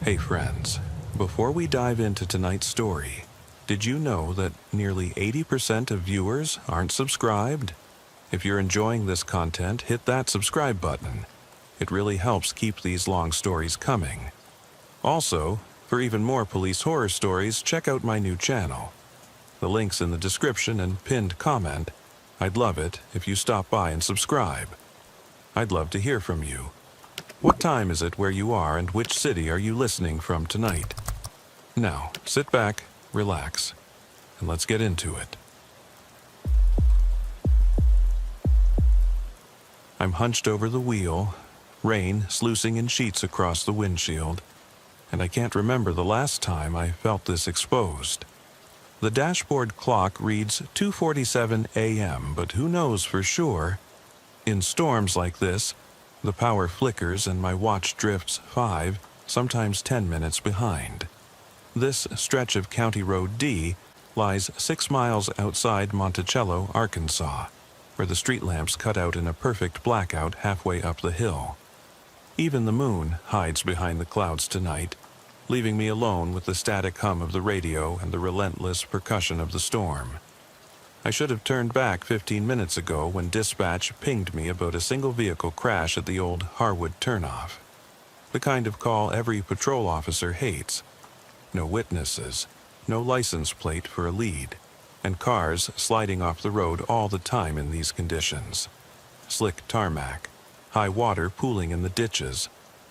Hey friends, before we dive into tonight's story, did you know that nearly 80% of viewers aren't subscribed? If you're enjoying this content, hit that subscribe button. It really helps keep these long stories coming. Also, for even more police horror stories, check out my new channel. The link's in the description and pinned comment. I'd love it if you stop by and subscribe. I'd love to hear from you. What time is it where you are and which city are you listening from tonight? Now, sit back, relax, and let's get into it. I'm hunched over the wheel, rain sluicing in sheets across the windshield, and I can't remember the last time I felt this exposed. The dashboard clock reads 2:47 a.m., but who knows for sure? In storms like this, the power flickers and my watch drifts 5, sometimes 10 minutes behind. This stretch of County Road D lies 6 miles outside Monticello, Arkansas, where the street lamps cut out in a perfect blackout halfway up the hill. Even the moon hides behind the clouds tonight, leaving me alone with the static hum of the radio and the relentless percussion of the storm. I should have turned back 15 minutes ago when dispatch pinged me about a single vehicle crash at the old Harwood turnoff. The kind of call every patrol officer hates. No witnesses, no license plate for a lead, and cars sliding off the road all the time in these conditions. Slick tarmac, high water pooling in the ditches,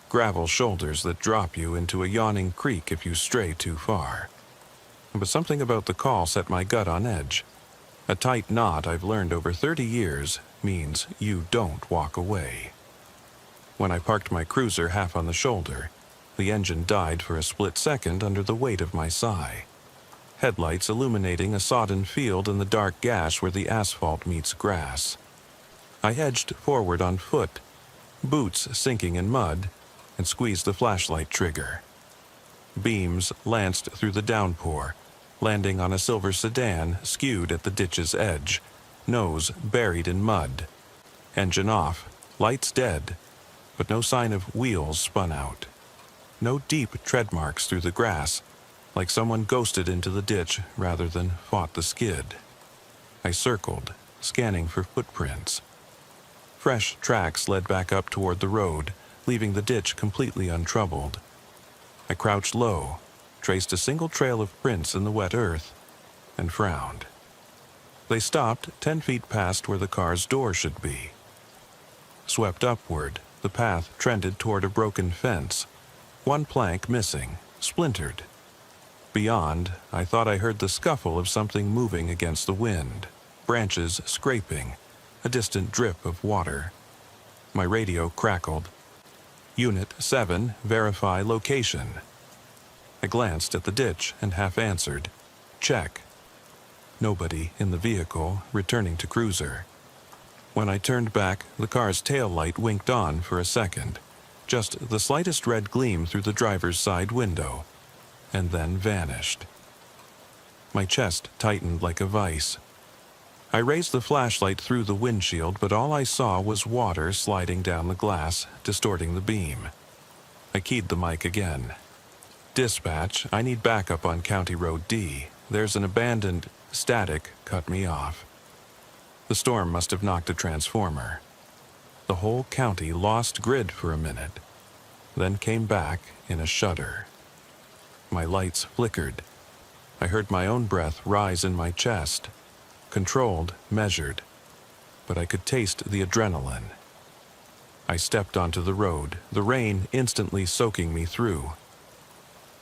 gravel shoulders that drop you into a yawning creek if you stray too far. But something about the call set my gut on edge. A tight knot I've learned over 30 years means you don't walk away. When I parked my cruiser half on the shoulder, the engine died for a split second under the weight of my sigh. Headlights illuminating a sodden field in the dark gash where the asphalt meets grass. I edged forward on foot, boots sinking in mud, and squeezed the flashlight trigger. Beams lanced through the downpour, landing on a silver sedan skewed at the ditch's edge, nose buried in mud. Engine off, lights dead, but no sign of wheels spun out. No deep tread marks through the grass, like someone ghosted into the ditch rather than fought the skid. I circled, scanning for footprints. Fresh tracks led back up toward the road, leaving the ditch completely untroubled. I crouched low, traced a single trail of prints in the wet earth, and frowned. They stopped 10 feet past where the car's door should be. Swept upward, the path trended toward a broken fence, one plank missing, splintered. Beyond, I thought I heard the scuffle of something moving against the wind, branches scraping, a distant drip of water. My radio crackled. Unit 7, verify location. I glanced at the ditch and half answered, check. Nobody in the vehicle, returning to cruiser. When I turned back, the car's tail light winked on for a second, just the slightest red gleam through the driver's side window, and then vanished. My chest tightened like a vice. I raised the flashlight through the windshield, but all I saw was water sliding down the glass, distorting the beam. I keyed the mic again. Dispatch, I need backup on County Road D. There's an abandoned static cut me off. The storm must have knocked a transformer. The whole county lost grid for a minute, then came back in a shudder. My lights flickered. I heard my own breath rise in my chest, controlled, measured, but I could taste the adrenaline. I stepped onto the road, the rain instantly soaking me through.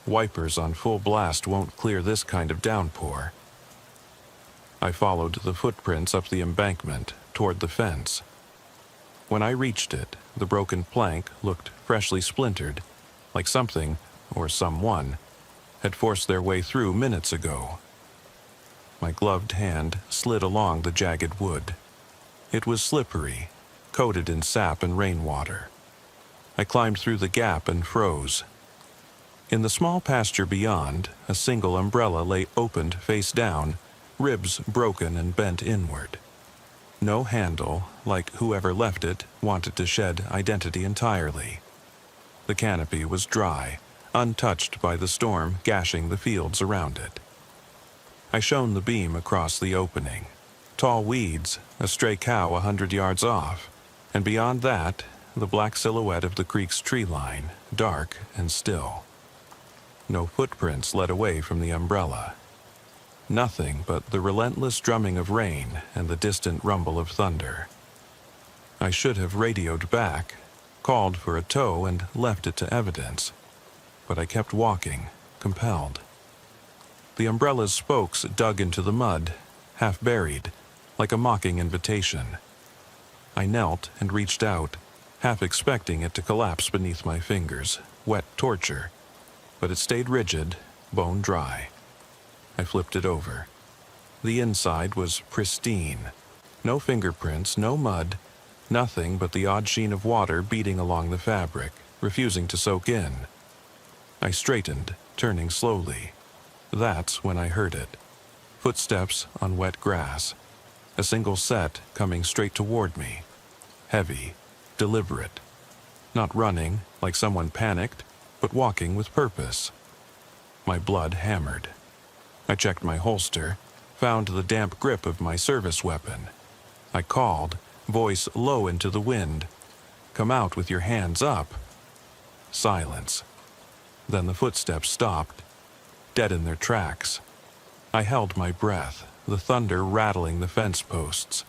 Wipers on full blast won't clear this kind of downpour. I followed the footprints up the embankment toward the fence. When I reached it, the broken plank looked freshly splintered, like something, or someone, had forced their way through minutes ago. My gloved hand slid along the jagged wood. It was slippery, coated in sap and rainwater. I climbed through the gap and froze. In the small pasture beyond, a single umbrella lay opened face down, ribs broken and bent inward. No handle, like whoever left it wanted to shed identity entirely. The canopy was dry, untouched by the storm gashing the fields around it. I shone the beam across the opening. Tall weeds, a stray cow 100 yards off, and beyond that, the black silhouette of the creek's tree line, dark and still. No footprints led away from the umbrella. Nothing but the relentless drumming of rain and the distant rumble of thunder. I should have radioed back, called for a tow, and left it to evidence. But I kept walking, compelled. The umbrella's spokes dug into the mud, half buried, like a mocking invitation. I knelt and reached out, half expecting it to collapse beneath my fingers, wet torture. But it stayed rigid, bone dry. I flipped it over. The inside was pristine. No fingerprints, no mud, nothing but the odd sheen of water beating along the fabric, refusing to soak in. I straightened, turning slowly. That's when I heard it. Footsteps on wet grass. A single set coming straight toward me. Heavy, deliberate. Not running, like someone panicked, but walking with purpose. My blood hammered. I checked my holster, found the damp grip of my service weapon. I called, voice low into the wind. "Come out with your hands up." Silence. Then the footsteps stopped, dead in their tracks. I held my breath, the thunder rattling the fence posts.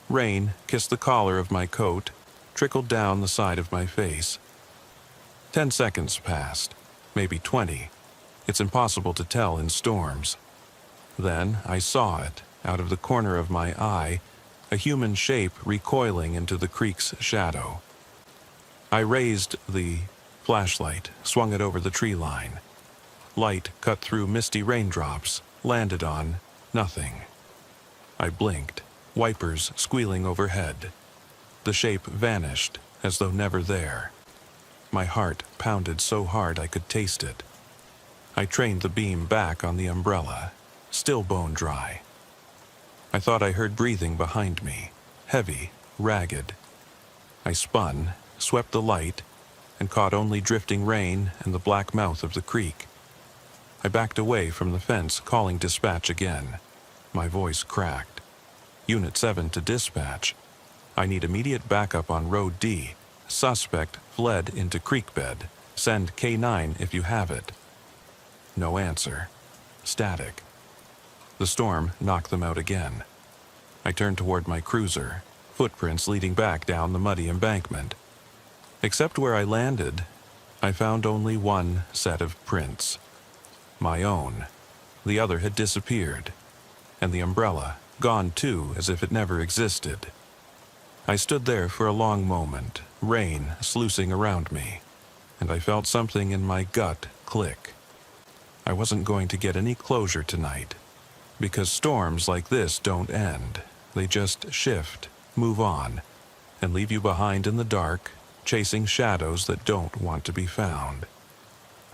Rain kissed the collar of my coat, trickled down the side of my face. 10 seconds passed, maybe 20. It's impossible to tell in storms. Then I saw it, out of the corner of my eye, a human shape recoiling into the creek's shadow. I raised the flashlight, swung it over the tree line. Light cut through misty raindrops, landed on nothing. I blinked, wipers squealing overhead. The shape vanished, as though never there. My heart pounded so hard I could taste it. I trained the beam back on the umbrella, still bone dry. I thought I heard breathing behind me, heavy, ragged. I spun, swept the light, and caught only drifting rain and the black mouth of the creek. I backed away from the fence, calling dispatch again. My voice cracked. Unit 7 to dispatch. I need immediate backup on Road D. Suspect fled into creek bed. Send K9 if you have it. No answer. Static. The storm knocked them out again. I turned toward my cruiser, footprints leading back down the muddy embankment. Except where I landed, I found only one set of prints. My own. The other had disappeared, and the umbrella gone too, as if it never existed. I stood there for a long moment, rain sluicing around me, and I felt something in my gut click. I wasn't going to get any closure tonight, because storms like this don't end. They just shift, move on, and leave you behind in the dark, chasing shadows that don't want to be found.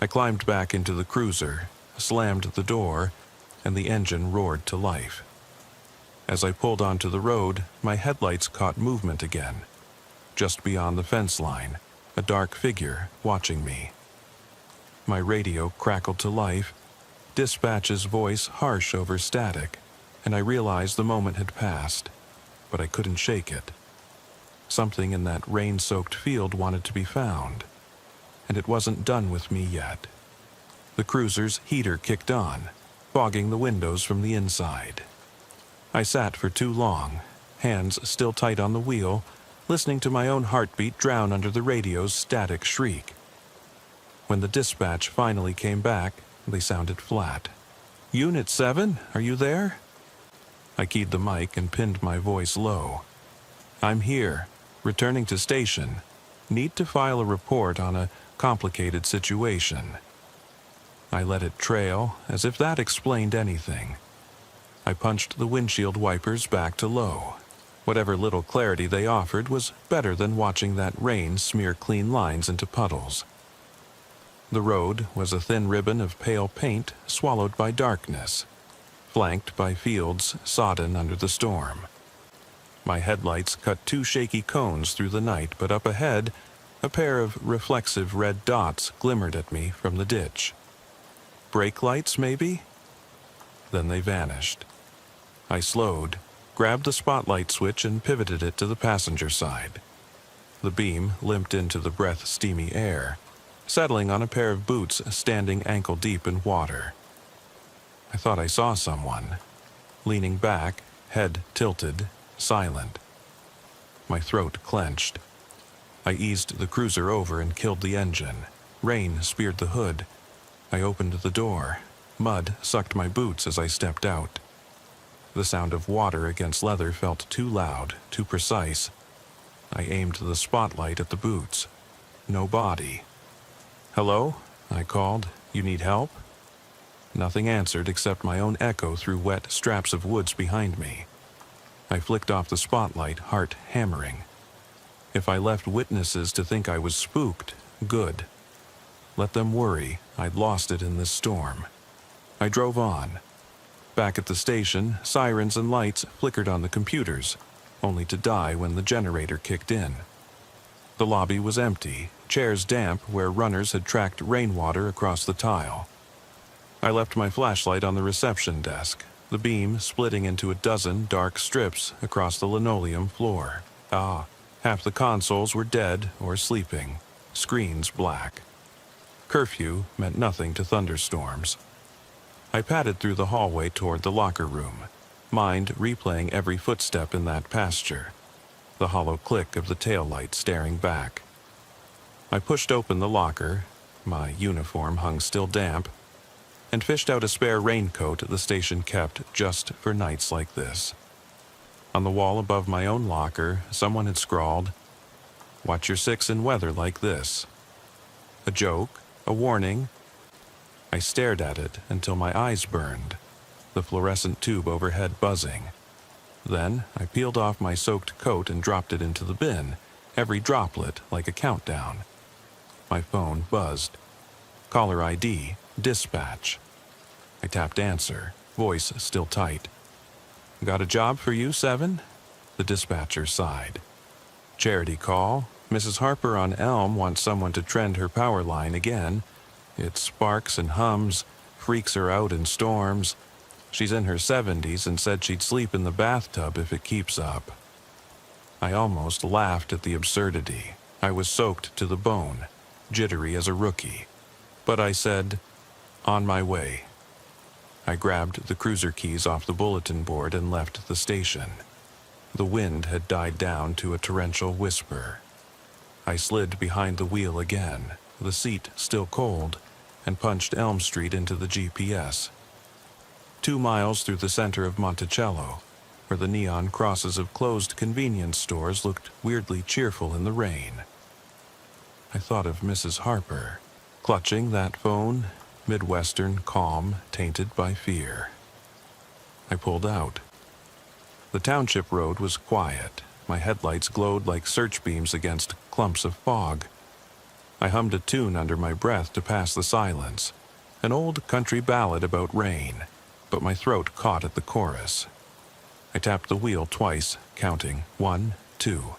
I climbed back into the cruiser, slammed the door, and the engine roared to life. As I pulled onto the road, my headlights caught movement again. Just beyond the fence line, a dark figure watching me. My radio crackled to life, dispatch's voice harsh over static, and I realized the moment had passed, but I couldn't shake it. Something in that rain-soaked field wanted to be found, and it wasn't done with me yet. The cruiser's heater kicked on, fogging the windows from the inside. I sat for too long, hands still tight on the wheel, listening to my own heartbeat drown under the radio's static shriek. When the dispatch finally came back, they sounded flat. "Unit 7, are you there?" I keyed the mic and pinned my voice low. "I'm here, returning to station. Need to file a report on a complicated situation." I let it trail, as if that explained anything. I punched the windshield wipers back to low. Whatever little clarity they offered was better than watching that rain smear clean lines into puddles. The road was a thin ribbon of pale paint swallowed by darkness, flanked by fields sodden under the storm. My headlights cut two shaky cones through the night, but up ahead, A pair of reflexive red dots glimmered at me from the ditch. Brake lights, maybe? Then they vanished. I slowed, grabbed the spotlight switch and pivoted it to the passenger side. The beam limped into the breath-steamy air, settling on a pair of boots standing ankle-deep in water. I thought I saw someone, leaning back, head tilted, silent. My throat clenched. I eased the cruiser over and killed the engine. Rain speared the hood. I opened the door. Mud sucked my boots as I stepped out. The sound of water against leather felt too loud, too precise. I aimed the spotlight at the boots. No body. "Hello?" I called. "You need help?" Nothing answered except my own echo through wet straps of woods behind me. I flicked off the spotlight, heart hammering. If I left witnesses to think I was spooked, good. Let them worry. I'd lost it in this storm. I drove on. Back at the station, sirens and lights flickered on the computers, only to die when the generator kicked in. The lobby was empty, chairs damp where runners had tracked rainwater across the tile. I left my flashlight on the reception desk, the beam splitting into a dozen dark strips across the linoleum floor. Half the consoles were dead or sleeping, screens black. Curfew meant nothing to thunderstorms. I padded through the hallway toward the locker room, mind replaying every footstep in that pasture, the hollow click of the taillight staring back. I pushed open the locker, my uniform hung still damp, and fished out a spare raincoat the station kept just for nights like this. On the wall above my own locker, someone had scrawled, "Watch your six in weather like this." A joke? A warning? I stared at it until my eyes burned, the fluorescent tube overhead buzzing. Then I peeled off my soaked coat and dropped it into the bin, every droplet like a countdown. My phone buzzed. Caller ID, dispatch. I tapped answer, voice still tight. "Got a job for you, 7? The dispatcher sighed. "Charity call. Mrs. Harper on Elm wants someone to trend her power line again. It sparks and hums, freaks her out in storms. She's in her 70s and said she'd sleep in the bathtub if it keeps up." I almost laughed at the absurdity. I was soaked to the bone, jittery as a rookie. But I said, "On my way." I grabbed the cruiser keys off the bulletin board and left the station. The wind had died down to a torrential whisper. I slid behind the wheel again, the seat still cold, and punched Elm Street into the GPS. 2 miles through the center of Monticello, where the neon crosses of closed convenience stores looked weirdly cheerful in the rain. I thought of Mrs. Harper, clutching that phone, Midwestern calm tainted by fear. I pulled out. The township road was quiet. My headlights glowed like search beams against clumps of fog. I hummed a tune under my breath to pass the silence, an old country ballad about rain, but my throat caught at the chorus. I tapped the wheel twice, counting 1, 2.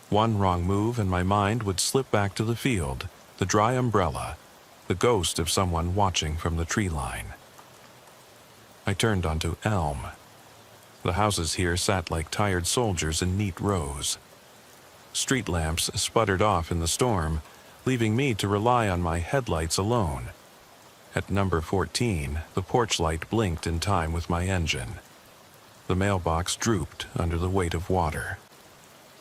One wrong move and my mind would slip back to the field, the dry umbrella, the ghost of someone watching from the tree line. I turned onto Elm. The houses here sat like tired soldiers in neat rows. Street lamps sputtered off in the storm, leaving me to rely on my headlights alone. At number 14, the porch light blinked in time with my engine. The mailbox drooped under the weight of water.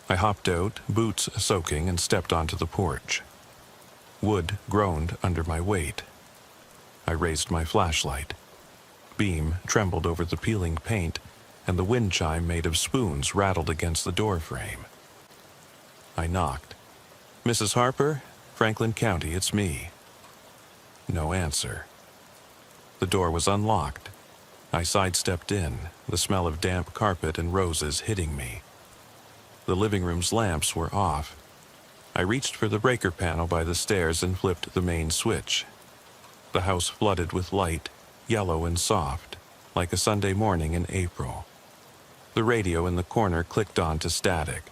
I hopped out, boots soaking, and stepped onto the porch. Wood groaned under my weight. I raised my flashlight. Beam trembled over the peeling paint, and the wind chime made of spoons rattled against the door frame. I knocked. "Mrs. Harper? Franklin County, it's me." No answer. The door was unlocked. I sidestepped in, the smell of damp carpet and roses hitting me. The living room's lamps were off. I reached for the breaker panel by the stairs and flipped the main switch. The house flooded with light, yellow and soft, like a Sunday morning in April. The radio in the corner clicked on to static.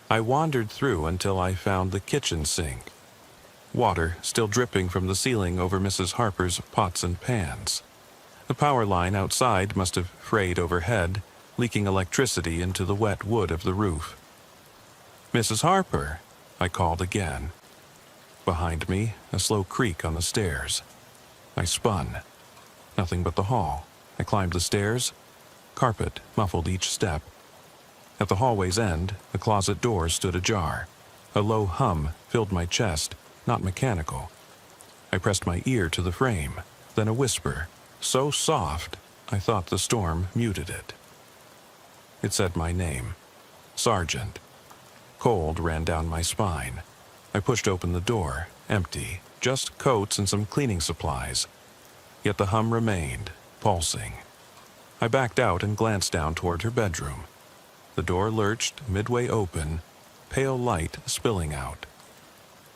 I wandered through until I found the kitchen sink. Water still dripping from the ceiling over Mrs. Harper's pots and pans. The power line outside must have frayed overhead, leaking electricity into the wet wood of the roof. "Mrs. Harper," I called again. Behind me, a slow creak on the stairs. I spun. Nothing but the hall. I climbed the stairs. Carpet muffled each step. At the hallway's end, the closet door stood ajar. A low hum filled my chest, not mechanical. I pressed my ear to the frame, then a whisper, so soft I thought the storm muted it. It said my name, Sergeant. Cold ran down my spine. I pushed open the door, empty, just coats and some cleaning supplies. Yet the hum remained, pulsing. I backed out and glanced down toward her bedroom. The door lurched midway open, pale light spilling out.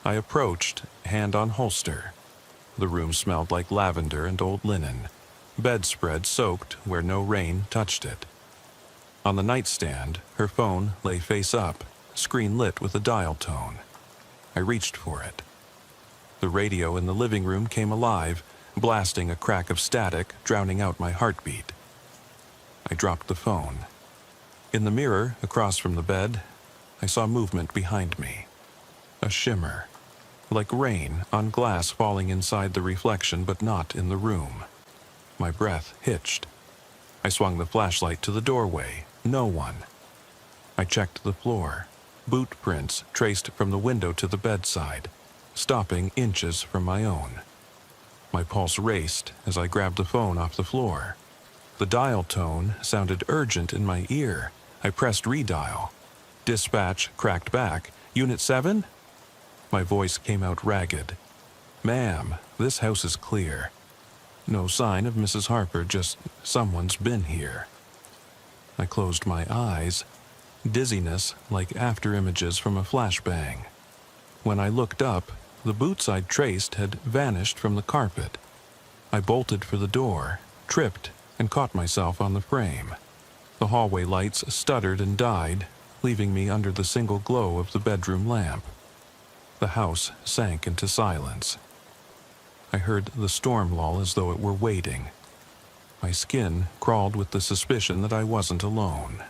I approached, hand on holster. The room smelled like lavender and old linen, bedspread soaked where no rain touched it. On the nightstand, her phone lay face up, screen lit with a dial tone. I reached for it. The radio in the living room came alive, blasting a crack of static, drowning out my heartbeat. I dropped the phone. In the mirror across from the bed, I saw movement behind me. A shimmer, like rain on glass falling inside the reflection but not in the room. My breath hitched. I swung the flashlight to the doorway. No one. I checked the floor. Boot prints traced from the window to the bedside, stopping inches from my own. My pulse raced as I grabbed the phone off the floor. The dial tone sounded urgent in my ear. I pressed redial. Dispatch cracked back. "Unit 7? My voice came out ragged. "Ma'am, this house is clear." No sign of Mrs. Harper, just someone's been here. I closed my eyes. Dizziness like after images from a flashbang. When I looked up, the boots I'd traced had vanished from the carpet. I bolted for the door, tripped, and caught myself on the frame. The hallway lights stuttered and died, leaving me under the single glow of the bedroom lamp. The house sank into silence. I heard the storm lull as though it were waiting. My skin crawled with the suspicion that I wasn't alone.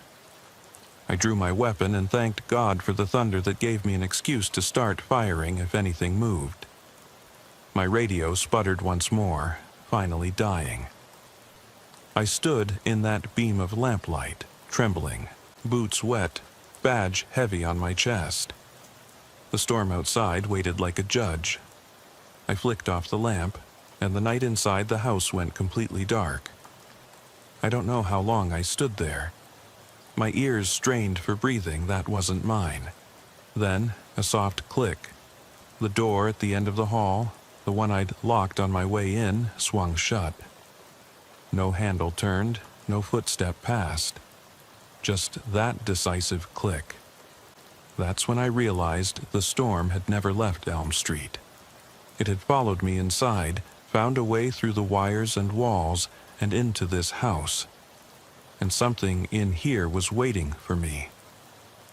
I drew my weapon and thanked God for the thunder that gave me an excuse to start firing if anything moved. My radio sputtered once more, finally dying. I stood in that beam of lamplight, trembling, boots wet, badge heavy on my chest. The storm outside waited like a judge. I flicked off the lamp, and the night inside the house went completely dark. I don't know how long I stood there. My ears strained for breathing that wasn't mine. Then, a soft click. The door at the end of the hall, the one I'd locked on my way in, swung shut. No handle turned, no footstep passed. Just that decisive click. That's when I realized the storm had never left Elm Street. It had followed me inside, found a way through the wires and walls, and into this house. And something in here was waiting for me.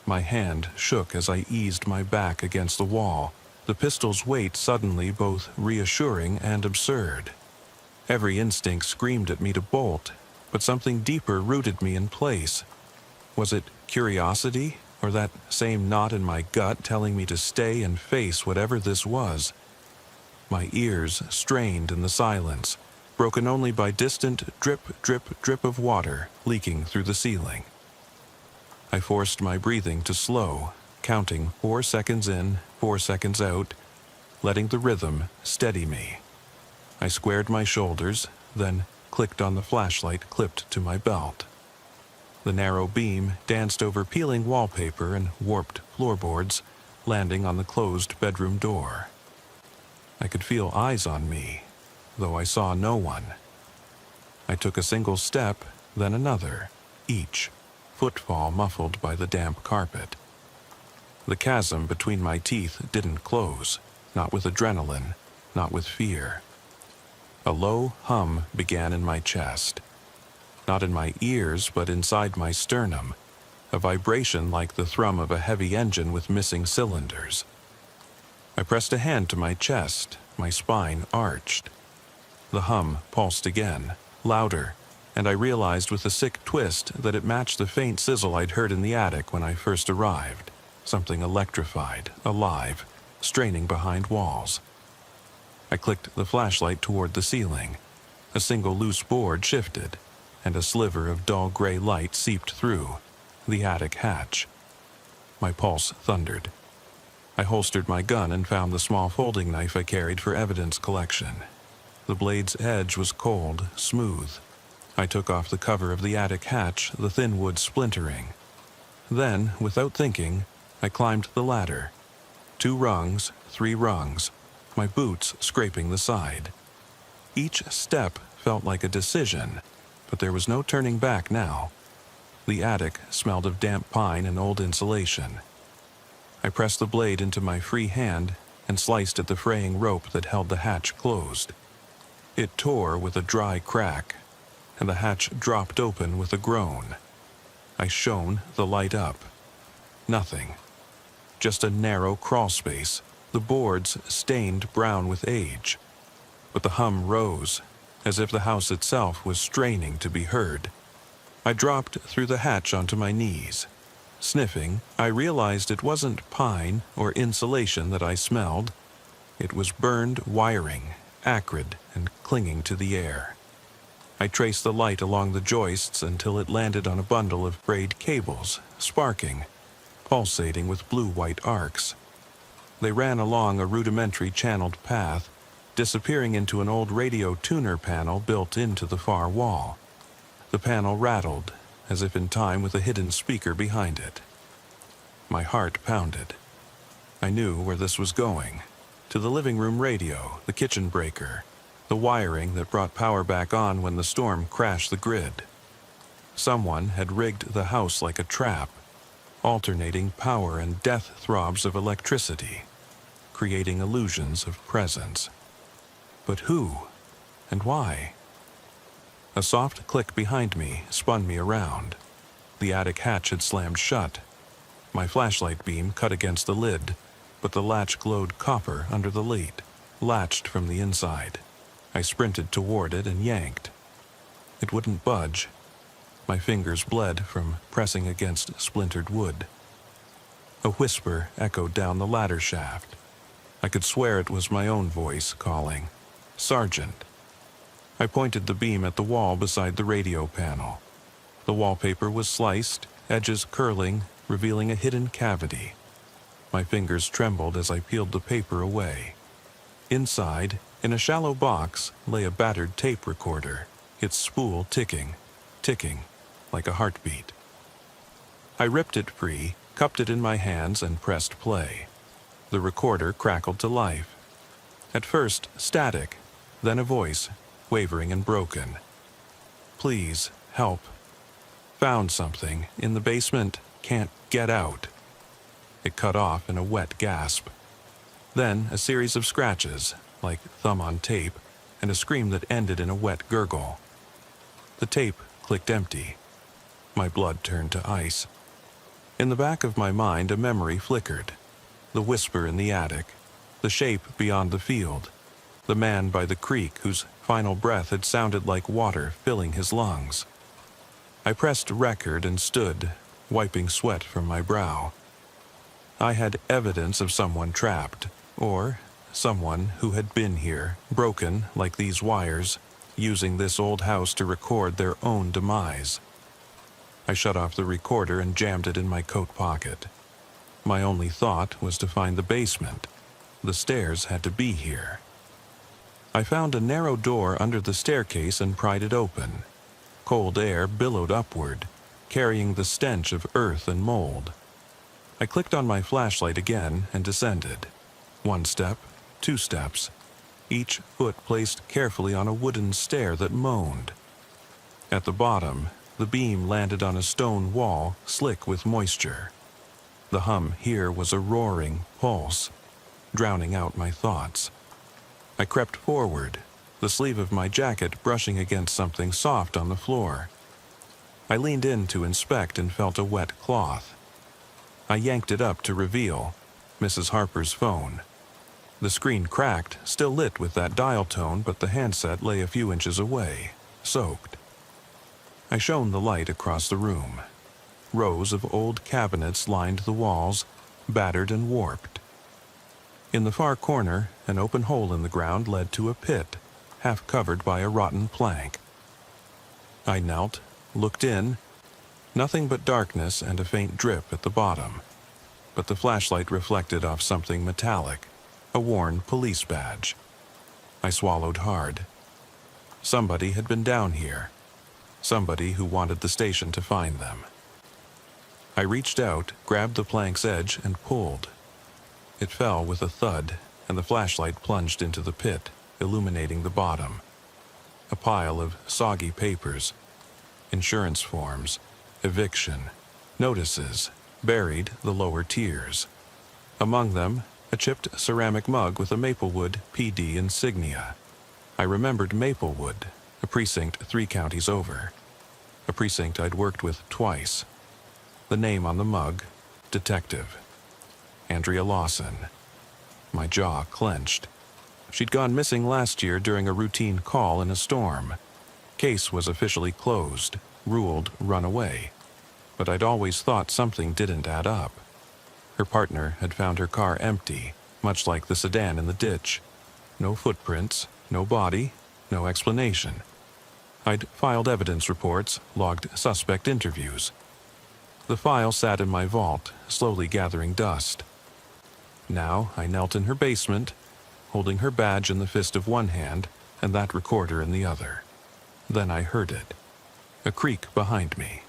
My hand shook as I eased my back against the wall, the pistol's weight suddenly both reassuring and absurd. Every instinct screamed at me to bolt, but something deeper rooted me in place. Was it curiosity, or that same knot in my gut telling me to stay and face whatever this was? My ears strained in the silence, broken only by distant drip, drip, drip of water leaking through the ceiling. I forced my breathing to slow, counting 4 seconds in, 4 seconds out, letting the rhythm steady me. I squared my shoulders, then clicked on the flashlight clipped to my belt. The narrow beam danced over peeling wallpaper and warped floorboards, landing on the closed bedroom door. I could feel eyes on me, though I saw no one. I took a single step, then another, each footfall muffled by the damp carpet. The chasm between my teeth didn't close, not with adrenaline, not with fear. A low hum began in my chest. Not in my ears, but inside my sternum, a vibration like the thrum of a heavy engine with missing cylinders. I pressed a hand to my chest, my spine arched. The hum pulsed again, louder, and I realized with a sick twist that it matched the faint sizzle I'd heard in the attic when I first arrived. Something electrified, alive, straining behind walls. I clicked the flashlight toward the ceiling. A single loose board shifted, and a sliver of dull gray light seeped through the attic hatch. My pulse thundered. I holstered my gun and found the small folding knife I carried for evidence collection. The blade's edge was cold, smooth. I took off the cover of the attic hatch, the thin wood splintering. Then, without thinking, I climbed the ladder. 2 rungs, 3 rungs, my boots scraping the side. Each step felt like a decision, but there was no turning back now. The attic smelled of damp pine and old insulation. I pressed the blade into my free hand and sliced at the fraying rope that held the hatch closed. It tore with a dry crack, and the hatch dropped open with a groan. I shone the light up. Nothing. Just a narrow crawl space, the boards stained brown with age. But the hum rose, as if the house itself was straining to be heard. I dropped through the hatch onto my knees. Sniffing, I realized it wasn't pine or insulation that I smelled. It was burned wiring, acrid and clinging to the air. I traced the light along the joists until it landed on a bundle of frayed cables, sparking, pulsating with blue-white arcs. They ran along a rudimentary channeled path, disappearing into an old radio tuner panel built into the far wall. The panel rattled, as if in time with a hidden speaker behind it. My heart pounded. I knew where this was going. To the living room radio, the kitchen breaker, the wiring that brought power back on when the storm crashed the grid. Someone had rigged the house like a trap, alternating power and death throbs of electricity, creating illusions of presence. But who? And why? A soft click behind me spun me around. The attic hatch had slammed shut. My flashlight beam cut against the lid, but the latch glowed copper under the lid, latched from the inside. I sprinted toward it and yanked. It wouldn't budge. My fingers bled from pressing against splintered wood. A whisper echoed down the ladder shaft. I could swear it was my own voice calling, "Sergeant." I pointed the beam at the wall beside the radio panel. The wallpaper was sliced, edges curling, revealing a hidden cavity. My fingers trembled as I peeled the paper away. Inside, in a shallow box, lay a battered tape recorder, its spool ticking, like a heartbeat. I ripped it free, cupped it in my hands, and pressed play. The recorder crackled to life. At first, static, then a voice, wavering and broken. "Please, help. Found something in the basement, can't get out." It cut off in a wet gasp. Then a series of scratches, like thumb on tape, and a scream that ended in a wet gurgle. The tape clicked empty. My blood turned to ice. In the back of my mind, a memory flickered. The whisper in the attic, the shape beyond the field, the man by the creek whose final breath had sounded like water filling his lungs. I pressed record and stood, wiping sweat from my brow. I had evidence of someone trapped, or someone who had been here, broken like these wires, using this old house to record their own demise. I shut off the recorder and jammed it in my coat pocket. My only thought was to find the basement. The stairs had to be here. I found a narrow door under the staircase and pried it open. Cold air billowed upward, carrying the stench of earth and mold. I clicked on my flashlight again and descended. 1 step, 2 steps, each foot placed carefully on a wooden stair that moaned. At the bottom, the beam landed on a stone wall slick with moisture. The hum here was a roaring pulse, drowning out my thoughts. I crept forward, the sleeve of my jacket brushing against something soft on the floor. I leaned in to inspect and felt a wet cloth. I yanked it up to reveal Mrs. Harper's phone. The screen cracked, still lit with that dial tone, but the handset lay a few inches away, soaked. I shone the light across the room. Rows of old cabinets lined the walls, battered and warped. In the far corner, an open hole in the ground led to a pit, half covered by a rotten plank. I knelt, looked in, nothing but darkness and a faint drip at the bottom. But the flashlight reflected off something metallic, a worn police badge. I swallowed hard. Somebody had been down here. Somebody who wanted the station to find them. I reached out, grabbed the plank's edge, and pulled. It fell with a thud, and the flashlight plunged into the pit, illuminating the bottom. A pile of soggy papers, insurance forms, eviction, notices, buried the lower tiers. Among them, a chipped ceramic mug with a Maplewood PD insignia. I remembered Maplewood, a precinct 3 counties over. A precinct I'd worked with twice. The name on the mug, Detective. Andrea Lawson. My jaw clenched. She'd gone missing last year during a routine call in a storm. Case was officially closed, ruled runaway. But I'd always thought something didn't add up. Her partner had found her car empty, much like the sedan in the ditch. No footprints, no body, no explanation. I'd filed evidence reports, logged suspect interviews. The file sat in my vault, slowly gathering dust. Now I knelt in her basement, holding her badge in the fist of one hand and that recorder in the other. Then I heard it. A creak behind me.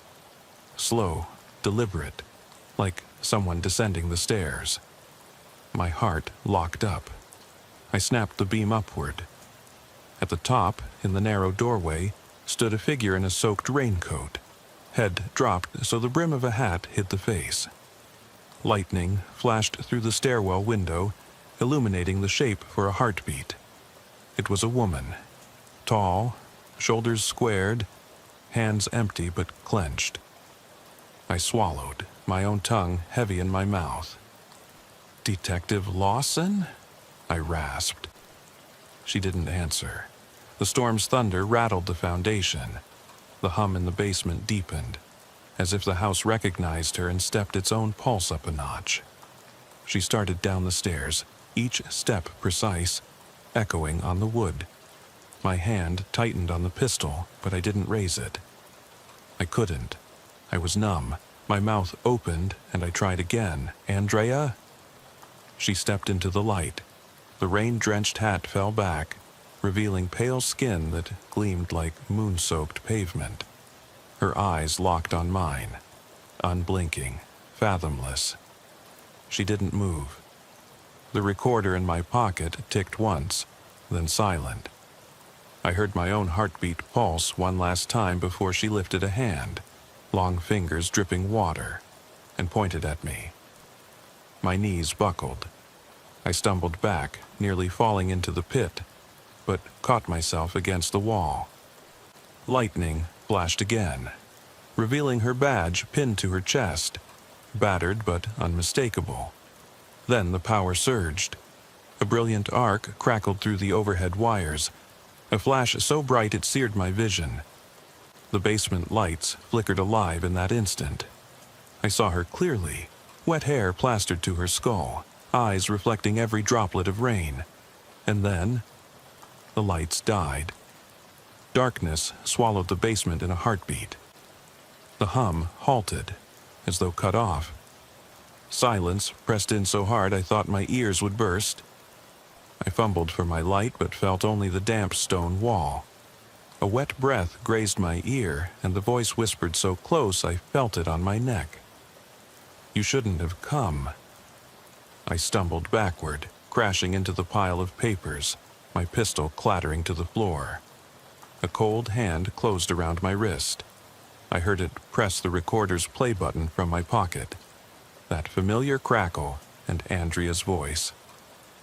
Slow, deliberate, like someone descending the stairs. My heart locked up. I snapped the beam upward. At the top, in the narrow doorway, stood a figure in a soaked raincoat. Head dropped so the brim of a hat hid the face. Lightning flashed through the stairwell window, illuminating the shape for a heartbeat. It was a woman. Tall, shoulders squared, hands empty but clenched. I swallowed, my own tongue heavy in my mouth. "Detective Lawson?" I rasped. She didn't answer. The storm's thunder rattled the foundation. The hum in the basement deepened, as if the house recognized her and stepped its own pulse up a notch. She started down the stairs, each step precise, echoing on the wood. My hand tightened on the pistol, but I didn't raise it. I couldn't. I was numb. My mouth opened, and I tried again. "Andrea?" She stepped into the light. The rain-drenched hat fell back, revealing pale skin that gleamed like moon-soaked pavement. Her eyes locked on mine, unblinking, fathomless. She didn't move. The recorder in my pocket ticked once, then silent. I heard my own heartbeat pulse one last time before she lifted a hand, long fingers dripping water, and pointed at me. My knees buckled. I stumbled back, nearly falling into the pit, but caught myself against the wall. Lightning flashed again, revealing her badge pinned to her chest, battered but unmistakable. Then the power surged. A brilliant arc crackled through the overhead wires, a flash so bright it seared my vision. The basement lights flickered alive in that instant. I saw her clearly, wet hair plastered to her skull, eyes reflecting every droplet of rain. And then, the lights died. Darkness swallowed the basement in a heartbeat. The hum halted, as though cut off. Silence pressed in so hard I thought my ears would burst. I fumbled for my light but felt only the damp stone wall. A wet breath grazed my ear, and the voice whispered so close I felt it on my neck. "You shouldn't have come." I stumbled backward, crashing into the pile of papers, my pistol clattering to the floor. A cold hand closed around my wrist. I heard it press the recorder's play button from my pocket. That familiar crackle and Andrea's voice.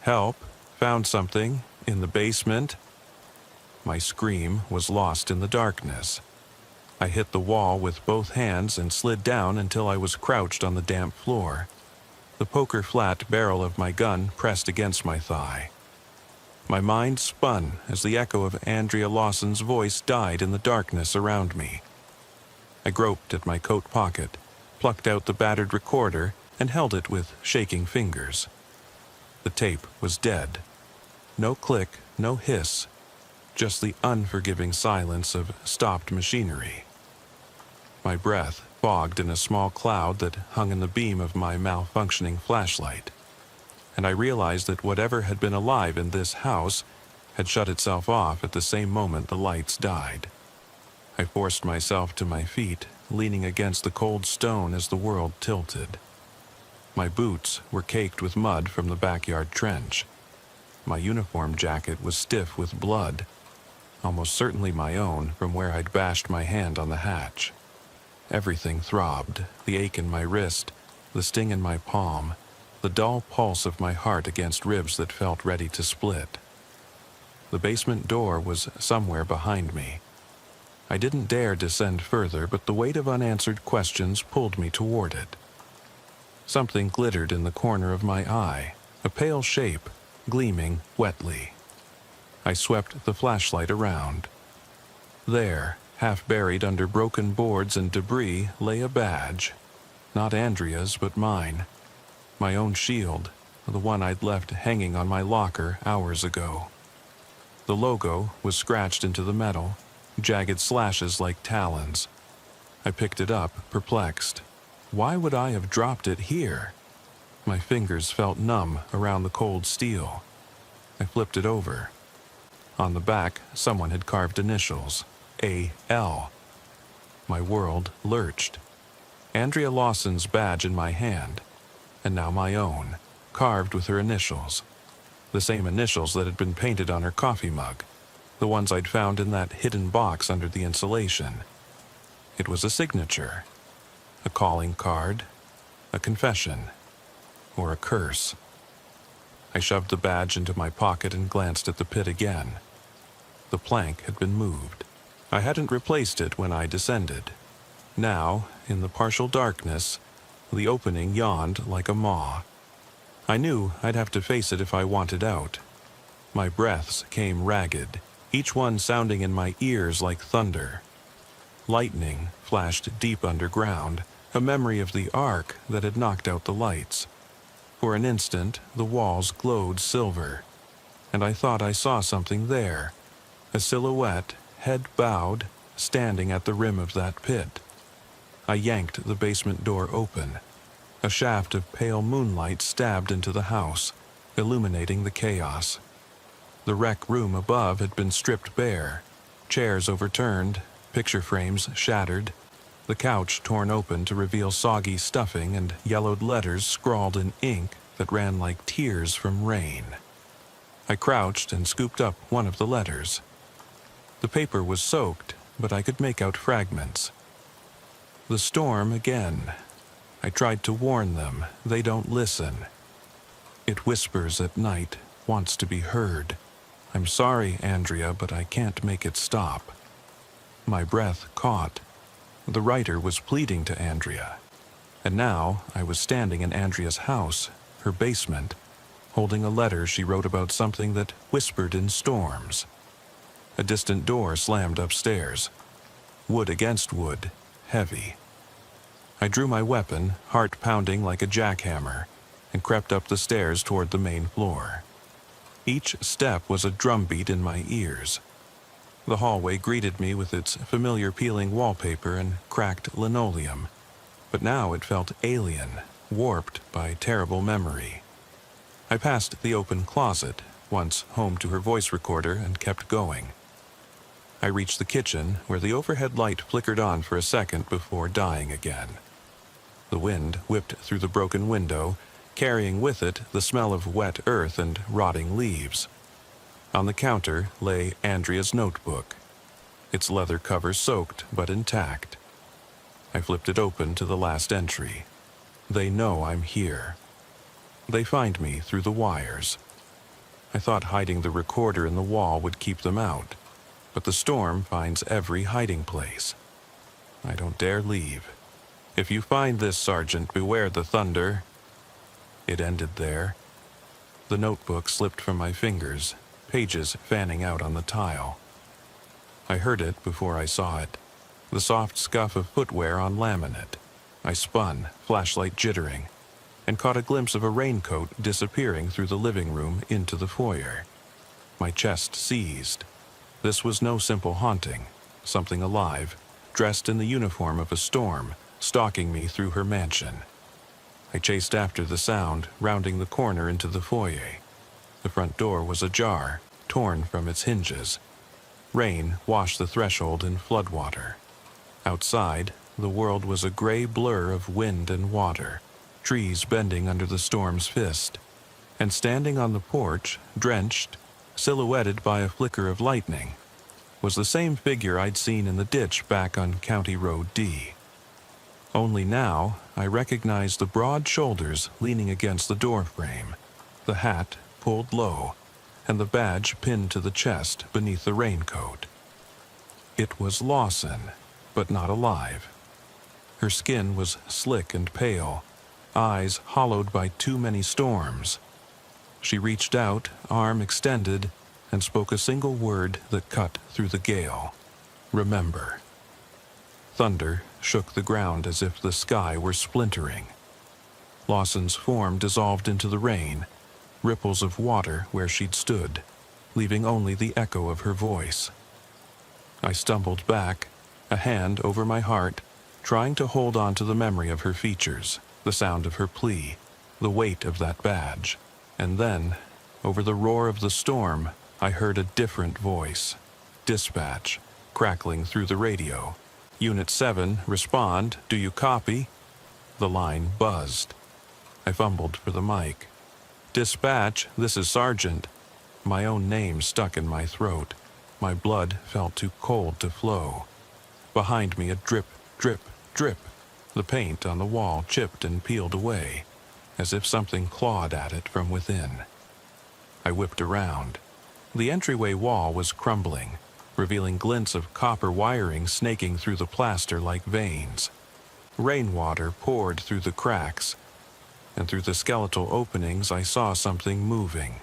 "Help, found something, in the basement." My scream was lost in the darkness. I hit the wall with both hands and slid down until I was crouched on the damp floor. The poker-flat barrel of my gun pressed against my thigh. My mind spun as the echo of Andrea Lawson's voice died in the darkness around me. I groped at my coat pocket, plucked out the battered recorder, and held it with shaking fingers. The tape was dead. No click, no hiss, just the unforgiving silence of stopped machinery. My breath fogged in a small cloud that hung in the beam of my malfunctioning flashlight, and I realized that whatever had been alive in this house had shut itself off at the same moment the lights died. I forced myself to my feet, leaning against the cold stone as the world tilted. My boots were caked with mud from the backyard trench. My uniform jacket was stiff with blood, almost certainly my own from where I'd bashed my hand on the hatch. Everything throbbed, the ache in my wrist, the sting in my palm, the dull pulse of my heart against ribs that felt ready to split. The basement door was somewhere behind me. I didn't dare descend further, but the weight of unanswered questions pulled me toward it. Something glittered in the corner of my eye, a pale shape, gleaming wetly. I swept the flashlight around. There, half buried under broken boards and debris, lay a badge. Not Andrea's, but mine. My own shield, the one I'd left hanging on my locker hours ago. The logo was scratched into the metal, jagged slashes like talons. I picked it up, perplexed. Why would I have dropped it here? My fingers felt numb around the cold steel. I flipped it over. On the back, someone had carved initials. A.L. My world lurched. Andrea Lawson's badge in my hand, and now my own, carved with her initials. The same initials that had been painted on her coffee mug, the ones I'd found in that hidden box under the insulation. It was a signature, a calling card, a confession, or a curse. I shoved the badge into my pocket and glanced at the pit again. The plank had been moved. I hadn't replaced it when I descended. Now, in the partial darkness, the opening yawned like a maw. I knew I'd have to face it if I wanted out. My breaths came ragged, each one sounding in my ears like thunder. Lightning flashed deep underground, a memory of the arc that had knocked out the lights. For an instant, the walls glowed silver, and I thought I saw something there, a silhouette, head bowed, standing at the rim of that pit. I yanked the basement door open. A shaft of pale moonlight stabbed into the house, illuminating the chaos. The rec room above had been stripped bare, chairs overturned, picture frames shattered, the couch torn open to reveal soggy stuffing and yellowed letters scrawled in ink that ran like tears from rain. I crouched and scooped up one of the letters. The paper was soaked, but I could make out fragments. The storm again. I tried to warn them. They don't listen. It whispers at night, wants to be heard. I'm sorry, Andrea, but I can't make it stop. My breath caught. The writer was pleading to Andrea. And now I was standing in Andrea's house, her basement, holding a letter she wrote about something that whispered in storms. A distant door slammed upstairs. Wood against wood, heavy. I drew my weapon, heart pounding like a jackhammer, and crept up the stairs toward the main floor. Each step was a drumbeat in my ears. The hallway greeted me with its familiar peeling wallpaper and cracked linoleum, but now it felt alien, warped by terrible memory. I passed the open closet, once home to her voice recorder, and kept going. I reached the kitchen, where the overhead light flickered on for a second before dying again. The wind whipped through the broken window, carrying with it the smell of wet earth and rotting leaves. On the counter lay Andrea's notebook, its leather cover soaked but intact. I flipped it open to the last entry. They know I'm here. They find me through the wires. I thought hiding the recorder in the wall would keep them out, but the storm finds every hiding place. I don't dare leave. If you find this, Sergeant, beware the thunder. It ended there. The notebook slipped from my fingers, pages fanning out on the tile. I heard it before I saw it, the soft scuff of footwear on laminate. I spun, flashlight jittering, and caught a glimpse of a raincoat disappearing through the living room into the foyer. My chest seized. This was no simple haunting. Something alive, dressed in the uniform of a storm, stalking me through her mansion. I chased after the sound, rounding the corner into the foyer. The front door was ajar, torn from its hinges. Rain washed the threshold in floodwater. Outside, the world was a gray blur of wind and water, trees bending under the storm's fist. And standing on the porch, drenched, silhouetted by a flicker of lightning, was the same figure I'd seen in the ditch back on County Road D. Only now, I recognized the broad shoulders leaning against the doorframe, the hat pulled low, and the badge pinned to the chest beneath the raincoat. It was Lawson, but not alive. Her skin was slick and pale, eyes hollowed by too many storms. She reached out, arm extended, and spoke a single word that cut through the gale. Remember. Thunder shook the ground as if the sky were splintering. Lawson's form dissolved into the rain, ripples of water where she'd stood, leaving only the echo of her voice. I stumbled back, a hand over my heart, trying to hold on to the memory of her features, the sound of her plea, the weight of that badge. And then, over the roar of the storm, I heard a different voice. Dispatch, crackling through the radio. Unit 7, respond, do you copy? The line buzzed. I fumbled for the mic. Dispatch, this is Sergeant. My own name stuck in my throat. My blood felt too cold to flow. Behind me a drip, drip, drip. The paint on the wall chipped and peeled away, as if something clawed at it from within. I whipped around. The entryway wall was crumbling, revealing glints of copper wiring snaking through the plaster like veins. Rainwater poured through the cracks, and through the skeletal openings I saw something moving.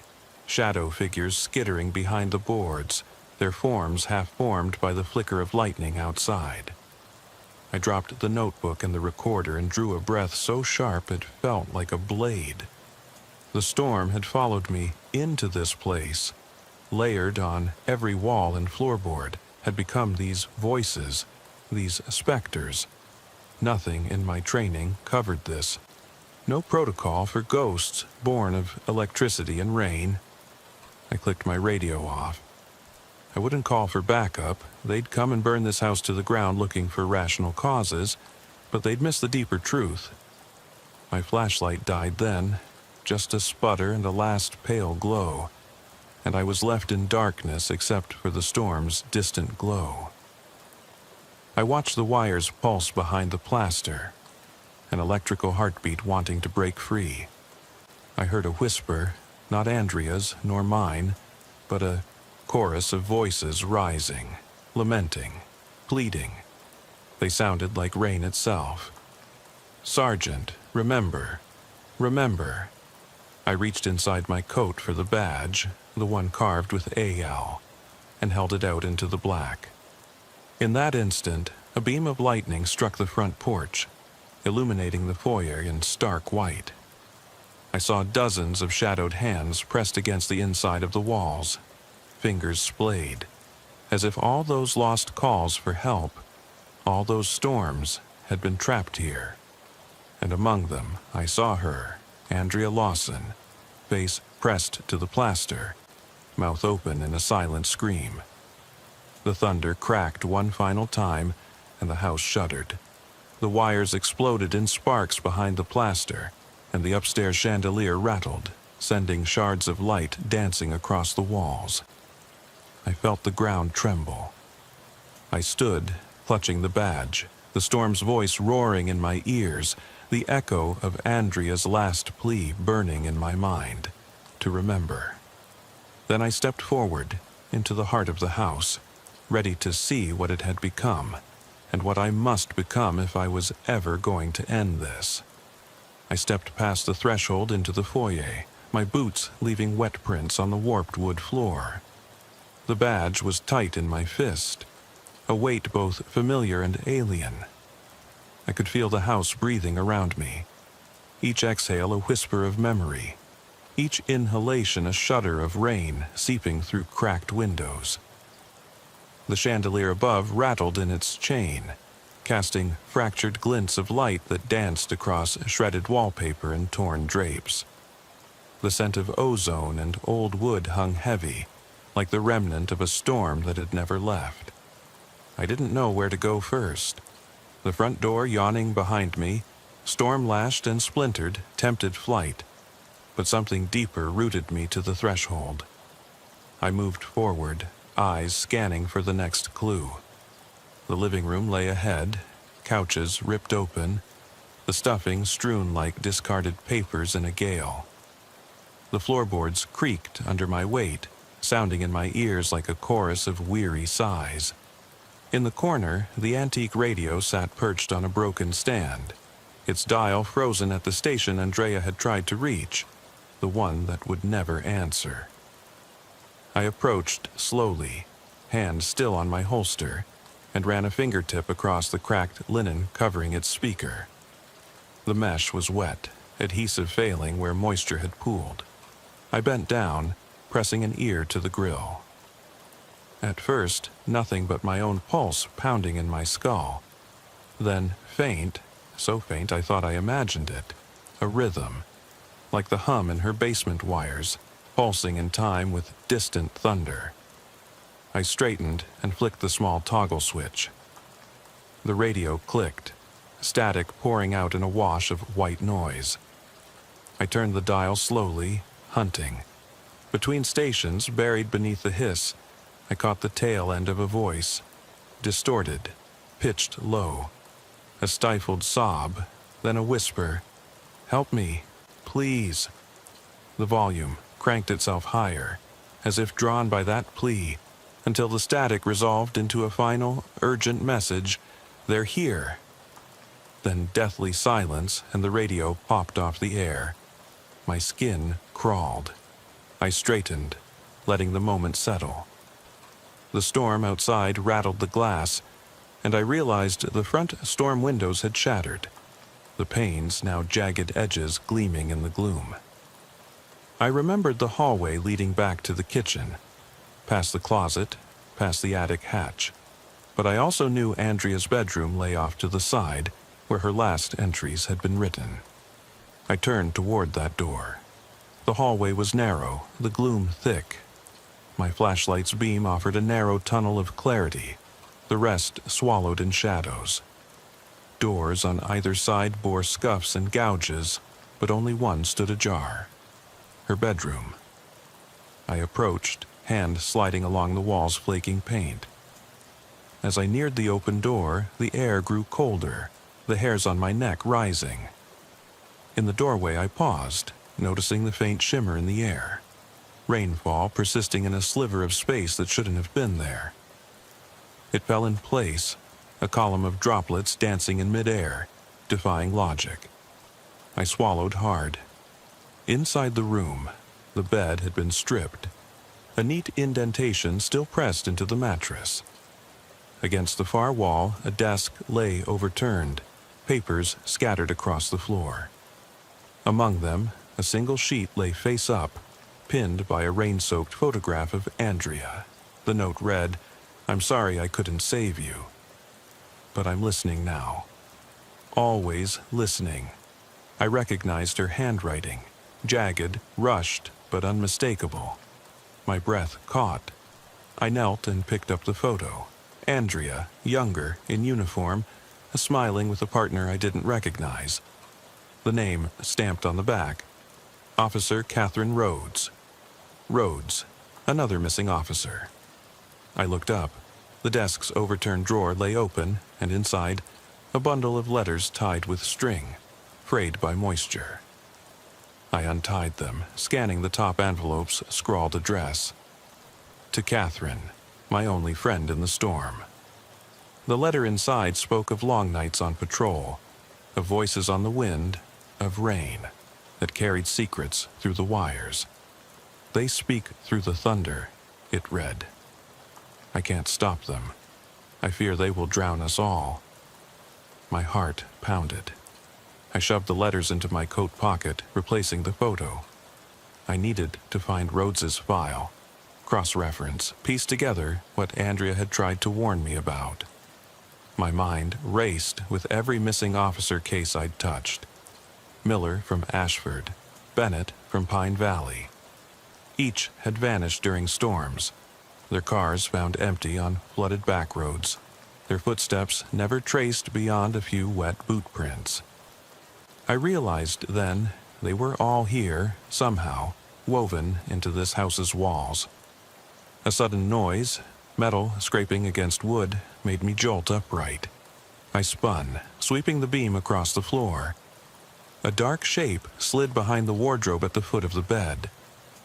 Shadow figures skittering behind the boards, their forms half formed by the flicker of lightning outside. I dropped the notebook and the recorder and drew a breath so sharp it felt like a blade. The storm had followed me into this place. Layered on every wall and floorboard had become these voices, these specters. Nothing in my training covered this. No protocol for ghosts born of electricity and rain. I clicked my radio off. I wouldn't call for backup. They'd come and burn this house to the ground looking for rational causes, but they'd miss the deeper truth. My flashlight died then, just a sputter and a last pale glow, and I was left in darkness except for the storm's distant glow. I watched the wires pulse behind the plaster, an electrical heartbeat wanting to break free. I heard a whisper, not Andrea's nor mine, but a chorus of voices rising, lamenting, pleading. They sounded like rain itself. Sergeant, remember, remember. I reached inside my coat for the badge, the one carved with AL, and held it out into the black. In that instant, a beam of lightning struck the front porch, illuminating the foyer in stark white. I saw dozens of shadowed hands pressed against the inside of the walls, fingers splayed, as if all those lost calls for help, all those storms, had been trapped here. And among them, I saw her, Andrea Lawson, face pressed to the plaster, mouth open in a silent scream. The thunder cracked one final time, and the house shuddered. The wires exploded in sparks behind the plaster, and the upstairs chandelier rattled, sending shards of light dancing across the walls. I felt the ground tremble. I stood, clutching the badge, the storm's voice roaring in my ears, the echo of Andrea's last plea burning in my mind, to remember. Then I stepped forward, into the heart of the house, ready to see what it had become, and what I must become if I was ever going to end this. I stepped past the threshold into the foyer, my boots leaving wet prints on the warped wood floor. The badge was tight in my fist, a weight both familiar and alien. I could feel the house breathing around me, each exhale a whisper of memory, each inhalation a shudder of rain seeping through cracked windows. The chandelier above rattled in its chain, casting fractured glints of light that danced across shredded wallpaper and torn drapes. The scent of ozone and old wood hung heavy, like the remnant of a storm that had never left. I didn't know where to go first. The front door yawning behind me, storm-lashed and splintered, tempted flight, but something deeper rooted me to the threshold. I moved forward, eyes scanning for the next clue. The living room lay ahead, couches ripped open, the stuffing strewn like discarded papers in a gale. The floorboards creaked under my weight, sounding in my ears like a chorus of weary sighs. In the corner, the antique radio sat perched on a broken stand, its dial frozen at the station Andrea had tried to reach, the one that would never answer. I approached slowly, hand still on my holster, and ran a fingertip across the cracked linen covering its speaker. The mesh was wet, adhesive failing where moisture had pooled. I bent down, pressing an ear to the grill. At first, nothing but my own pulse pounding in my skull. Then faint, so faint I thought I imagined it, a rhythm, like the hum in her basement wires, pulsing in time with distant thunder. I straightened and flicked the small toggle switch. The radio clicked, static pouring out in a wash of white noise. I turned the dial slowly, hunting. Between stations, buried beneath the hiss, I caught the tail end of a voice, distorted, pitched low. A stifled sob, then a whisper, "Help me, please." The volume cranked itself higher, as if drawn by that plea, until the static resolved into a final, urgent message, "They're here." Then deathly silence, and the radio popped off the air. My skin crawled. I straightened, letting the moment settle. The storm outside rattled the glass, and I realized the front storm windows had shattered, the panes now jagged edges gleaming in the gloom. I remembered the hallway leading back to the kitchen, past the closet, past the attic hatch, but I also knew Andrea's bedroom lay off to the side, where her last entries had been written. I turned toward that door. The hallway was narrow, the gloom thick. My flashlight's beam offered a narrow tunnel of clarity, the rest swallowed in shadows. Doors on either side bore scuffs and gouges, but only one stood ajar. Her bedroom. I approached, hand sliding along the wall's flaking paint. As I neared the open door, the air grew colder, the hairs on my neck rising. In the doorway I paused, noticing the faint shimmer in the air. Rainfall persisting in a sliver of space that shouldn't have been there. It fell in place, a column of droplets dancing in midair, defying logic. I swallowed hard. Inside the room, the bed had been stripped, a neat indentation still pressed into the mattress. Against the far wall, a desk lay overturned, papers scattered across the floor. Among them, a single sheet lay face up, pinned by a rain-soaked photograph of Andrea. The note read, "I'm sorry I couldn't save you. But I'm listening now. Always listening." I recognized her handwriting, jagged, rushed, but unmistakable. My breath caught. I knelt and picked up the photo. Andrea, younger, in uniform, smiling with a partner I didn't recognize. The name stamped on the back, Officer Catherine Rhodes. Rhodes, another missing officer. I looked up. The desk's overturned drawer lay open, and inside, a bundle of letters tied with string, frayed by moisture. I untied them, scanning the top envelope's scrawled address. To Catherine, my only friend in the storm. The letter inside spoke of long nights on patrol, of voices on the wind, of rain that carried secrets through the wires. They speak through the thunder, it read. I can't stop them. I fear they will drown us all. My heart pounded. I shoved the letters into my coat pocket, replacing the photo. I needed to find Rhodes's file, cross-reference, piece together what Andrea had tried to warn me about. My mind raced with every missing officer case I'd touched. Miller from Ashford, Bennett from Pine Valley. Each had vanished during storms, their cars found empty on flooded back roads, their footsteps never traced beyond a few wet boot prints. I realized then they were all here, somehow, woven into this house's walls. A sudden noise, metal scraping against wood, made me jolt upright. I spun, sweeping the beam across the floor. A dark shape slid behind the wardrobe at the foot of the bed.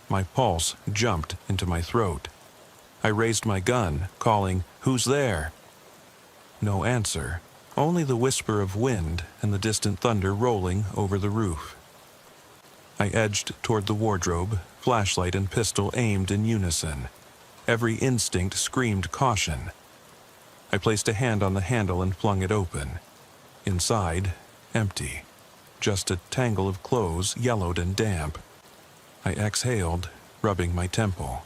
My pulse jumped into my throat. I raised my gun, calling, "Who's there?" No answer, only the whisper of wind and the distant thunder rolling over the roof. I edged toward the wardrobe, flashlight and pistol aimed in unison. Every instinct screamed caution. I placed a hand on the handle and flung it open. Inside, empty. Just a tangle of clothes, yellowed and damp. I exhaled, rubbing my temple.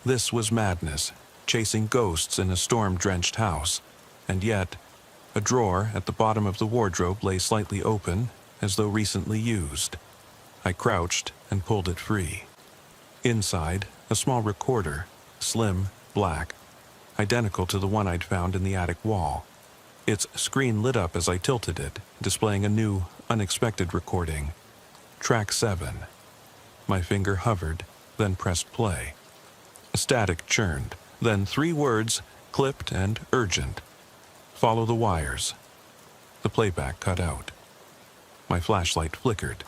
This was madness, chasing ghosts in a storm-drenched house, and yet, a drawer at the bottom of the wardrobe lay slightly open, as though recently used. I crouched and pulled it free. Inside, a small recorder, slim, black, identical to the one I'd found in the attic wall. Its screen lit up as I tilted it, displaying a new, unexpected recording. Track 7. My finger hovered, then pressed play. Static churned, then 3 words, clipped and urgent. Follow the wires. The playback cut out. My flashlight flickered.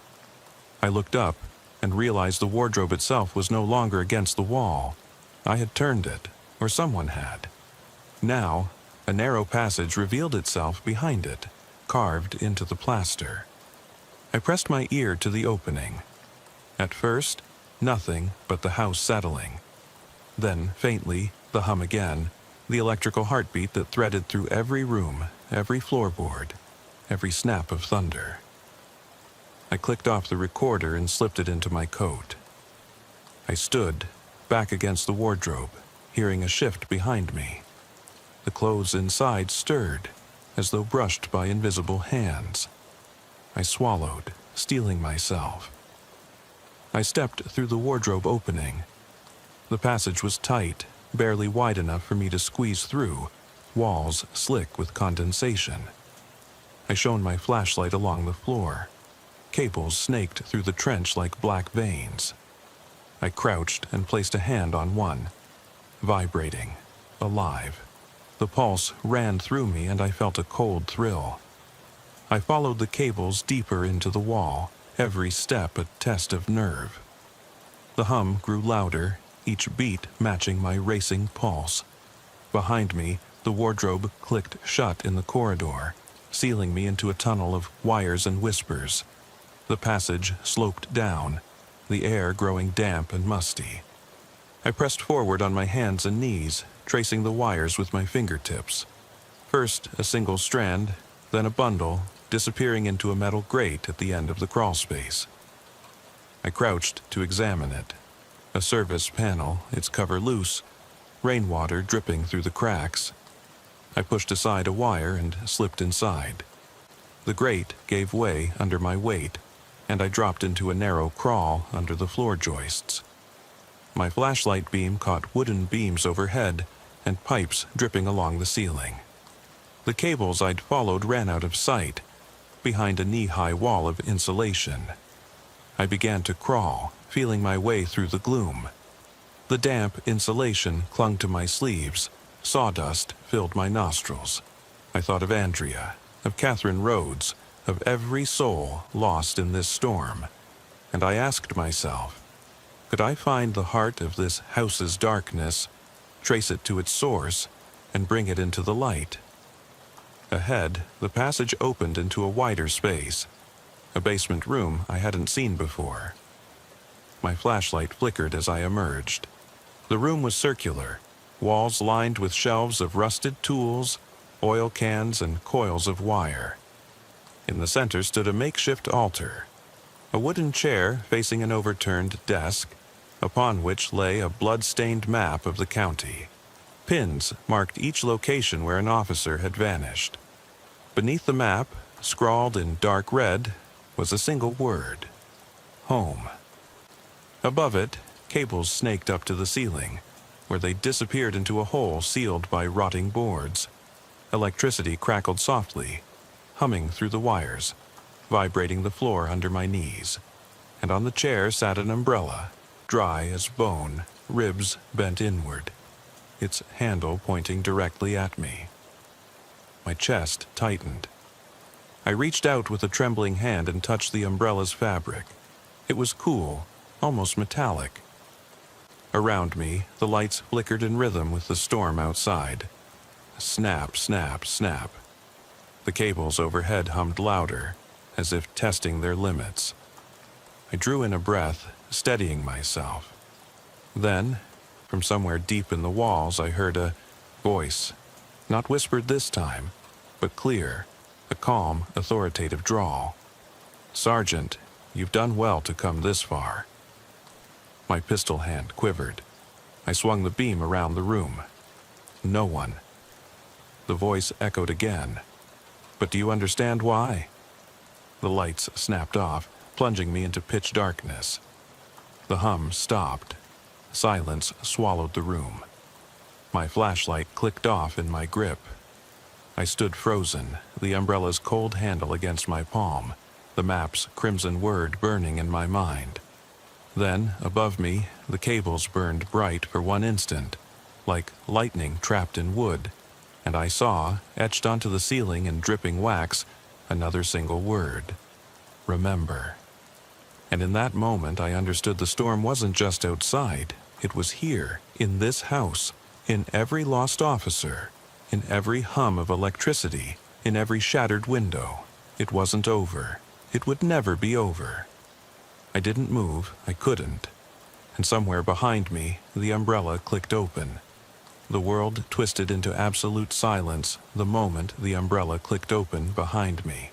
I looked up and realized the wardrobe itself was no longer against the wall. I had turned it, or someone had. Now, a narrow passage revealed itself behind it, carved into the plaster. I pressed my ear to the opening. At first, nothing but the house settling. Then, faintly, the hum again, the electrical heartbeat that threaded through every room, every floorboard, every snap of thunder. I clicked off the recorder and slipped it into my coat. I stood, back against the wardrobe, hearing a shift behind me. The clothes inside stirred, as though brushed by invisible hands. I swallowed, steeling myself. I stepped through the wardrobe opening. The passage was tight, barely wide enough for me to squeeze through, walls slick with condensation. I shone my flashlight along the floor. Cables snaked through the trench like black veins. I crouched and placed a hand on one. Vibrating, alive. The pulse ran through me and I felt a cold thrill. I followed the cables deeper into the wall, every step a test of nerve. The hum grew louder, each beat matching my racing pulse. Behind me, the wardrobe clicked shut in the corridor, sealing me into a tunnel of wires and whispers. The passage sloped down, the air growing damp and musty. I pressed forward on my hands and knees, tracing the wires with my fingertips. First a single strand, then a bundle, disappearing into a metal grate at the end of the crawlspace. I crouched to examine it. A service panel, its cover loose, rainwater dripping through the cracks. I pushed aside a wire and slipped inside. The grate gave way under my weight, and I dropped into a narrow crawl under the floor joists. My flashlight beam caught wooden beams overhead and pipes dripping along the ceiling. The cables I'd followed ran out of sight, behind a knee-high wall of insulation. I began to crawl, feeling my way through the gloom. The damp insulation clung to my sleeves. Sawdust filled my nostrils. I thought of Andrea, of Catherine Rhodes, of every soul lost in this storm. And I asked myself, could I find the heart of this house's darkness, trace it to its source, and bring it into the light? Ahead, the passage opened into a wider space, a basement room I hadn't seen before. My flashlight flickered as I emerged. The room was circular, walls lined with shelves of rusted tools, oil cans, and coils of wire. In the center stood a makeshift altar, a wooden chair facing an overturned desk, upon which lay a blood-stained map of the county. Pins marked each location where an officer had vanished. Beneath the map, scrawled in dark red, was a single word: home. Above it, cables snaked up to the ceiling, where they disappeared into a hole sealed by rotting boards. Electricity crackled softly, humming through the wires, vibrating the floor under my knees. And on the chair sat an umbrella, dry as bone, ribs bent inward, its handle pointing directly at me. My chest tightened. I reached out with a trembling hand and touched the umbrella's fabric. It was cool, almost metallic. Around me, the lights flickered in rhythm with the storm outside. Snap, snap, snap. The cables overhead hummed louder, as if testing their limits. I drew in a breath, steadying myself. Then, from somewhere deep in the walls, I heard a voice, not whispered this time, but clear, a calm, authoritative drawl. "Sergeant, you've done well to come this far." My pistol hand quivered. I swung the beam around the room. No one. The voice echoed again. "But do you understand why?" The lights snapped off, plunging me into pitch darkness. The hum stopped. Silence swallowed the room. My flashlight clicked off in my grip. I stood frozen, the umbrella's cold handle against my palm, the map's crimson word burning in my mind. Then, above me, the cables burned bright for one instant, like lightning trapped in wood, and I saw, etched onto the ceiling in dripping wax, another single word: remember. And in that moment I understood the storm wasn't just outside, it was here, in this house, in every lost officer, in every hum of electricity, in every shattered window. It wasn't over. It would never be over. I didn't move, I couldn't. And somewhere behind me, the umbrella clicked open. The world twisted into absolute silence the moment the umbrella clicked open behind me.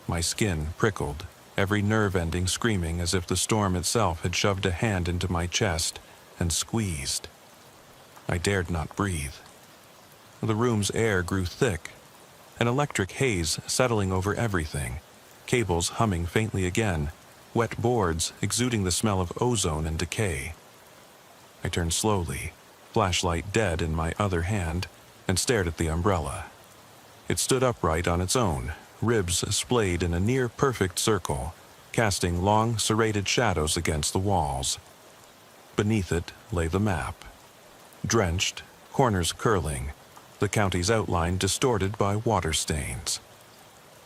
My skin prickled, every nerve ending screaming as if the storm itself had shoved a hand into my chest and squeezed. I dared not breathe. The room's air grew thick, an electric haze settling over everything, cables humming faintly again, wet boards exuding the smell of ozone and decay. I turned slowly, flashlight dead in my other hand, and stared at the umbrella. It stood upright on its own, ribs splayed in a near-perfect circle, casting long, serrated shadows against the walls. Beneath it lay the map. Drenched, corners curling, the county's outline distorted by water stains.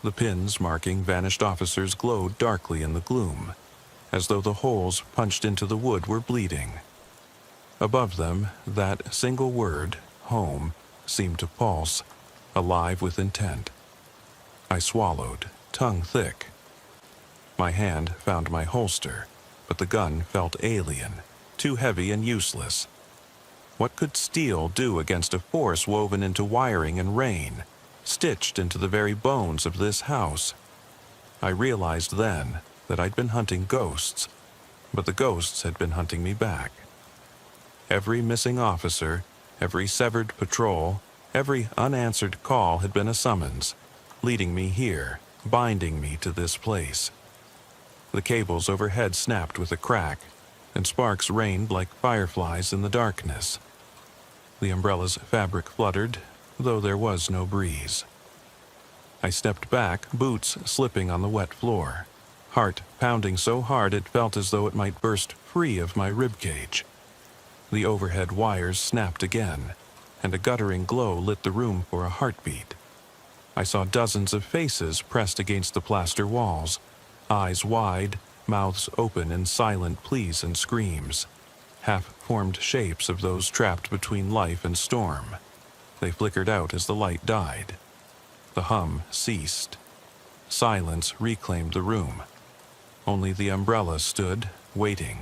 The pins marking vanished officers glowed darkly in the gloom, as though the holes punched into the wood were bleeding. Above them, that single word, home, seemed to pulse, alive with intent. I swallowed, tongue thick. My hand found my holster, but the gun felt alien, too heavy and useless. What could steel do against a force woven into wiring and rain, stitched into the very bones of this house? I realized then that I'd been hunting ghosts, but the ghosts had been hunting me back. Every missing officer, every severed patrol, every unanswered call had been a summons, leading me here, binding me to this place. The cables overhead snapped with a crack, and sparks rained like fireflies in the darkness. The umbrella's fabric fluttered, though there was no breeze. I stepped back, boots slipping on the wet floor, heart pounding so hard it felt as though it might burst free of my ribcage. The overhead wires snapped again, and a guttering glow lit the room for a heartbeat. I saw dozens of faces pressed against the plaster walls, eyes wide, mouths open in silent pleas and screams, half-formed shapes of those trapped between life and storm. They flickered out as the light died. The hum ceased. Silence reclaimed the room. Only the umbrella stood, waiting.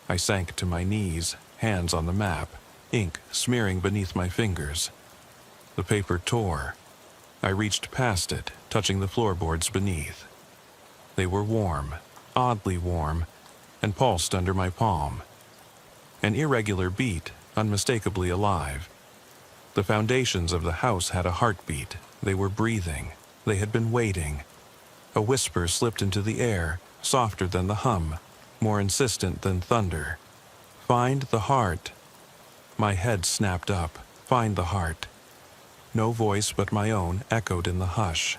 I sank to my knees, hands on the map, ink smearing beneath my fingers. The paper tore. I reached past it, touching the floorboards beneath. They were warm, oddly warm, and pulsed under my palm. An irregular beat, unmistakably alive. The foundations of the house had a heartbeat. They were breathing. They had been waiting. A whisper slipped into the air, softer than the hum, more insistent than thunder. Find the heart. My head snapped up. Find the heart. No voice but my own echoed in the hush.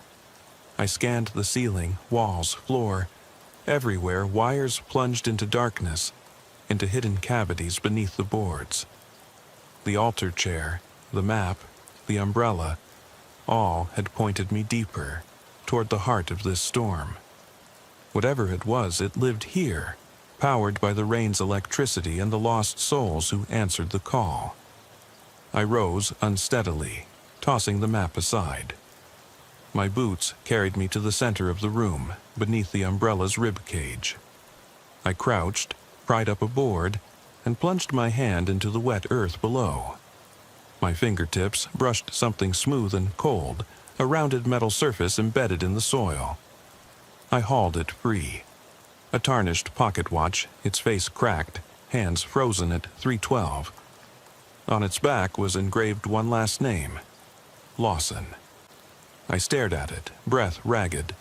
I scanned the ceiling, walls, floor. Everywhere, wires plunged into darkness, into hidden cavities beneath the boards. The altar chair, the map, the umbrella, all had pointed me deeper, toward the heart of this storm. Whatever it was, it lived here, powered by the rain's electricity and the lost souls who answered the call. I rose unsteadily, tossing the map aside. My boots carried me to the center of the room, beneath the umbrella's rib cage. I crouched, pried up a board, and plunged my hand into the wet earth below. My fingertips brushed something smooth and cold, a rounded metal surface embedded in the soil. I hauled it free. A tarnished pocket watch, its face cracked, hands frozen at 3:12. On its back was engraved one last name, Lawson. I stared at it, breath ragged.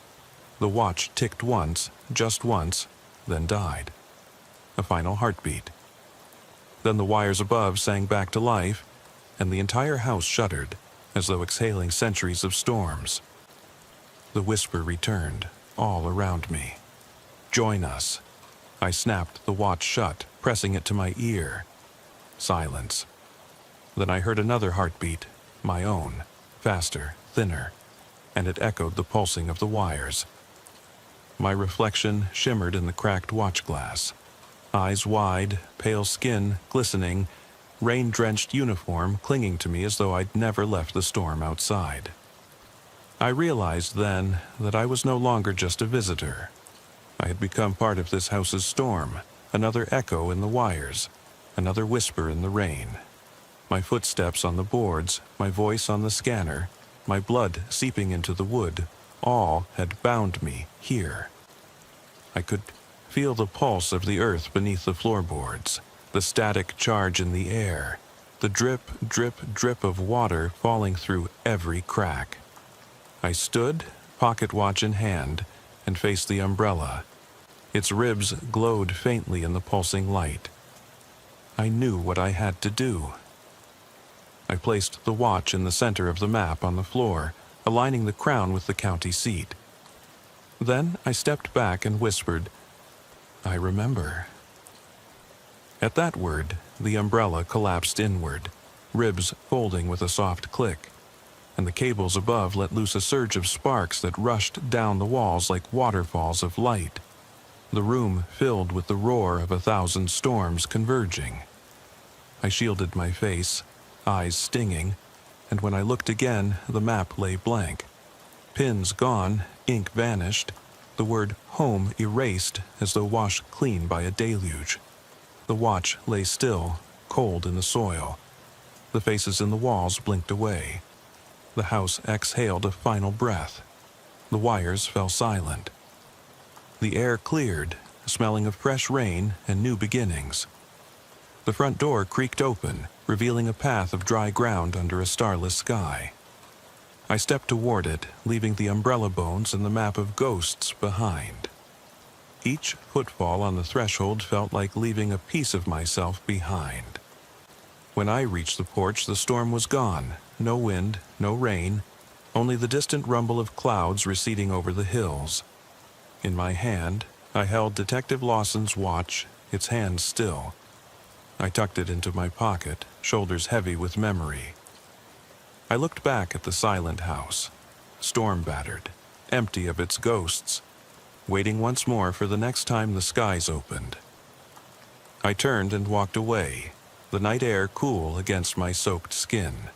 The watch ticked once, just once, then died. A final heartbeat. Then the wires above sang back to life, and the entire house shuddered, as though exhaling centuries of storms. The whisper returned, all around me. Join us. I snapped the watch shut, pressing it to my ear. Silence. Then I heard another heartbeat, my own, faster, thinner, and it echoed the pulsing of the wires. My reflection shimmered in the cracked watch glass. Eyes wide, pale skin glistening, rain-drenched uniform clinging to me as though I'd never left the storm outside. I realized then that I was no longer just a visitor. I had become part of this house's storm, another echo in the wires, another whisper in the rain. My footsteps on the boards, my voice on the scanner, my blood seeping into the wood, all had bound me here. I could feel the pulse of the earth beneath the floorboards, the static charge in the air, the drip, drip, drip of water falling through every crack. I stood, pocket watch in hand, and faced the umbrella. Its ribs glowed faintly in the pulsing light. I knew what I had to do. I placed the watch in the center of the map on the floor, aligning the crown with the county seat. Then I stepped back and whispered, "I remember." At that word, the umbrella collapsed inward, ribs folding with a soft click, and the cables above let loose a surge of sparks that rushed down the walls like waterfalls of light. The room filled with the roar of 1,000 storms converging. I shielded my face, eyes stinging, and when I looked again, the map lay blank. Pins gone, ink vanished, the word home erased as though washed clean by a deluge. The watch lay still, cold in the soil. The faces in the walls blinked away. The house exhaled a final breath. The wires fell silent. The air cleared, smelling of fresh rain and new beginnings. The front door creaked open, revealing a path of dry ground under a starless sky. I stepped toward it, leaving the umbrella bones and the map of ghosts behind. Each footfall on the threshold felt like leaving a piece of myself behind. When I reached the porch, the storm was gone. No wind, no rain, only the distant rumble of clouds receding over the hills. In my hand, I held Detective Lawson's watch, its hands still. I tucked it into my pocket, shoulders heavy with memory. I looked back at the silent house, storm-battered, empty of its ghosts, waiting once more for the next time the skies opened. I turned and walked away, the night air cool against my soaked skin.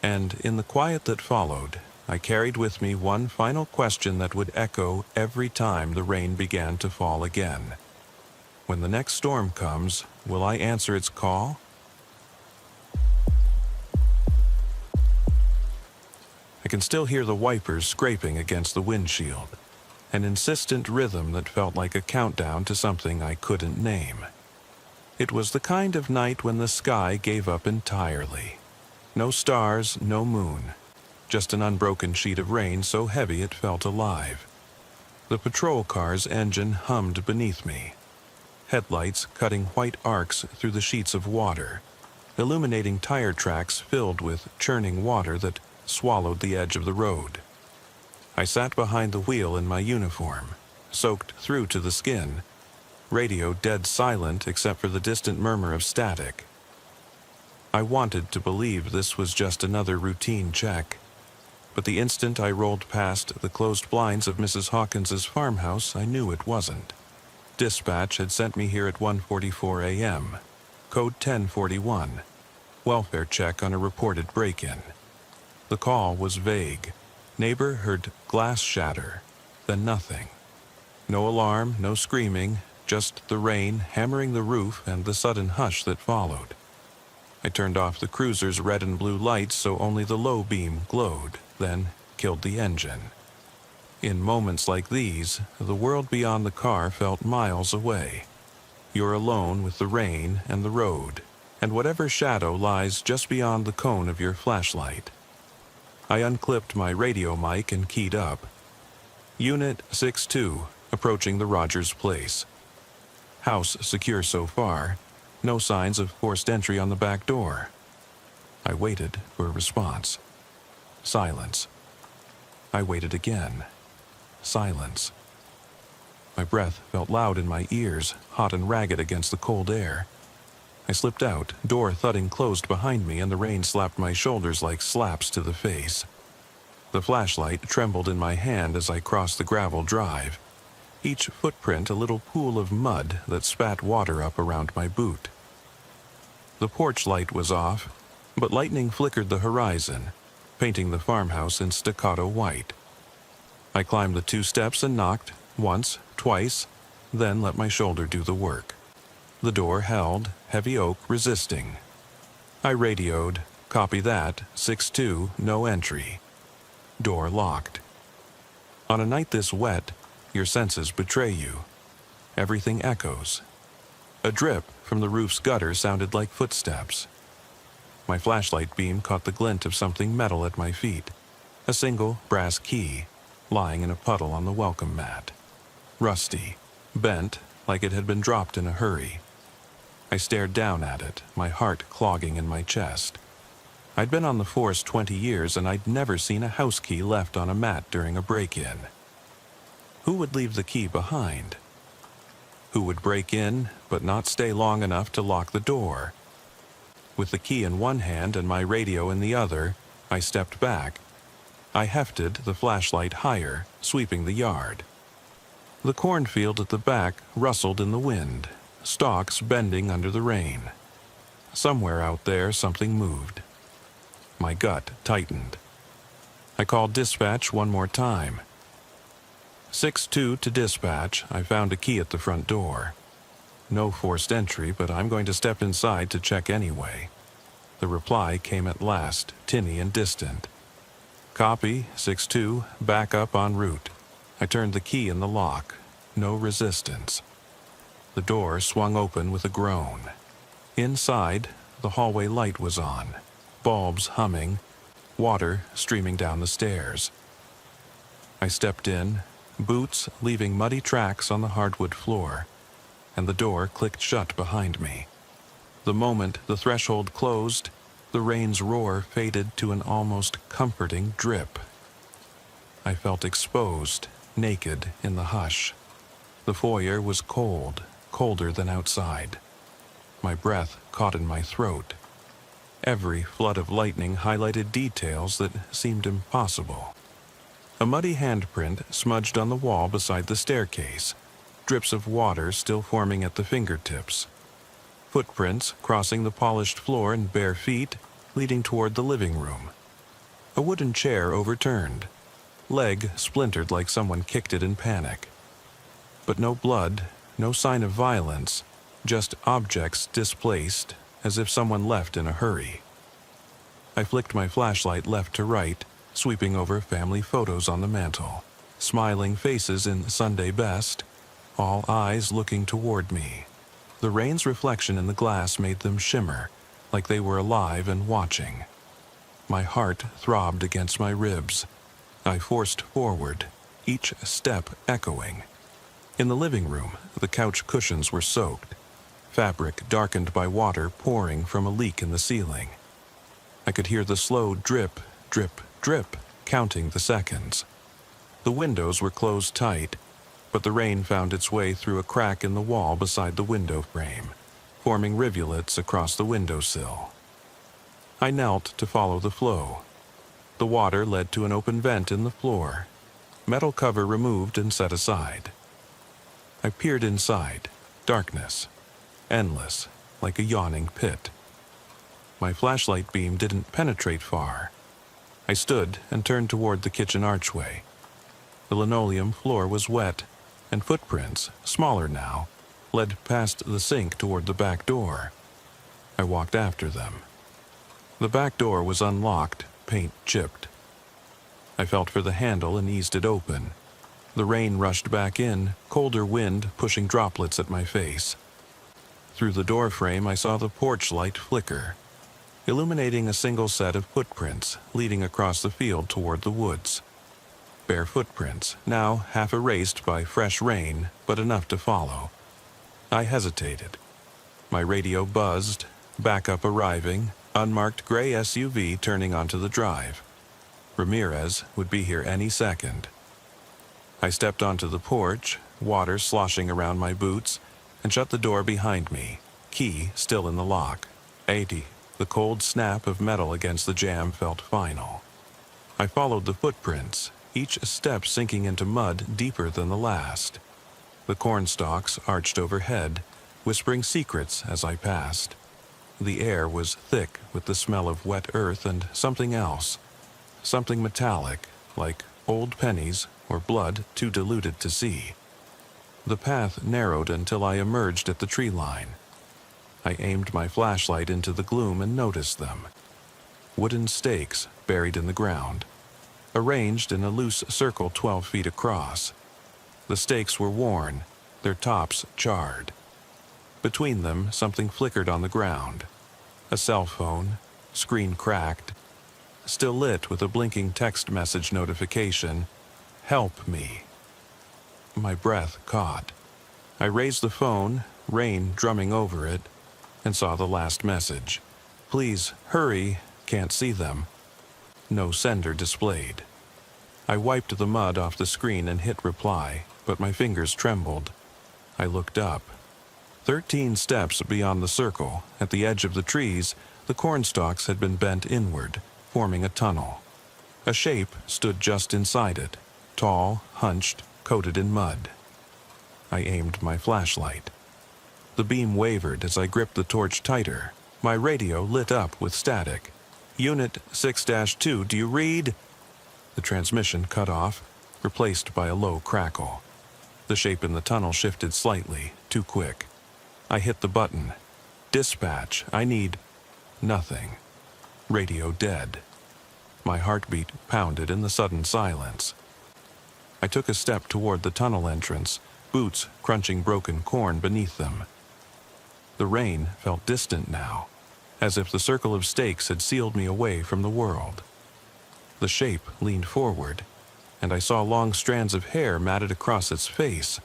And in the quiet that followed, I carried with me one final question that would echo every time the rain began to fall again. When the next storm comes, will I answer its call? I can still hear the wipers scraping against the windshield, an insistent rhythm that felt like a countdown to something I couldn't name. It was the kind of night when the sky gave up entirely. No stars, no moon, just an unbroken sheet of rain so heavy it felt alive. The patrol car's engine hummed beneath me, headlights cutting white arcs through the sheets of water, illuminating tire tracks filled with churning water that swallowed the edge of the road. I sat behind the wheel in my uniform, soaked through to the skin, radio dead silent except for the distant murmur of static. I wanted to believe this was just another routine check, but the instant I rolled past the closed blinds of Mrs. Hawkins's farmhouse, I knew it wasn't. Dispatch had sent me here at 1:44 a.m., code 1041, welfare check on a reported break-in. The call was vague. Neighbor heard glass shatter, then nothing. No alarm, no screaming, just the rain hammering the roof and the sudden hush that followed. I turned off the cruiser's red and blue lights so only the low beam glowed, then killed the engine. In moments like these, the world beyond the car felt miles away. You're alone with the rain and the road, and whatever shadow lies just beyond the cone of your flashlight. I unclipped my radio mic and keyed up. Unit 6-2, approaching the Rogers place. House secure so far. No signs of forced entry on the back door. I waited for a response. Silence. I waited again. Silence. My breath felt loud in my ears, hot and ragged against the cold air. I slipped out, door thudding closed behind me, and the rain slapped my shoulders like slaps to the face. The flashlight trembled in my hand as I crossed the gravel drive, each footprint a little pool of mud that spat water up around my boot. The porch light was off, but lightning flickered the horizon, painting the farmhouse in staccato white. I climbed the 2 steps and knocked, once, twice, then let my shoulder do the work. The door held, heavy oak resisting. I radioed, copy that, 6-2, no entry. Door locked. On a night this wet, your senses betray you. Everything echoes. A drip from the roof's gutter sounded like footsteps. My flashlight beam caught the glint of something metal at my feet, a single brass key, lying in a puddle on the welcome mat. Rusty, bent, like it had been dropped in a hurry. I stared down at it, my heart clogging in my chest. I'd been on the force 20 years and I'd never seen a house key left on a mat during a break-in. Who would leave the key behind? Who would break in, but not stay long enough to lock the door? With the key in one hand and my radio in the other, I stepped back. I hefted the flashlight higher, sweeping the yard. The cornfield at the back rustled in the wind, stalks bending under the rain. Somewhere out there, something moved. My gut tightened. I called dispatch one more time. 6-2 to dispatch. I found a key at the front door. No forced entry, but I'm going to step inside to check anyway. The reply came at last, tinny and distant. Copy, 6-2, back up en route. I turned the key in the lock. No resistance. The door swung open with a groan. Inside, the hallway light was on, bulbs humming, water streaming down the stairs. I stepped in, boots leaving muddy tracks on the hardwood floor, and the door clicked shut behind me. The moment the threshold closed, the rain's roar faded to an almost comforting drip. I felt exposed, naked in the hush. The foyer was cold, colder than outside. My breath caught in my throat. Every flood of lightning highlighted details that seemed impossible. A muddy handprint smudged on the wall beside the staircase, drips of water still forming at the fingertips. Footprints crossing the polished floor and bare feet leading toward the living room. A wooden chair overturned, leg splintered like someone kicked it in panic. But no blood, no sign of violence, just objects displaced as if someone left in a hurry. I flicked my flashlight left to right, sweeping over family photos on the mantel, smiling faces in Sunday best, all eyes looking toward me. The rain's reflection in the glass made them shimmer, like they were alive and watching. My heart throbbed against my ribs. I forced forward, each step echoing. In the living room, the couch cushions were soaked, fabric darkened by water pouring from a leak in the ceiling. I could hear the slow drip, drip, drip, counting the seconds. The windows were closed tight, but the rain found its way through a crack in the wall beside the window frame, forming rivulets across the windowsill. I knelt to follow the flow. The water led to an open vent in the floor, metal cover removed and set aside. I peered inside, darkness, endless, like a yawning pit. My flashlight beam didn't penetrate far. I stood and turned toward the kitchen archway. The linoleum floor was wet, and footprints, smaller now, led past the sink toward the back door. I walked after them. The back door was unlocked, paint chipped. I felt for the handle and eased it open. The rain rushed back in, colder wind pushing droplets at my face. Through the door frame I saw the porch light flicker, illuminating a single set of footprints leading across the field toward the woods. Bare footprints, now half erased by fresh rain, but enough to follow. I hesitated. My radio buzzed, backup arriving, unmarked gray SUV turning onto the drive. Ramirez would be here any second. I stepped onto the porch, water sloshing around my boots, and shut the door behind me, key still in the lock. 80. The cold snap of metal against the jamb felt final. I followed the footprints, each step sinking into mud deeper than the last. The cornstalks arched overhead, whispering secrets as I passed. The air was thick with the smell of wet earth and something else, something metallic, like old pennies or blood too diluted to see. The path narrowed until I emerged at the tree line. I aimed my flashlight into the gloom and noticed them. Wooden stakes buried in the ground, arranged in a loose circle 12 feet across. The stakes were worn, their tops charred. Between them, something flickered on the ground. A cell phone, screen cracked, still lit with a blinking text message notification, "Help me." My breath caught. I raised the phone, rain drumming over it, and saw the last message. "Please, hurry, can't see them." No sender displayed. I wiped the mud off the screen and hit reply, but my fingers trembled. I looked up. 13 steps beyond the circle, at the edge of the trees, the cornstalks had been bent inward, forming a tunnel. A shape stood just inside it, tall, hunched, coated in mud. I aimed my flashlight. The beam wavered as I gripped the torch tighter. My radio lit up with static. "Unit 6-2, do you read?" The transmission cut off, replaced by a low crackle. The shape in the tunnel shifted slightly, too quick. I hit the button. "Dispatch, I need..." Nothing. Radio dead. My heartbeat pounded in the sudden silence. I took a step toward the tunnel entrance, boots crunching broken corn beneath them. The rain felt distant now, as if the circle of stakes had sealed me away from the world. The shape leaned forward, and I saw long strands of hair matted across its face.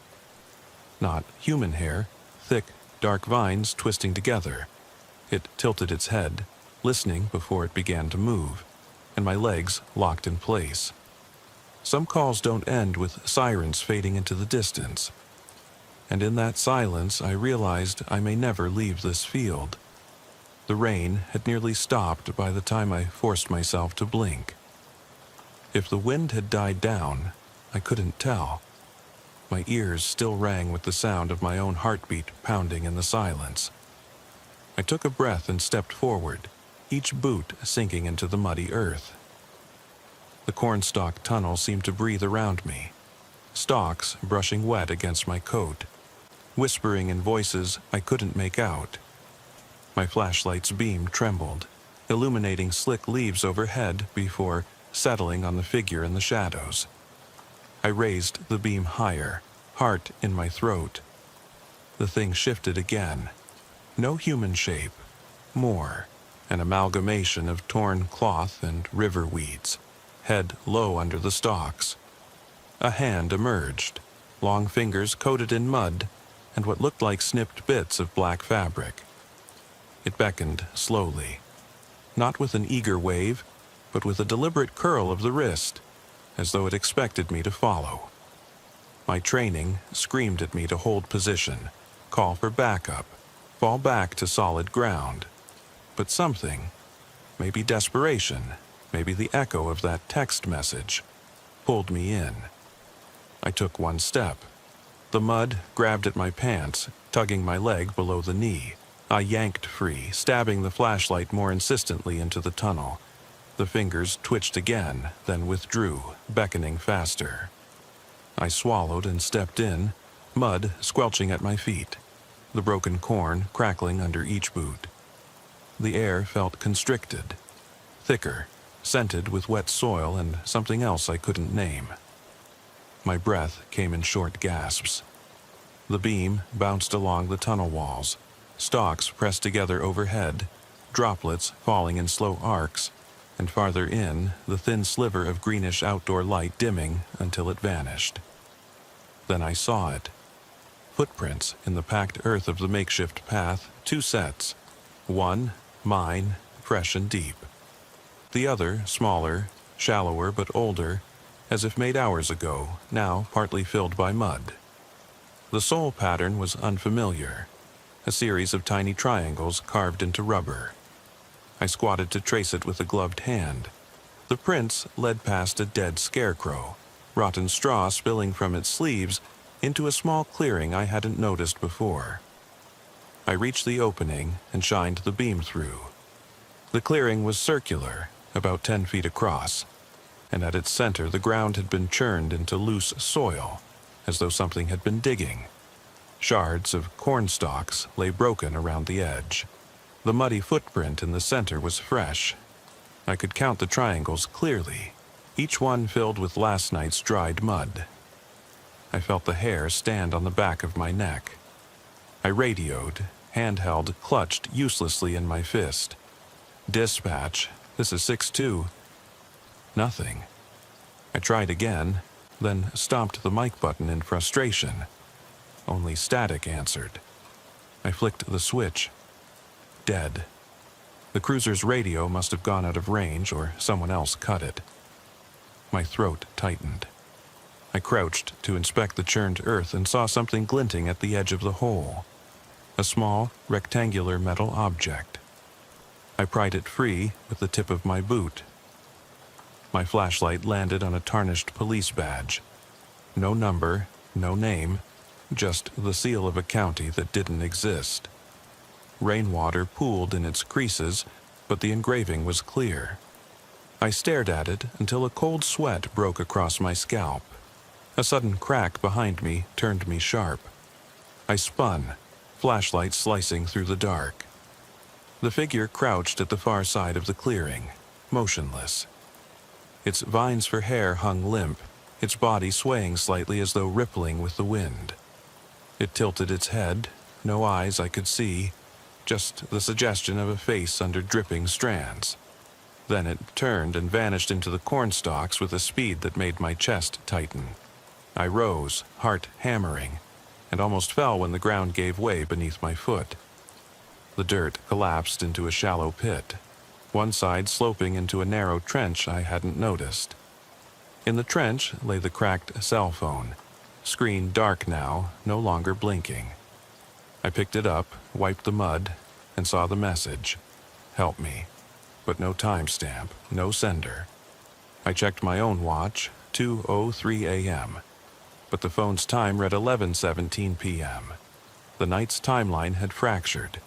Not human hair, thick, dark vines twisting together. It tilted its head, listening before it began to move, and my legs locked in place. Some calls don't end with sirens fading into the distance. And in that silence, I realized I may never leave this field. The rain had nearly stopped by the time I forced myself to blink. If the wind had died down, I couldn't tell. My ears still rang with the sound of my own heartbeat pounding in the silence. I took a breath and stepped forward, each boot sinking into the muddy earth. The cornstalk tunnel seemed to breathe around me, stalks brushing wet against my coat, whispering in voices I couldn't make out. My flashlight's beam trembled, illuminating slick leaves overhead before settling on the figure in the shadows. I raised the beam higher, heart in my throat. The thing shifted again. No human shape, more, an amalgamation of torn cloth and river weeds, head low under the stalks. A hand emerged, long fingers coated in mud and what looked like snipped bits of black fabric. It beckoned slowly, not with an eager wave, but with a deliberate curl of the wrist, as though it expected me to follow. My training screamed at me to hold position, call for backup, fall back to solid ground. But something, maybe desperation, maybe the echo of that text message, pulled me in. I took one step. The mud grabbed at my pants, tugging my leg below the knee. I yanked free, stabbing the flashlight more insistently into the tunnel. The fingers twitched again, then withdrew, beckoning faster. I swallowed and stepped in, mud squelching at my feet, the broken corn crackling under each boot. The air felt constricted, thicker, scented with wet soil and something else I couldn't name. My breath came in short gasps. The beam bounced along the tunnel walls, stalks pressed together overhead, droplets falling in slow arcs, and farther in, the thin sliver of greenish outdoor light dimming until it vanished. Then I saw it. Footprints in the packed earth of the makeshift path, 2 sets. One, mine, fresh and deep. The other, smaller, shallower but older, as if made hours ago, now partly filled by mud. The sole pattern was unfamiliar, a series of tiny triangles carved into rubber. I squatted to trace it with a gloved hand. The prints led past a dead scarecrow, rotten straw spilling from its sleeves into a small clearing I hadn't noticed before. I reached the opening and shined the beam through. The clearing was circular, about 10 feet across, and at its center the ground had been churned into loose soil, as though something had been digging. Shards of corn stalks lay broken around the edge. The muddy footprint in the center was fresh. I could count the triangles clearly, each one filled with last night's dried mud. I felt the hair stand on the back of my neck. I radioed, handheld clutched uselessly in my fist. "Dispatch, this is 6-2. Nothing. I tried again, then stomped the mic button in frustration. Only static answered. I flicked the switch. Dead. The cruiser's radio must have gone out of range or someone else cut it. My throat tightened. I crouched to inspect the churned earth and saw something glinting at the edge of the hole. A small, rectangular metal object. I pried it free with the tip of my boot. My flashlight landed on a tarnished police badge. No number, no name, just the seal of a county that didn't exist. Rainwater pooled in its creases, but the engraving was clear. I stared at it until a cold sweat broke across my scalp. A sudden crack behind me turned me sharp. I spun, flashlight slicing through the dark. The figure crouched at the far side of the clearing, motionless. Its vines for hair hung limp, its body swaying slightly as though rippling with the wind. It tilted its head, no eyes I could see, just the suggestion of a face under dripping strands. Then it turned and vanished into the cornstalks with a speed that made my chest tighten. I rose, heart hammering, and almost fell when the ground gave way beneath my foot. The dirt collapsed into a shallow pit, one side sloping into a narrow trench I hadn't noticed. In the trench lay the cracked cell phone, screen dark now, no longer blinking. I picked it up, wiped the mud, and saw the message. Help me. But no timestamp, no sender. I checked my own watch, 2:03 a.m., but the phone's time read 11:17 p.m. The night's timeline had fractured.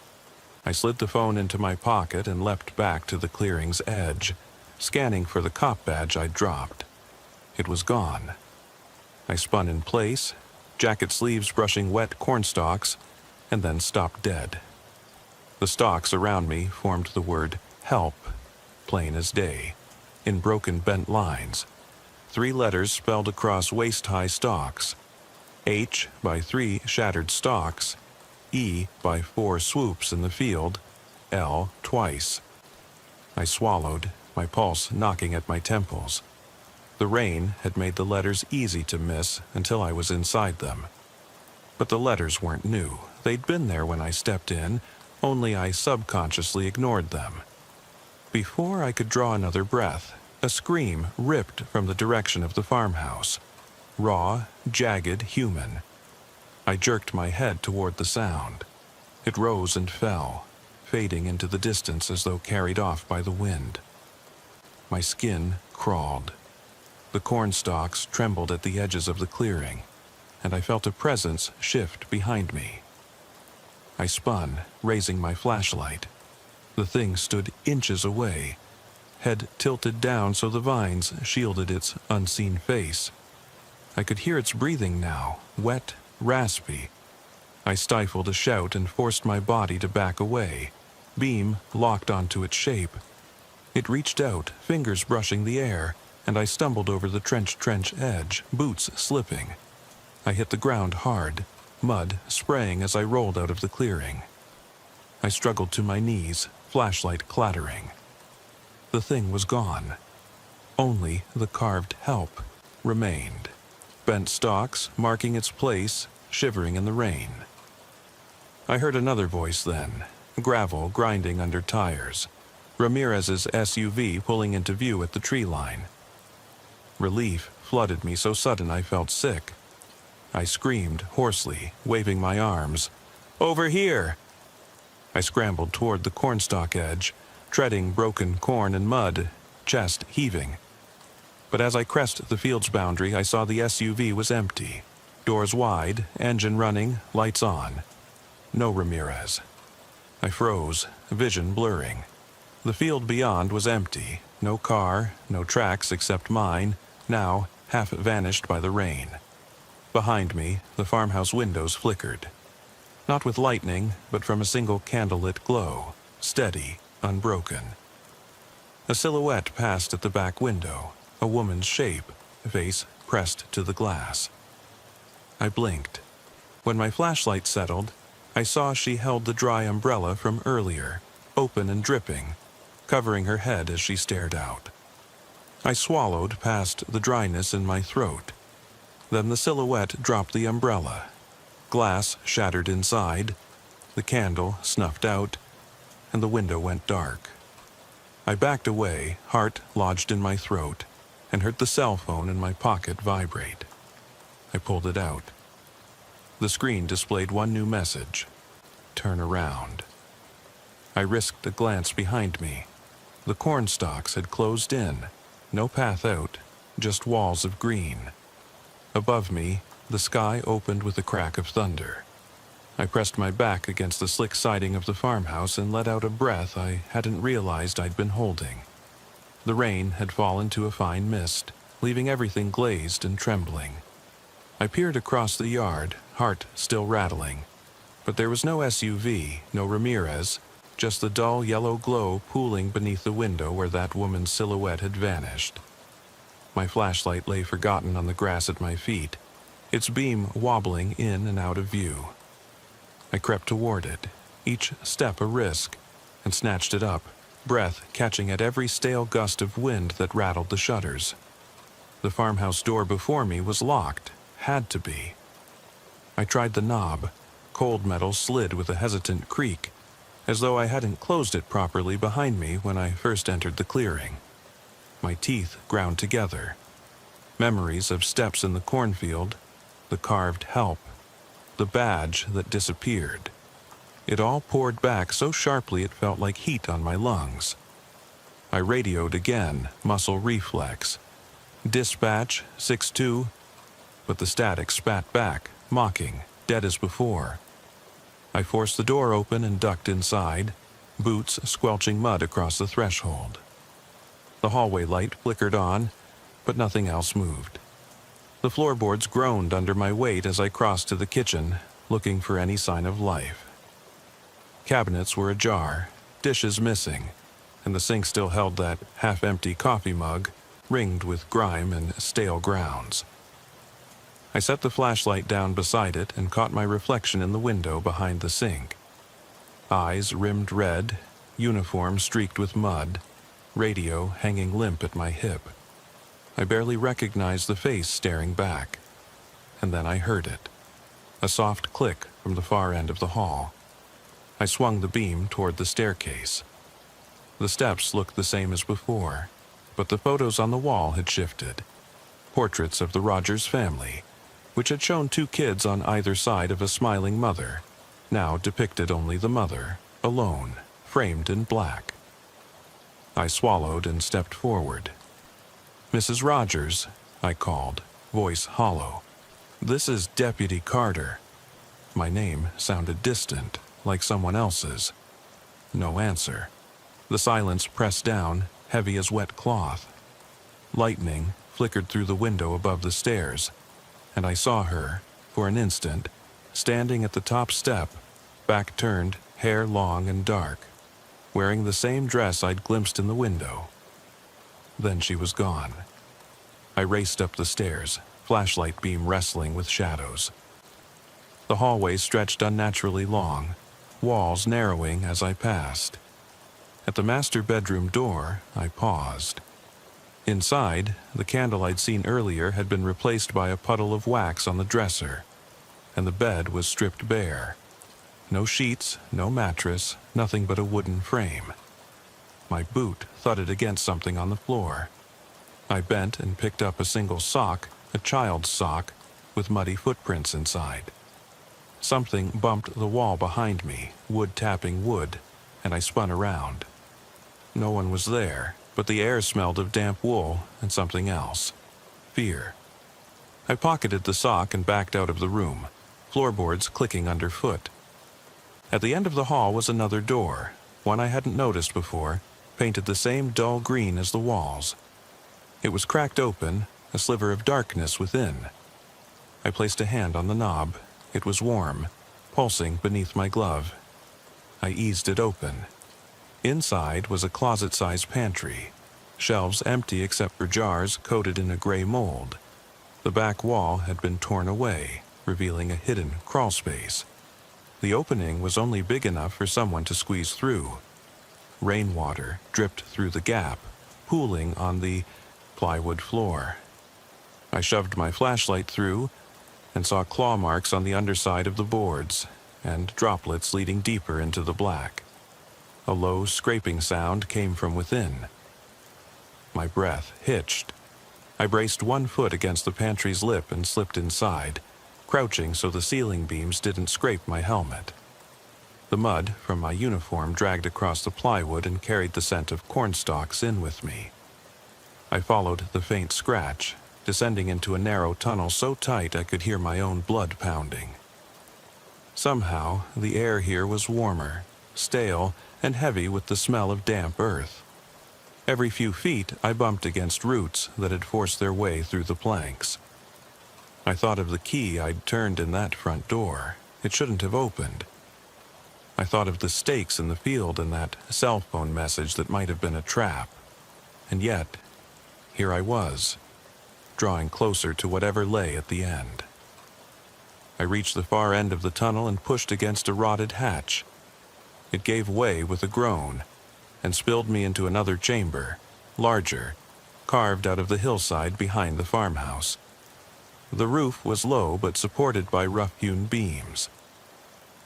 I slid the phone into my pocket and leapt back to the clearing's edge. scanning for the cop badge I'd dropped. It was gone. I spun in place, jacket sleeves brushing wet corn stalks, and then stopped dead. The stalks around me formed the word help, plain as day, in broken bent lines. 3 letters spelled across waist-high stalks. H by 3 shattered stalks, E by 4 swoops in the field, L twice. I swallowed, my pulse knocking at my temples. The rain had made the letters easy to miss until I was inside them. But the letters weren't new. They'd been there when I stepped in, only I subconsciously ignored them. Before I could draw another breath, a scream ripped from the direction of the farmhouse. Raw, jagged, human. I jerked my head toward the sound. It rose and fell, fading into the distance as though carried off by the wind. My skin crawled. The corn stalks trembled at the edges of the clearing, and I felt a presence shift behind me. I spun, raising my flashlight. The thing stood inches away, head tilted down so the vines shielded its unseen face. I could hear its breathing now, wet, raspy. I stifled a shout and forced my body to back away, beam locked onto its shape. It reached out, fingers brushing the air, and I stumbled over the trench edge, boots slipping. I hit the ground hard, mud spraying as I rolled out of the clearing. I struggled to my knees, flashlight clattering. The thing was gone. Only the carved help remained. Bent stalks marking its place, shivering in the rain. I heard another voice then, gravel grinding under tires. Ramirez's SUV pulling into view at the tree line. Relief flooded me so sudden I felt sick. I screamed hoarsely, waving my arms. "Over here!" I scrambled toward the cornstalk edge, treading broken corn and mud, chest heaving. But as I crossed the field's boundary, I saw the SUV was empty. Doors wide, engine running, lights on. No Ramirez. I froze, vision blurring. The field beyond was empty. No car, no tracks except mine, now half vanished by the rain. Behind me, the farmhouse windows flickered. Not with lightning, but from a single candlelit glow, steady, unbroken. A silhouette passed at the back window, a woman's shape, face pressed to the glass. I blinked. When my flashlight settled, I saw she held the dry umbrella from earlier, open and dripping, covering her head as she stared out. I swallowed past the dryness in my throat. Then the silhouette dropped the umbrella. Glass shattered inside, the candle snuffed out, and the window went dark. I backed away, heart lodged in my throat, and heard the cell phone in my pocket vibrate. I pulled it out. The screen displayed one new message: "Turn around." I risked a glance behind me. The corn stalks had closed in, no path out, just walls of green. Above me, the sky opened with a crack of thunder. I pressed my back against the slick siding of the farmhouse and let out a breath I hadn't realized I'd been holding. The rain had fallen to a fine mist, leaving everything glazed and trembling. I peered across the yard, heart still rattling. But there was no SUV, no Ramirez, just the dull yellow glow pooling beneath the window where that woman's silhouette had vanished. My flashlight lay forgotten on the grass at my feet, its beam wobbling in and out of view. I crept toward it, each step a risk, and snatched it up, breath catching at every stale gust of wind that rattled the shutters. The farmhouse door before me was locked, had to be. I tried the knob. Cold metal slid with a hesitant creak, as though I hadn't closed it properly behind me when I first entered the clearing. My teeth ground together. Memories of steps in the cornfield, the carved help, the badge that disappeared. It all poured back so sharply it felt like heat on my lungs. I radioed again, muscle reflex. "Dispatch, 6-2, but the static spat back, mocking, dead as before. I forced the door open and ducked inside, boots squelching mud across the threshold. The hallway light flickered on, but nothing else moved. The floorboards groaned under my weight as I crossed to the kitchen, looking for any sign of life. Cabinets were ajar, dishes missing, and the sink still held that half-empty coffee mug, ringed with grime and stale grounds. I set the flashlight down beside it and caught my reflection in the window behind the sink. Eyes rimmed red, uniform streaked with mud, radio hanging limp at my hip. I barely recognized the face staring back, and then I heard it. A soft click from the far end of the hall. I swung the beam toward the staircase. The steps looked the same as before, but the photos on the wall had shifted. Portraits of the Rogers family, which had shown two kids on either side of a smiling mother, now depicted only the mother, alone, framed in black. I swallowed and stepped forward. "Mrs. Rogers," I called, voice hollow. "This is Deputy Carter." My name sounded distant, like someone else's. No answer. The silence pressed down, heavy as wet cloth. Lightning flickered through the window above the stairs, and I saw her, for an instant, standing at the top step, back turned, hair long and dark, wearing the same dress I'd glimpsed in the window. Then she was gone. I raced up the stairs, flashlight beam wrestling with shadows. The hallway stretched unnaturally long, walls narrowing as I passed. At the master bedroom door, I paused. Inside, the candle I'd seen earlier had been replaced by a puddle of wax on the dresser, and the bed was stripped bare. No sheets, no mattress, nothing but a wooden frame. My boot thudded against something on the floor. I bent and picked up a single sock, a child's sock, with muddy footprints inside. Something bumped the wall behind me, wood tapping wood, and I spun around. No one was there, but the air smelled of damp wool and something else. Fear. I pocketed the sock and backed out of the room, floorboards clicking underfoot. At the end of the hall was another door, one I hadn't noticed before, painted the same dull green as the walls. It was cracked open, a sliver of darkness within. I placed a hand on the knob. It was warm, pulsing beneath my glove. I eased it open. Inside was a closet-sized pantry, shelves empty except for jars coated in a gray mold. The back wall had been torn away, revealing a hidden crawl space. The opening was only big enough for someone to squeeze through. Rainwater dripped through the gap, pooling on the plywood floor. I shoved my flashlight through and saw claw marks on the underside of the boards and droplets leading deeper into the black. A low scraping sound came from within. My breath hitched. I braced one foot against the pantry's lip and slipped inside, crouching so the ceiling beams didn't scrape my helmet. The mud from my uniform dragged across the plywood and carried the scent of cornstalks in with me. I followed the faint scratch, descending into a narrow tunnel so tight I could hear my own blood pounding. Somehow, the air here was warmer, stale, and heavy with the smell of damp earth. Every few feet, I bumped against roots that had forced their way through the planks. I thought of the key I'd turned in that front door. It shouldn't have opened. I thought of the stakes in the field and that cell phone message that might have been a trap. And yet, here I was, drawing closer to whatever lay at the end. I reached the far end of the tunnel and pushed against a rotted hatch. It gave way with a groan and spilled me into another chamber, larger, carved out of the hillside behind the farmhouse. The roof was low but supported by rough-hewn beams.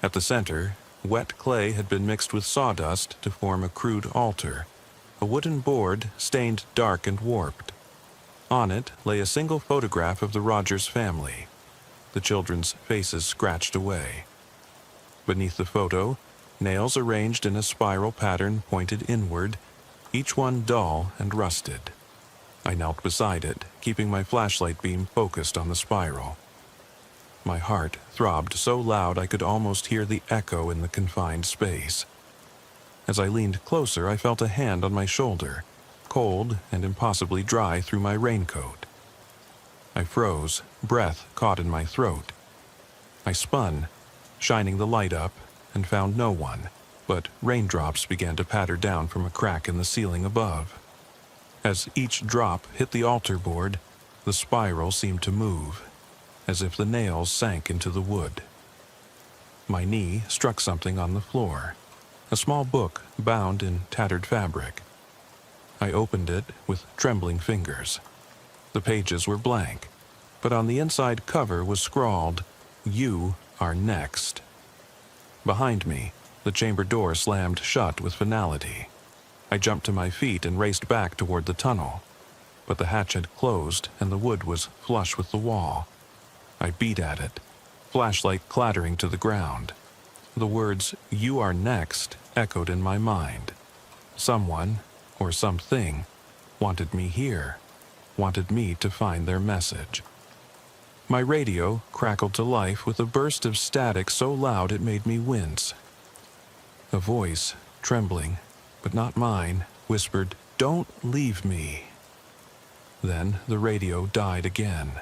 At the center, wet clay had been mixed with sawdust to form a crude altar, a wooden board stained dark and warped. On it lay a single photograph of the Rogers family, the children's faces scratched away. Beneath the photo, nails arranged in a spiral pattern pointed inward, each one dull and rusted. I knelt beside it, keeping my flashlight beam focused on the spiral. My heart throbbed so loud I could almost hear the echo in the confined space. As I leaned closer, I felt a hand on my shoulder, cold and impossibly dry through my raincoat. I froze, breath caught in my throat. I spun, shining the light up, and found no one, but raindrops began to patter down from a crack in the ceiling above. As each drop hit the altar board, the spiral seemed to move, as if the nails sank into the wood. My knee struck something on the floor, a small book bound in tattered fabric. I opened it with trembling fingers. The pages were blank, but on the inside cover was scrawled, "You are next." Behind me, the chamber door slammed shut with finality. I jumped to my feet and raced back toward the tunnel, but the hatch had closed and the wood was flush with the wall. I beat at it, flashlight clattering to the ground. The words, "You are next," echoed in my mind. Someone, or something, wanted me here, wanted me to find their message. My radio crackled to life with a burst of static so loud it made me wince. A voice, trembling, but not mine, whispered, "Don't leave me." Then the radio died again.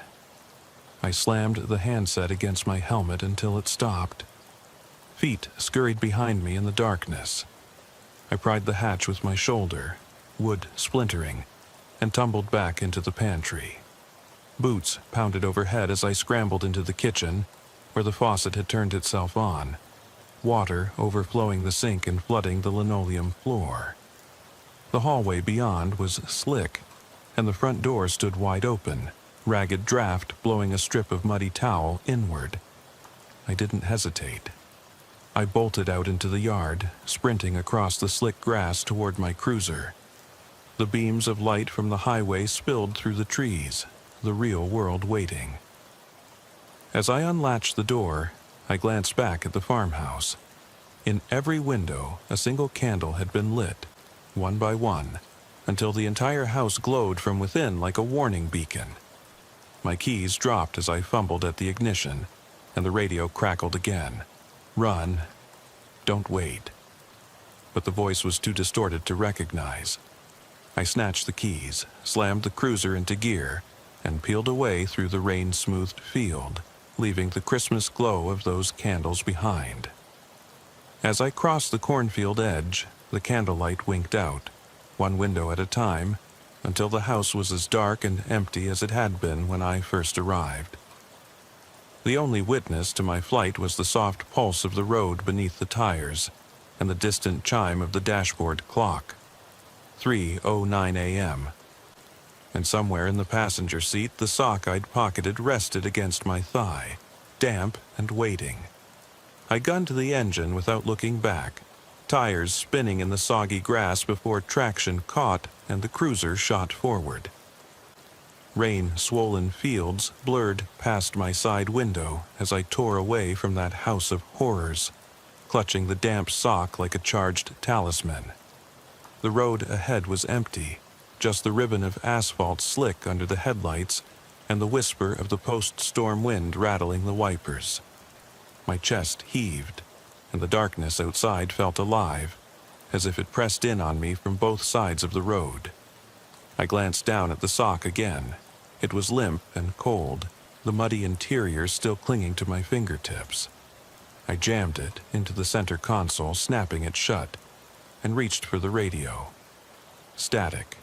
I slammed the handset against my helmet until it stopped. Feet scurried behind me in the darkness. I pried the hatch with my shoulder, wood splintering, and tumbled back into the pantry. Boots pounded overhead as I scrambled into the kitchen, where the faucet had turned itself on, water overflowing the sink and flooding the linoleum floor. The hallway beyond was slick, and the front door stood wide open, ragged draft blowing a strip of muddy towel inward. I didn't hesitate. I bolted out into the yard, sprinting across the slick grass toward my cruiser. The beams of light from the highway spilled through the trees, the real world waiting. As I unlatched the door, I glanced back at the farmhouse. In every window, a single candle had been lit, one by one, until the entire house glowed from within like a warning beacon. My keys dropped as I fumbled at the ignition, and the radio crackled again. "Run. Don't wait." But the voice was too distorted to recognize. I snatched the keys, slammed the cruiser into gear, and peeled away through the rain-smoothed field, leaving the Christmas glow of those candles behind. As I crossed the cornfield edge, the candlelight winked out, one window at a time, until the house was as dark and empty as it had been when I first arrived. The only witness to my flight was the soft pulse of the road beneath the tires, and the distant chime of the dashboard clock. 3:09 a.m. And somewhere in the passenger seat, the sock I'd pocketed rested against my thigh, damp and waiting. I gunned the engine without looking back, tires spinning in the soggy grass before traction caught and the cruiser shot forward. Rain-swollen fields blurred past my side window as I tore away from that house of horrors, clutching the damp sock like a charged talisman. The road ahead was empty, just the ribbon of asphalt slick under the headlights and the whisper of the post-storm wind rattling the wipers. My chest heaved, and the darkness outside felt alive, as if it pressed in on me from both sides of the road. I glanced down at the sock again. It was limp and cold, the muddy interior still clinging to my fingertips. I jammed it into the center console, snapping it shut, and reached for the radio. Static.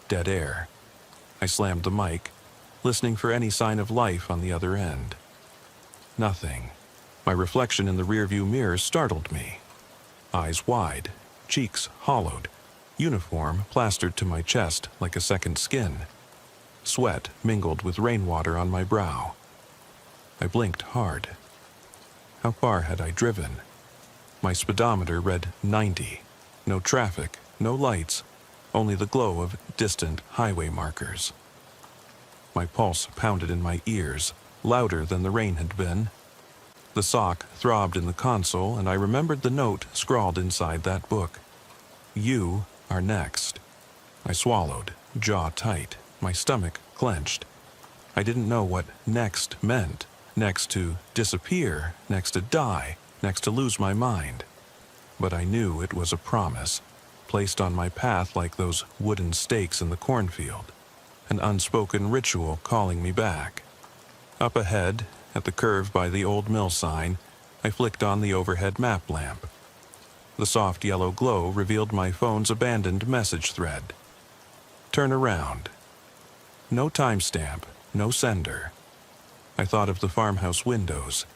Dead air. I slammed the mic, listening for any sign of life on the other end. Nothing. My reflection in the rearview mirror startled me. Eyes wide, cheeks hollowed, uniform plastered to my chest like a second skin. Sweat mingled with rainwater on my brow. I blinked hard. How far had I driven? My speedometer read 90. No traffic, no lights, only the glow of distant highway markers. My pulse pounded in my ears, louder than the rain had been. The sock throbbed in the console, and I remembered the note scrawled inside that book. "You are next." I swallowed, jaw tight, my stomach clenched. I didn't know what next meant. Next to disappear, next to die, next to lose my mind. But I knew it was a promise. placed on my path like those wooden stakes in the cornfield, an unspoken ritual calling me back. Up ahead, at the curve by the old mill sign, I flicked on the overhead map lamp. The soft yellow glow revealed my phone's abandoned message thread. Turn around. No timestamp, no sender. I thought of the farmhouse windows.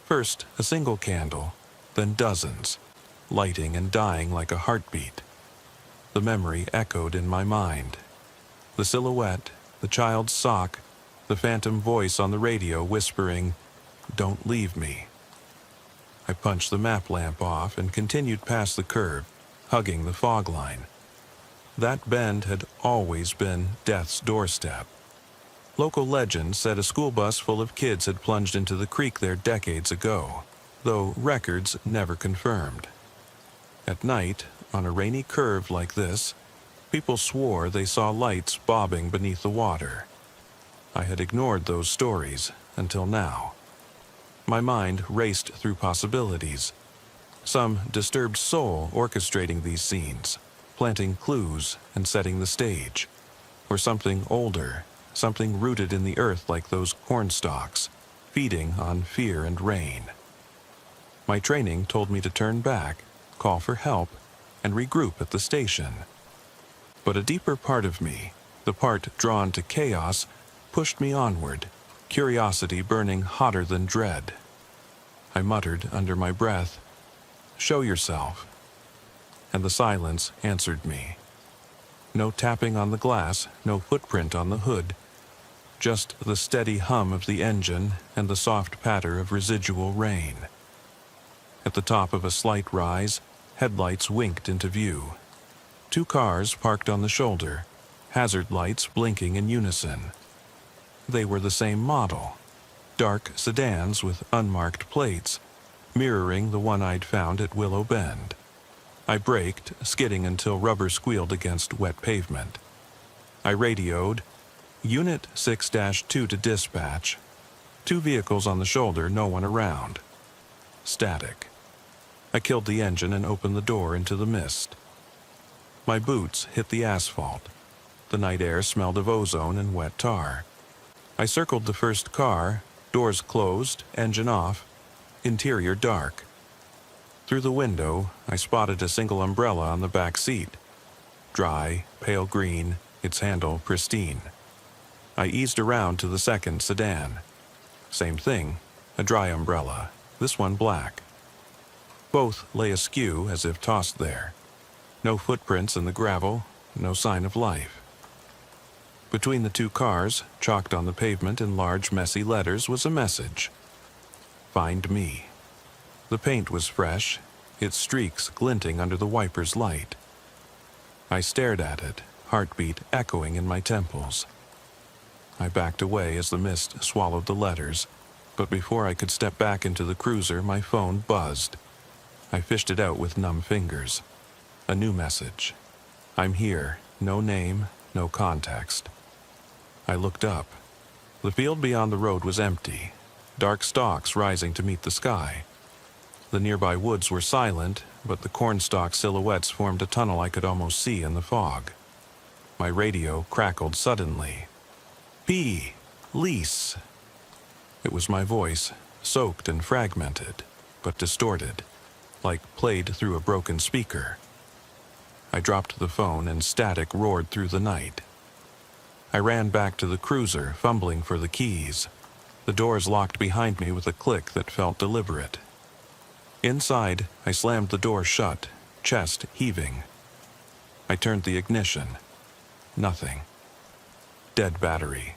First, a single candle, then dozens, lighting and dying like a heartbeat. The memory echoed in my mind. The silhouette, the child's sock, the phantom voice on the radio whispering, "Don't leave me." I punched the map lamp off and continued past the curve, hugging the fog line. That bend had always been death's doorstep. Local legend said a school bus full of kids had plunged into the creek there decades ago, though records never confirmed. At night, on a rainy curve like this, people swore they saw lights bobbing beneath the water. I had ignored those stories until now. My mind raced through possibilities. Some disturbed soul orchestrating these scenes, planting clues and setting the stage. Or something older, something rooted in the earth like those corn stalks, feeding on fear and rain. My training told me to turn back, call for help, and regroup at the station. But a deeper part of me, the part drawn to chaos, pushed me onward, curiosity burning hotter than dread. I muttered under my breath, "Show yourself." And the silence answered me. No tapping on the glass, no footprint on the hood, just the steady hum of the engine and the soft patter of residual rain. At the top of a slight rise, headlights winked into view. 2 cars parked on the shoulder, hazard lights blinking in unison. They were the same model, dark sedans with unmarked plates, mirroring the one I'd found at Willow Bend. I braked, skidding until rubber squealed against wet pavement. I radioed, "Unit 6-2 to dispatch. 2 vehicles on the shoulder, no one around." Static. I killed the engine and opened the door into the mist. My boots hit the asphalt. The night air smelled of ozone and wet tar. I circled the first car, doors closed, engine off, interior dark. Through the window, I spotted a single umbrella on the back seat. Dry, pale green, its handle pristine. I eased around to the second sedan. Same thing, a dry umbrella, this one black. Both lay askew as if tossed there. No footprints in the gravel, no sign of life. Between the 2 cars, chalked on the pavement in large, messy letters, was a message. "Find me." The paint was fresh, its streaks glinting under the wiper's light. I stared at it, heartbeat echoing in my temples. I backed away as the mist swallowed the letters, but before I could step back into the cruiser, my phone buzzed. I fished it out with numb fingers. A new message. "I'm here, no name, no context." I looked up. The field beyond the road was empty, dark stalks rising to meet the sky. The nearby woods were silent, but the cornstalk silhouettes formed a tunnel I could almost see in the fog. My radio crackled suddenly. "Lease." It was my voice, soaked and fragmented, but distorted, like played through a broken speaker. I dropped the phone and static roared through the night. I ran back to the cruiser, fumbling for the keys. The doors locked behind me with a click that felt deliberate. Inside, I slammed the door shut, chest heaving. I turned the ignition. Nothing. Dead battery.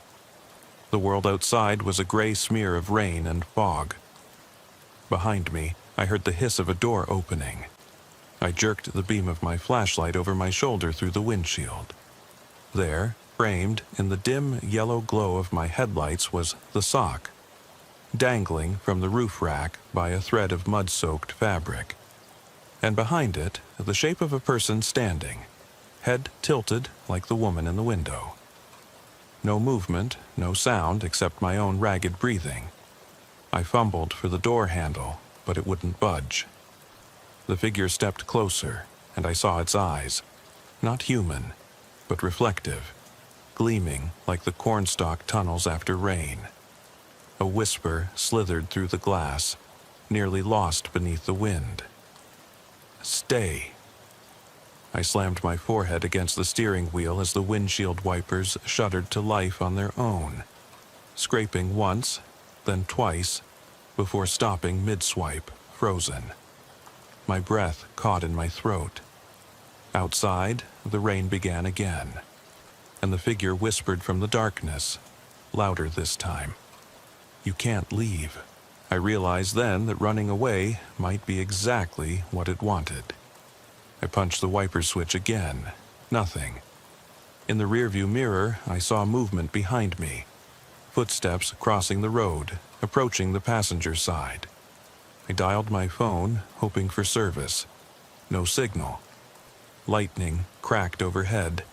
The world outside was a gray smear of rain and fog. Behind me, I heard the hiss of a door opening. I jerked the beam of my flashlight over my shoulder through the windshield. There, framed in the dim yellow glow of my headlights, was the sock, dangling from the roof rack by a thread of mud-soaked fabric. And behind it, the shape of a person standing, head tilted like the woman in the window. No movement, no sound except my own ragged breathing. I fumbled for the door handle, but it wouldn't budge. The figure stepped closer, and I saw its eyes, not human, but reflective, gleaming like the cornstalk tunnels after rain. A whisper slithered through the glass, nearly lost beneath the wind. "Stay." I slammed my forehead against the steering wheel as the windshield wipers shuddered to life on their own, scraping once, then twice, before stopping mid-swipe, frozen. My breath caught in my throat. Outside, the rain began again, and the figure whispered from the darkness, louder this time. "You can't leave." I realized then that running away might be exactly what it wanted. I punched the wiper switch again. Nothing. In the rearview mirror, I saw movement behind me. Footsteps crossing the road, approaching the passenger side. I dialed my phone, hoping for service. No signal. Lightning cracked overhead,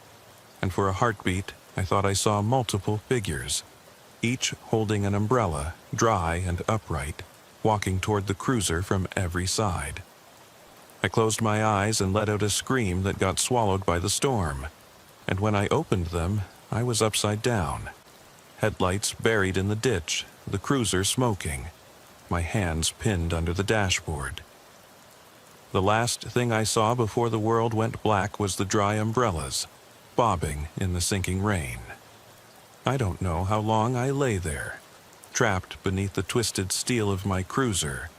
and for a heartbeat, I thought I saw multiple figures, each holding an umbrella, dry and upright, walking toward the cruiser from every side. I closed my eyes and let out a scream that got swallowed by the storm, and when I opened them, I was upside down. Headlights buried in the ditch, the cruiser smoking, my hands pinned under the dashboard. The last thing I saw before the world went black was the dry umbrellas, bobbing in the sinking rain. I don't know how long I lay there, trapped beneath the twisted steel of my cruiser,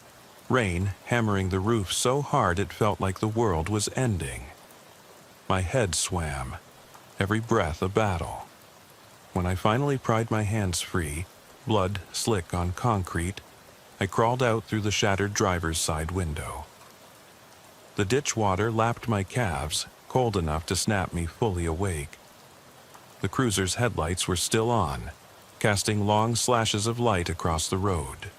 rain hammering the roof so hard it felt like the world was ending. My head swam, every breath a battle. When I finally pried my hands free, blood slick on concrete, I crawled out through the shattered driver's side window. The ditch water lapped my calves, cold enough to snap me fully awake. The cruiser's headlights were still on, casting long slashes of light across the road.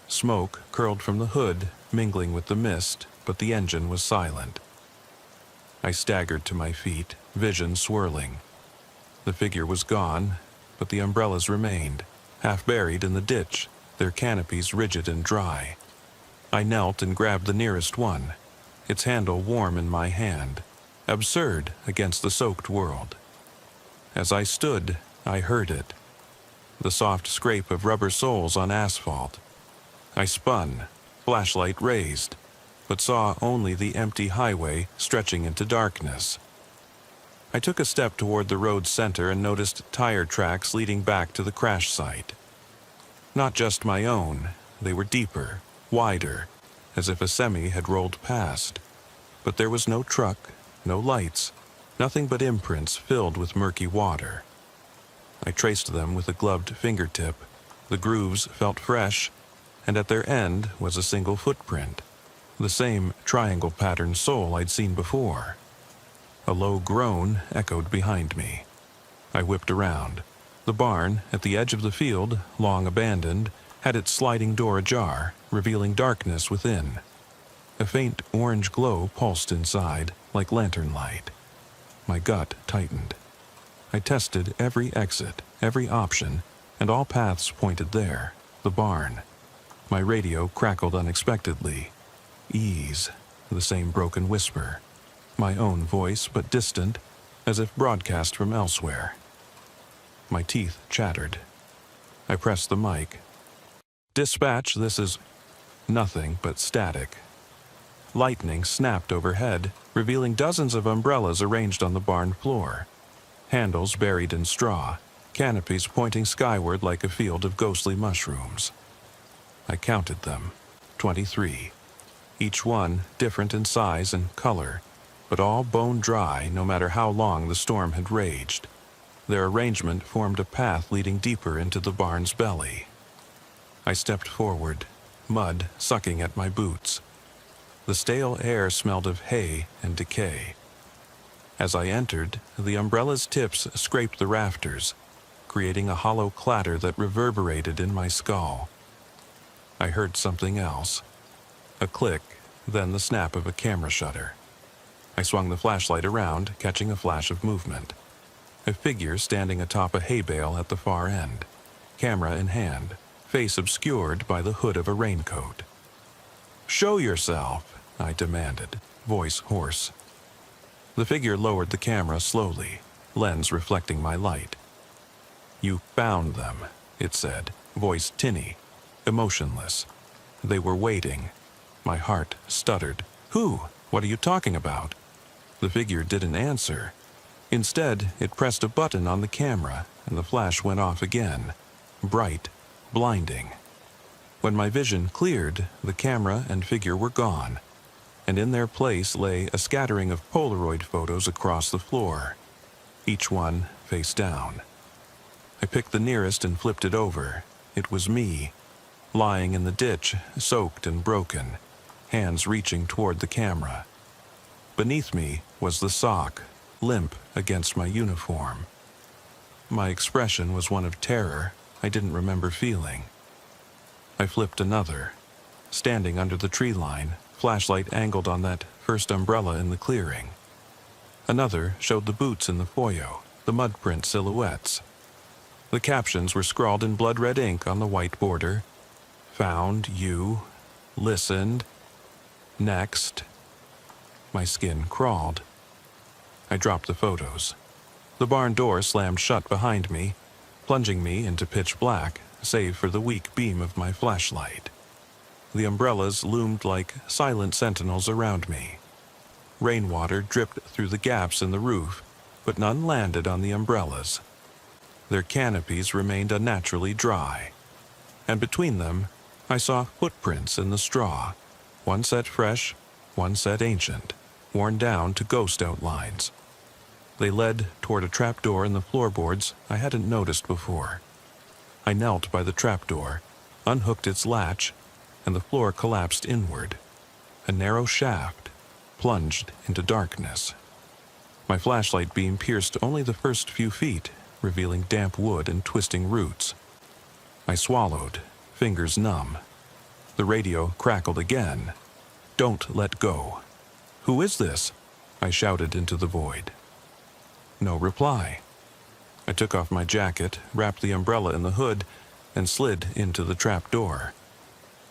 Smoke curled from the hood, mingling with the mist, but the engine was silent. I staggered to my feet, vision swirling. The figure was gone, but the umbrellas remained, half buried in the ditch, their canopies rigid and dry. I knelt and grabbed the nearest one, its handle warm in my hand, absurd against the soaked world. As I stood, I heard it, the soft scrape of rubber soles on asphalt. I spun, flashlight raised, but saw only the empty highway stretching into darkness. I took a step toward the road's center and noticed tire tracks leading back to the crash site. Not just my own, they were deeper, wider, as if a semi had rolled past. But there was no truck, no lights, nothing but imprints filled with murky water. I traced them with a gloved fingertip. The grooves felt fresh, and at their end was a single footprint, the same triangle-patterned sole I'd seen before. A low groan echoed behind me. I whipped around. The barn, at the edge of the field, long abandoned, had its sliding door ajar, revealing darkness within. A faint orange glow pulsed inside, like lantern light. My gut tightened. I tested every exit, every option, and all paths pointed there, the barn. My radio crackled unexpectedly. "Ease," the same broken whisper. My own voice, but distant, as if broadcast from elsewhere. My teeth chattered. I pressed the mic. "Dispatch, this is..." Nothing but static. Lightning snapped overhead, revealing dozens of umbrellas arranged on the barn floor. Handles buried in straw, canopies pointing skyward like a field of ghostly mushrooms. I counted them, 23. Each one different in size and color, but all bone dry no matter how long the storm had raged. Their arrangement formed a path leading deeper into the barn's belly. I stepped forward, mud sucking at my boots. The stale air smelled of hay and decay. As I entered, the umbrella's tips scraped the rafters, creating a hollow clatter that reverberated in my skull. I heard something else. A click, then the snap of a camera shutter. I swung the flashlight around, catching a flash of movement. A figure standing atop a hay bale at the far end, camera in hand, face obscured by the hood of a raincoat. "Show yourself," I demanded. voice hoarse. The figure lowered the camera slowly, lens reflecting my light. "You found them," it said, voice tinny, emotionless. "They were waiting." My heart stuttered. "Who? What are you talking about?" The figure didn't answer. Instead, it pressed a button on the camera, and the flash went off again, bright, blinding. When my vision cleared, the camera and figure were gone, and in their place lay a scattering of Polaroid photos across the floor, each one face down. I picked the nearest and flipped it over. It was me, lying in the ditch, soaked and broken, hands reaching toward the camera. Beneath me was the sock, limp against my uniform. My expression was one of terror I didn't remember feeling. I flipped another. Standing under the tree line, flashlight angled on that first umbrella in the clearing. Another showed the boots in the foyer, the mud print silhouettes. The captions were scrawled in blood-red ink on the white border. "Found you. Listened. Next." My skin crawled. I dropped the photos. The barn door slammed shut behind me, plunging me into pitch black, save for the weak beam of my flashlight. The umbrellas loomed like silent sentinels around me. Rainwater dripped through the gaps in the roof, but none landed on the umbrellas. Their canopies remained unnaturally dry, and between them I saw footprints in the straw, one set fresh, one set ancient, worn down to ghost outlines. They led toward a trapdoor in the floorboards I hadn't noticed before. I knelt by the trapdoor, unhooked its latch, and the floor collapsed inward. A narrow shaft plunged into darkness. My flashlight beam pierced only the first few feet, revealing damp wood and twisting roots. I swallowed, fingers numb. The radio crackled again. "Don't let go." "Who is this?" I shouted into the void. No reply. I took off my jacket, wrapped the umbrella in the hood, and slid into the trap door.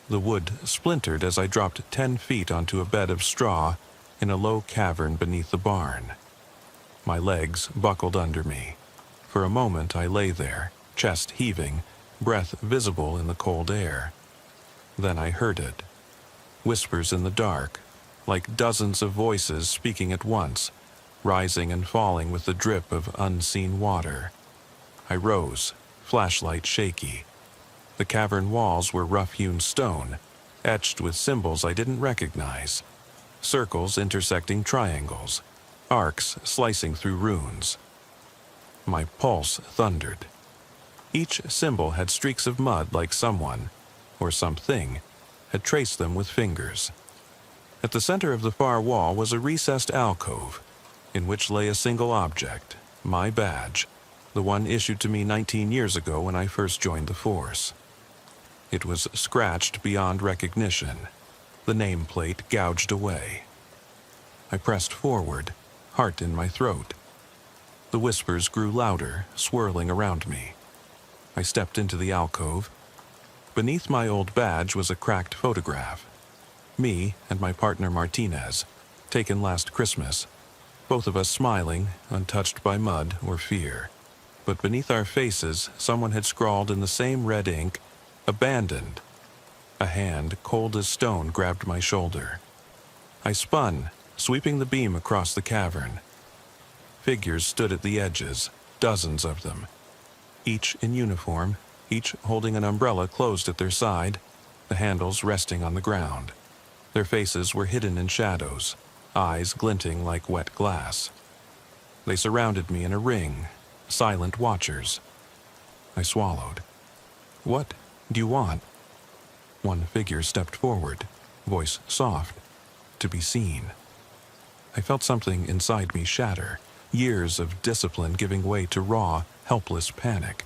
The wood splintered as I dropped 10 feet onto a bed of straw in a low cavern beneath the barn. My legs buckled under me. For a moment I lay there, chest heaving, breath visible in the cold air. Then I heard it. Whispers in the dark, like dozens of voices speaking at once, rising and falling with the drip of unseen water. I rose, flashlight shaky. The cavern walls were rough-hewn stone, etched with symbols I didn't recognize. Circles intersecting triangles, arcs slicing through runes. My pulse thundered. Each symbol had streaks of mud like someone, or something, had traced them with fingers. At the center of the far wall was a recessed alcove, in which lay a single object, my badge, the one issued to me 19 years ago when I first joined the force. It was scratched beyond recognition, the nameplate gouged away. I pressed forward, heart in my throat. The whispers grew louder, swirling around me. I stepped into the alcove. Beneath my old badge was a cracked photograph. Me and my partner Martinez, taken last Christmas, both of us smiling, untouched by mud or fear. But beneath our faces, someone had scrawled in the same red ink, "Abandoned." A hand, cold as stone, grabbed my shoulder. I spun, sweeping the beam across the cavern. Figures stood at the edges, dozens of them. Each in uniform, each holding an umbrella closed at their side, the handles resting on the ground. Their faces were hidden in shadows, eyes glinting like wet glass. They surrounded me in a ring, silent watchers. I swallowed. "What do you want?" One figure stepped forward, voice soft, to be seen. I felt something inside me shatter, years of discipline giving way to raw, helpless panic.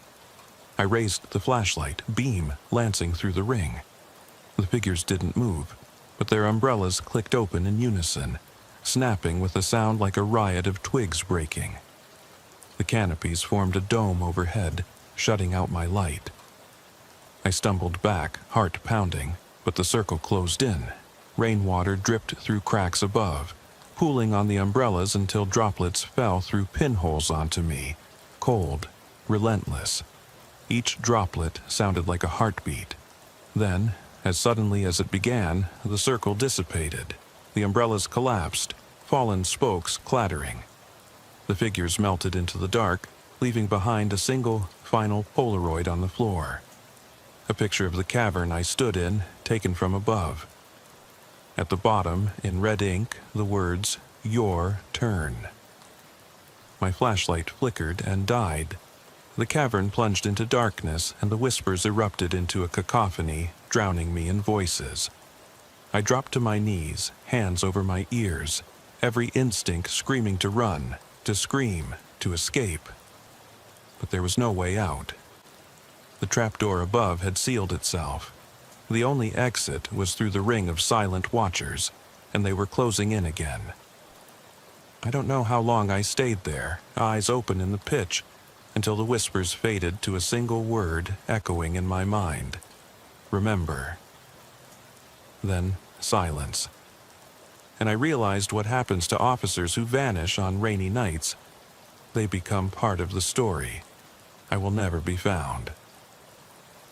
I raised the flashlight, beam lancing through the ring. The figures didn't move, but their umbrellas clicked open in unison, snapping with a sound like a riot of twigs breaking. The canopies formed a dome overhead, shutting out my light. I stumbled back, heart pounding, but the circle closed in. Rainwater dripped through cracks above, pooling on the umbrellas until droplets fell through pinholes onto me, cold, relentless. Each droplet sounded like a heartbeat. Then, as suddenly as it began, the circle dissipated. The umbrellas collapsed, fallen spokes clattering. The figures melted into the dark, leaving behind a single, final Polaroid on the floor. A picture of the cavern I stood in, taken from above. At the bottom, in red ink, the words, "Your turn." My flashlight flickered and died. The cavern plunged into darkness, and the whispers erupted into a cacophony, drowning me in voices. I dropped to my knees, hands over my ears, every instinct screaming to run, to scream, to escape. But there was no way out. The trapdoor above had sealed itself. The only exit was through the ring of silent watchers, and they were closing in again. I don't know how long I stayed there, eyes open in the pitch, until the whispers faded to a single word echoing in my mind. Remember. Then silence. And I realized what happens to officers who vanish on rainy nights. They become part of the story. I will never be found.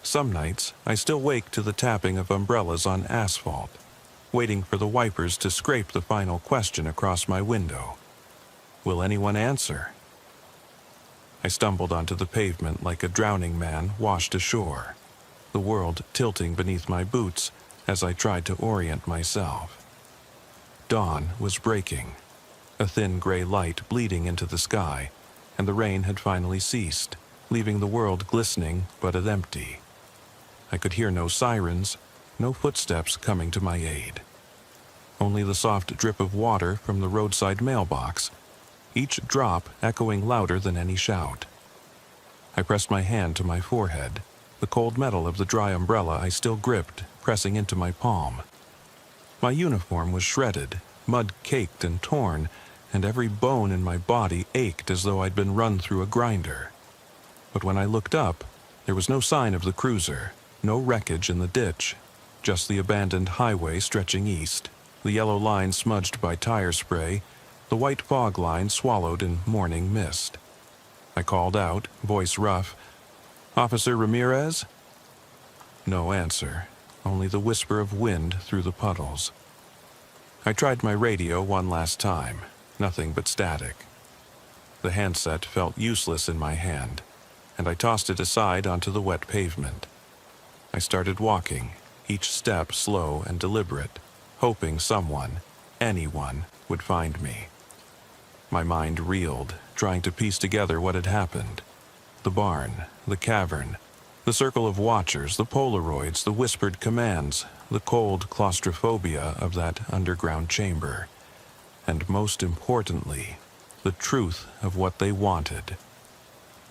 Some nights, I still wake to the tapping of umbrellas on asphalt, waiting for the wipers to scrape the final question across my window. Will anyone answer? I stumbled onto the pavement like a drowning man washed ashore, the world tilting beneath my boots as I tried to orient myself. Dawn was breaking, a thin gray light bleeding into the sky, and the rain had finally ceased, leaving the world glistening but empty. I could hear no sirens, no footsteps coming to my aid. Only the soft drip of water from the roadside mailbox, each drop echoing louder than any shout. I pressed my hand to my forehead, the cold metal of the dry umbrella I still gripped pressing into my palm. My uniform was shredded, mud-caked and torn, and every bone in my body ached as though I'd been run through a grinder. But when I looked up, there was no sign of the cruiser, no wreckage in the ditch, just the abandoned highway stretching east, the yellow line smudged by tire spray, the white fog line swallowed in morning mist. I called out, voice rough, "Officer Ramirez?" No answer, only the whisper of wind through the puddles. I tried my radio one last time, nothing but static. The handset felt useless in my hand, and I tossed it aside onto the wet pavement. I started walking, each step slow and deliberate, hoping someone, anyone, would find me. My mind reeled, trying to piece together what had happened. The barn, the cavern, the circle of watchers, the Polaroids, the whispered commands, the cold claustrophobia of that underground chamber. And most importantly, the truth of what they wanted.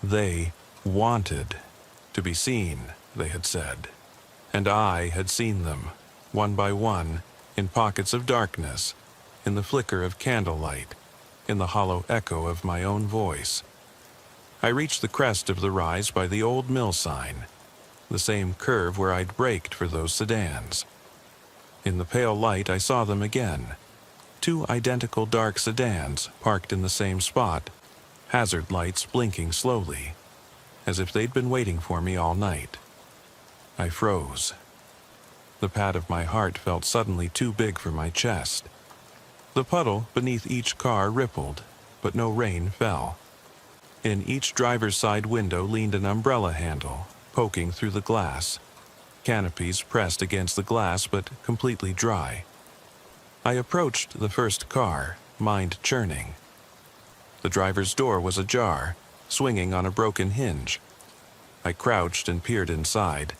They wanted to be seen, they had said. And I had seen them, one by one, in pockets of darkness, in the flicker of candlelight, in the hollow echo of my own voice. I reached the crest of the rise by the old mill sign, the same curve where I'd braked for those sedans. In the pale light I saw them again, two identical dark sedans parked in the same spot, hazard lights blinking slowly, as if they'd been waiting for me all night. I froze. The pad of my heart felt suddenly too big for my chest. The puddle beneath each car rippled, but no rain fell. In each driver's side window leaned an umbrella handle, poking through the glass. Canopies pressed against the glass but completely dry. I approached the first car, mind churning. The driver's door was ajar, swinging on a broken hinge. I crouched and peered inside.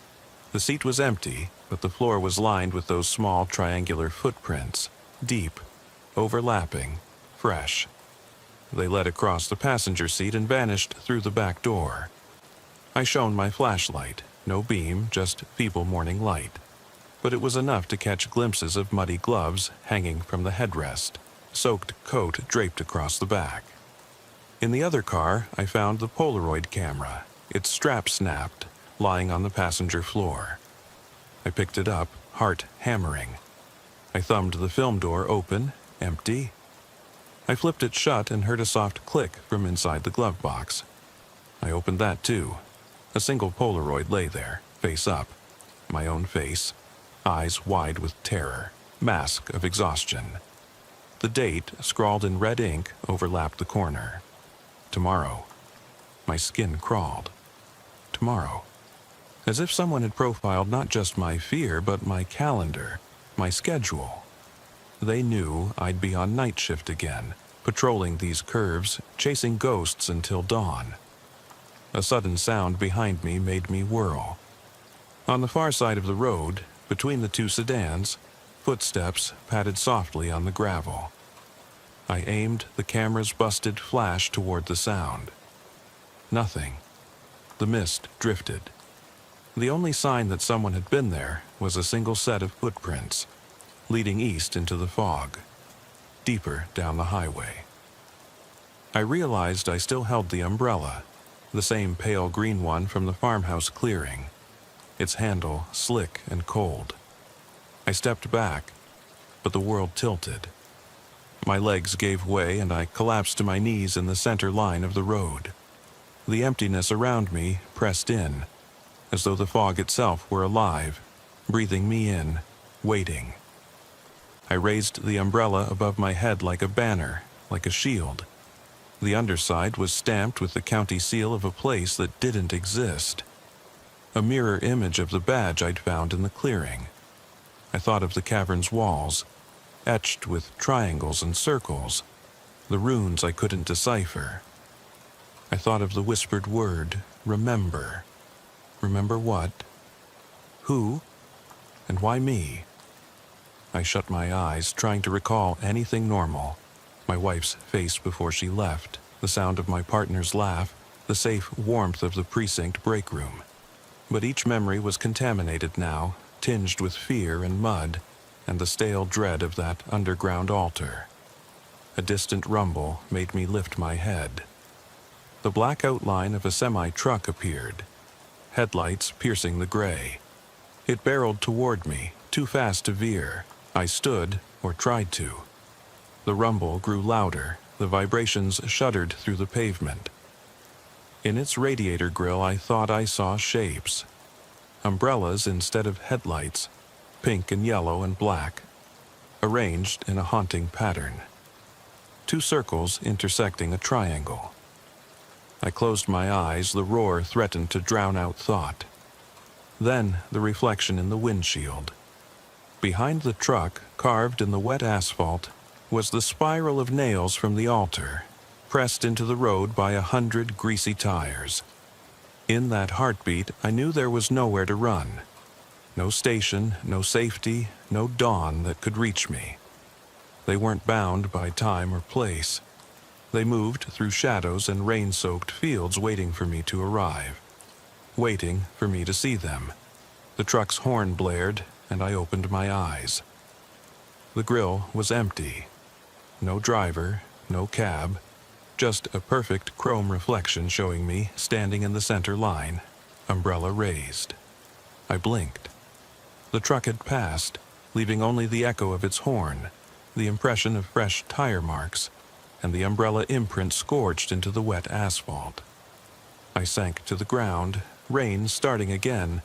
The seat was empty, but the floor was lined with those small triangular footprints, deep, overlapping, fresh. They led across the passenger seat and vanished through the back door. I shone my flashlight, no beam, just feeble morning light. But it was enough to catch glimpses of muddy gloves hanging from the headrest, soaked coat draped across the back. In the other car, I found the Polaroid camera, its strap snapped, lying on the passenger floor. I picked it up, heart hammering. I thumbed the film door open, empty. I flipped it shut and heard a soft click from inside the glove box. I opened that too. A single Polaroid lay there, face up. My own face, eyes wide with terror, mask of exhaustion. The date, scrawled in red ink, overlapped the corner. Tomorrow. My skin crawled. Tomorrow. As if someone had profiled not just my fear, but my calendar, my schedule. They knew I'd be on night shift again, patrolling these curves, chasing ghosts until dawn. A sudden sound behind me made me whirl. On the far side of the road, between the two sedans, footsteps padded softly on the gravel. I aimed the camera's busted flash toward the sound. Nothing. The mist drifted. The only sign that someone had been there was a single set of footprints, leading east into the fog, deeper down the highway. I realized I still held the umbrella, the same pale green one from the farmhouse clearing, its handle slick and cold. I stepped back, but the world tilted. My legs gave way and I collapsed to my knees in the center line of the road. The emptiness around me pressed in, as though the fog itself were alive, breathing me in, waiting. I raised the umbrella above my head like a banner, like a shield. The underside was stamped with the county seal of a place that didn't exist. A mirror image of the badge I'd found in the clearing. I thought of the cavern's walls, etched with triangles and circles, the runes I couldn't decipher. I thought of the whispered word, remember. Remember what? Who? And why me? I shut my eyes, trying to recall anything normal. My wife's face before she left, the sound of my partner's laugh, the safe warmth of the precinct break room. But each memory was contaminated now, tinged with fear and mud, and the stale dread of that underground altar. A distant rumble made me lift my head. The black outline of a semi-truck appeared, headlights piercing the gray. It barreled toward me, too fast to veer. I stood, or tried to. The rumble grew louder, the vibrations shuddered through the pavement. In its radiator grill I thought I saw shapes. Umbrellas instead of headlights, pink and yellow and black, arranged in a haunting pattern. Two circles intersecting a triangle. I closed my eyes, the roar threatened to drown out thought. Then the reflection in the windshield. Behind the truck, carved in the wet asphalt, was the spiral of nails from the altar, pressed into the road by 100 greasy tires. In that heartbeat, I knew there was nowhere to run. No station, no safety, no dawn that could reach me. They weren't bound by time or place. They moved through shadows and rain-soaked fields waiting for me to arrive. Waiting for me to see them. The truck's horn blared, and I opened my eyes. The grill was empty. No driver, no cab, just a perfect chrome reflection showing me standing in the center line, umbrella raised. I blinked. The truck had passed, leaving only the echo of its horn, the impression of fresh tire marks, and the umbrella imprint scorched into the wet asphalt. I sank to the ground, rain starting again,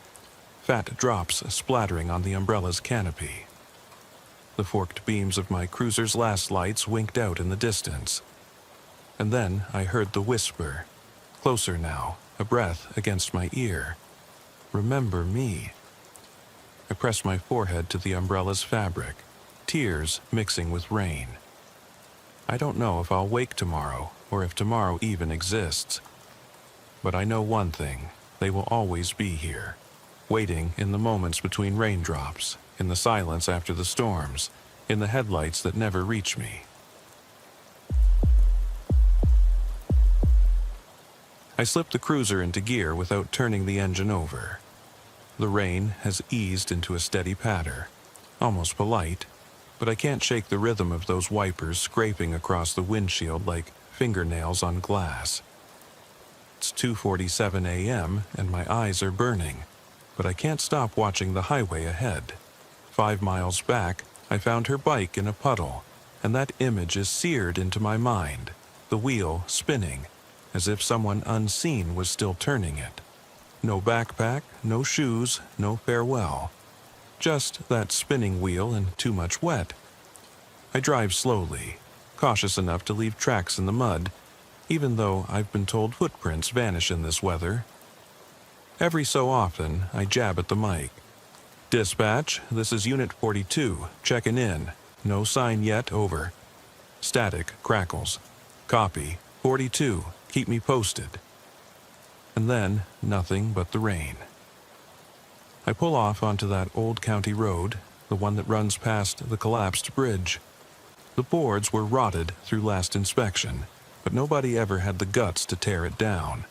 fat drops splattering on the umbrella's canopy. The forked beams of my cruiser's last lights winked out in the distance. And then I heard the whisper, closer now, a breath against my ear. Remember me. I pressed my forehead to the umbrella's fabric, tears mixing with rain. I don't know if I'll wake tomorrow, or if tomorrow even exists. But I know one thing, they will always be here, waiting in the moments between raindrops, in the silence after the storms, in the headlights that never reach me. I slipped the cruiser into gear without turning the engine over. The rain has eased into a steady patter, almost polite, but I can't shake the rhythm of those wipers scraping across the windshield like fingernails on glass. It's 2:47 a.m. and my eyes are burning, but I can't stop watching the highway ahead. 5 miles back, I found her bike in a puddle, and that image is seared into my mind, the wheel spinning, as if someone unseen was still turning it. No backpack, no shoes, no farewell. Just that spinning wheel and too much wet. I drive slowly, cautious enough to leave tracks in the mud, even though I've been told footprints vanish in this weather. Every so often, I jab at the mic. "Dispatch, this is Unit 42, checking in. No sign yet, over." Static crackles. "Copy, 42, keep me posted." And then, nothing but the rain. I pull off onto that old county road, the one that runs past the collapsed bridge. The boards were rotted through last inspection, but nobody ever had the guts to tear it down.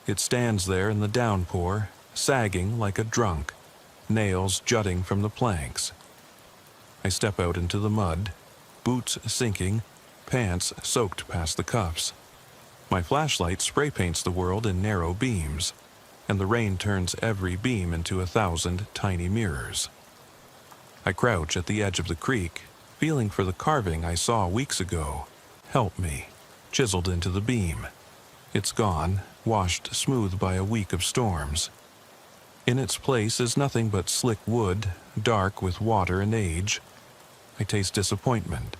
It stands there in the downpour, sagging like a drunk, nails jutting from the planks. I step out into the mud, boots sinking, pants soaked past the cuffs. My flashlight spray paints the world in narrow beams, and the rain turns every beam into 1,000 tiny mirrors. I crouch at the edge of the creek, feeling for the carving I saw weeks ago. "Help me," chiseled into the beam. It's gone, washed smooth by a week of storms. In its place is nothing but slick wood, dark with water and age. I taste disappointment.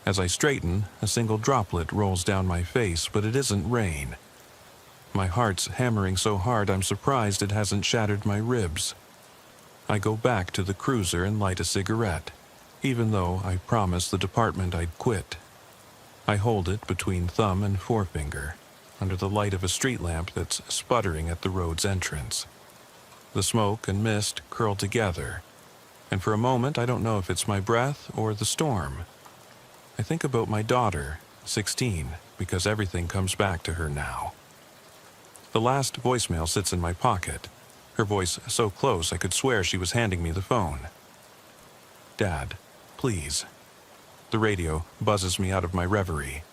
As I straighten, a single droplet rolls down my face, but it isn't rain. My heart's hammering so hard I'm surprised it hasn't shattered my ribs. I go back to the cruiser and light a cigarette, even though I promised the department I'd quit. I hold it between thumb and forefinger, under the light of a street lamp that's sputtering at the road's entrance. The smoke and mist curl together, and for a moment I don't know if it's my breath or the storm. I think about my daughter, 16, because everything comes back to her now. The last voicemail sits in my pocket, her voice so close I could swear she was handing me the phone. "Dad, please." The radio buzzes me out of my reverie.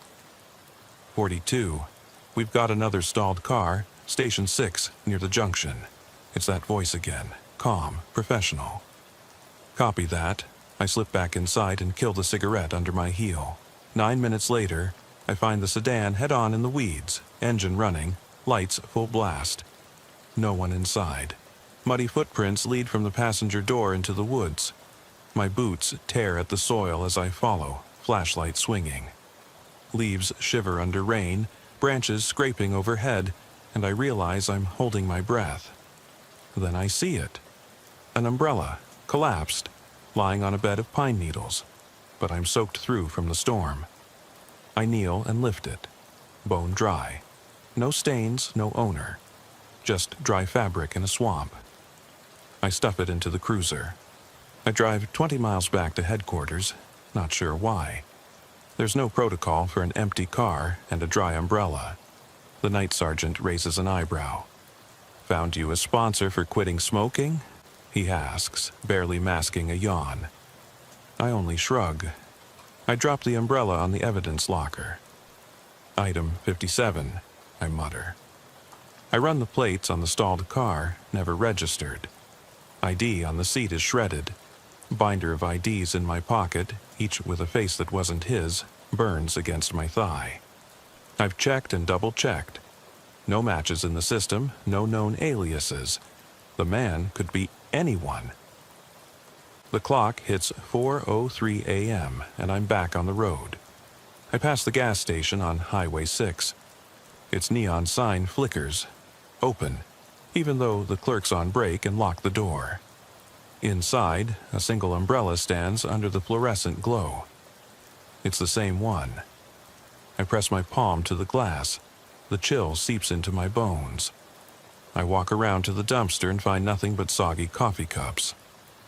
42. We've got another stalled car, Station 6, near the junction. It's that voice again, calm, professional. Copy that. I slip back inside and kill the cigarette under my heel. 9 minutes later, I find the sedan head-on in the weeds, engine running, lights full blast. No one inside. Muddy footprints lead from the passenger door into the woods. My boots tear at the soil as I follow, flashlight swinging. Leaves shiver under rain, branches scraping overhead, and I realize I'm holding my breath. Then I see it. An umbrella, collapsed, lying on a bed of pine needles, but I'm soaked through from the storm. I kneel and lift it, bone dry. No stains, no owner. Just dry fabric in a swamp. I stuff it into the cruiser. I drive 20 miles back to headquarters, not sure why. There's no protocol for an empty car and a dry umbrella. The night sergeant raises an eyebrow. "Found you a sponsor for quitting smoking?" he asks, barely masking a yawn. I only shrug. I drop the umbrella on the evidence locker. "Item 57, I mutter. I run the plates on the stalled car, never registered. ID on the seat is shredded. Binder of IDs in my pocket, each with a face that wasn't his, burns against my thigh. I've checked and double-checked. No matches in the system, no known aliases. The man could be anyone. The clock hits 4:03 a.m., and I'm back on the road. I pass the gas station on Highway 6. Its neon sign flickers. Open, even though the clerk's on break and locked the door. Inside, a single umbrella stands under the fluorescent glow. It's the same one. I press my palm to the glass. The chill seeps into my bones. I walk around to the dumpster and find nothing but soggy coffee cups.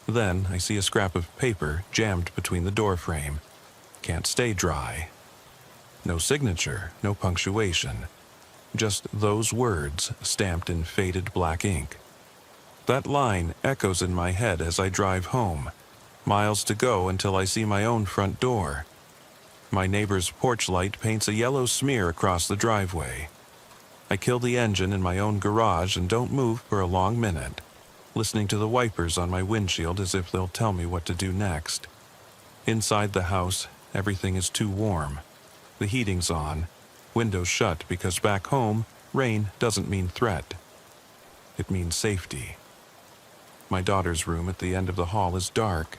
Then I see a scrap of paper jammed between the door frame. Can't stay dry. No signature, no punctuation. Just those words stamped in faded black ink. That line echoes in my head as I drive home. Miles to go until I see my own front door. My neighbor's porch light paints a yellow smear across the driveway. I kill the engine in my own garage and don't move for a long minute, listening to the wipers on my windshield as if they'll tell me what to do next. Inside the house, everything is too warm. The heating's on, windows shut because back home, rain doesn't mean threat. It means safety. My daughter's room at the end of the hall is dark.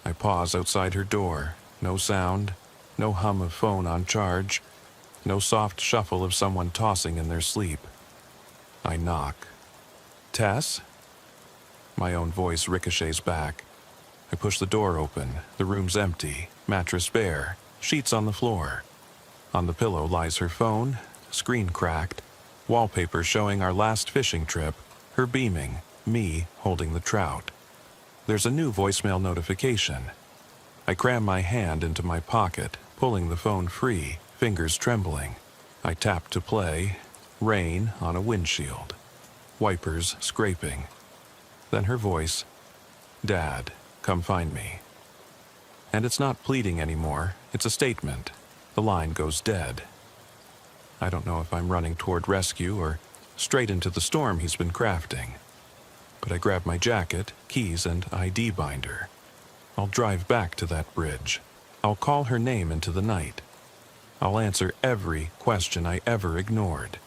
I pause outside her door. No sound, no hum of phone on charge, no soft shuffle of someone tossing in their sleep. I knock. "Tess?" My own voice ricochets back. I push the door open. The room's empty, mattress bare, sheets on the floor. On the pillow lies her phone, screen cracked, wallpaper showing our last fishing trip, her beaming, me holding the trout. There's a new voicemail notification. I cram my hand into my pocket, pulling the phone free, fingers trembling. I tap to play, rain on a windshield, wipers scraping. Then her voice, "Dad, come find me." And it's not pleading anymore, it's a statement. The line goes dead. I don't know if I'm running toward rescue or straight into the storm he's been crafting. But I grab my jacket, keys, and ID binder. I'll drive back to that bridge. I'll call her name into the night. I'll answer every question I ever ignored,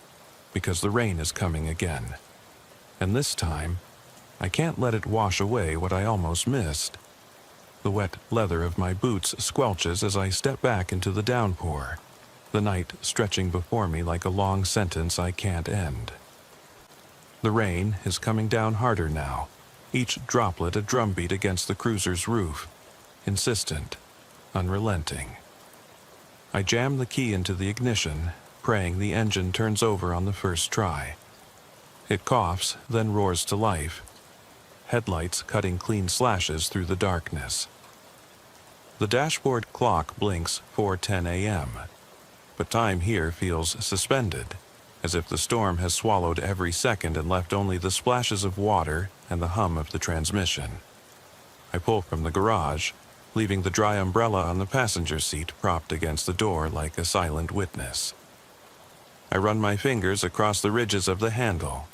because the rain is coming again. And this time, I can't let it wash away what I almost missed. The wet leather of my boots squelches as I step back into the downpour, the night stretching before me like a long sentence I can't end. The rain is coming down harder now, each droplet a drumbeat against the cruiser's roof, insistent, unrelenting. I jam the key into the ignition, praying the engine turns over on the first try. It coughs, then roars to life, headlights cutting clean slashes through the darkness. The dashboard clock blinks 4:10 a.m., but time here feels suspended, as if the storm has swallowed every second and left only the splashes of water and the hum of the transmission. I pull from the garage, leaving the dry umbrella on the passenger seat propped against the door like a silent witness. I run my fingers across the ridges of the handle.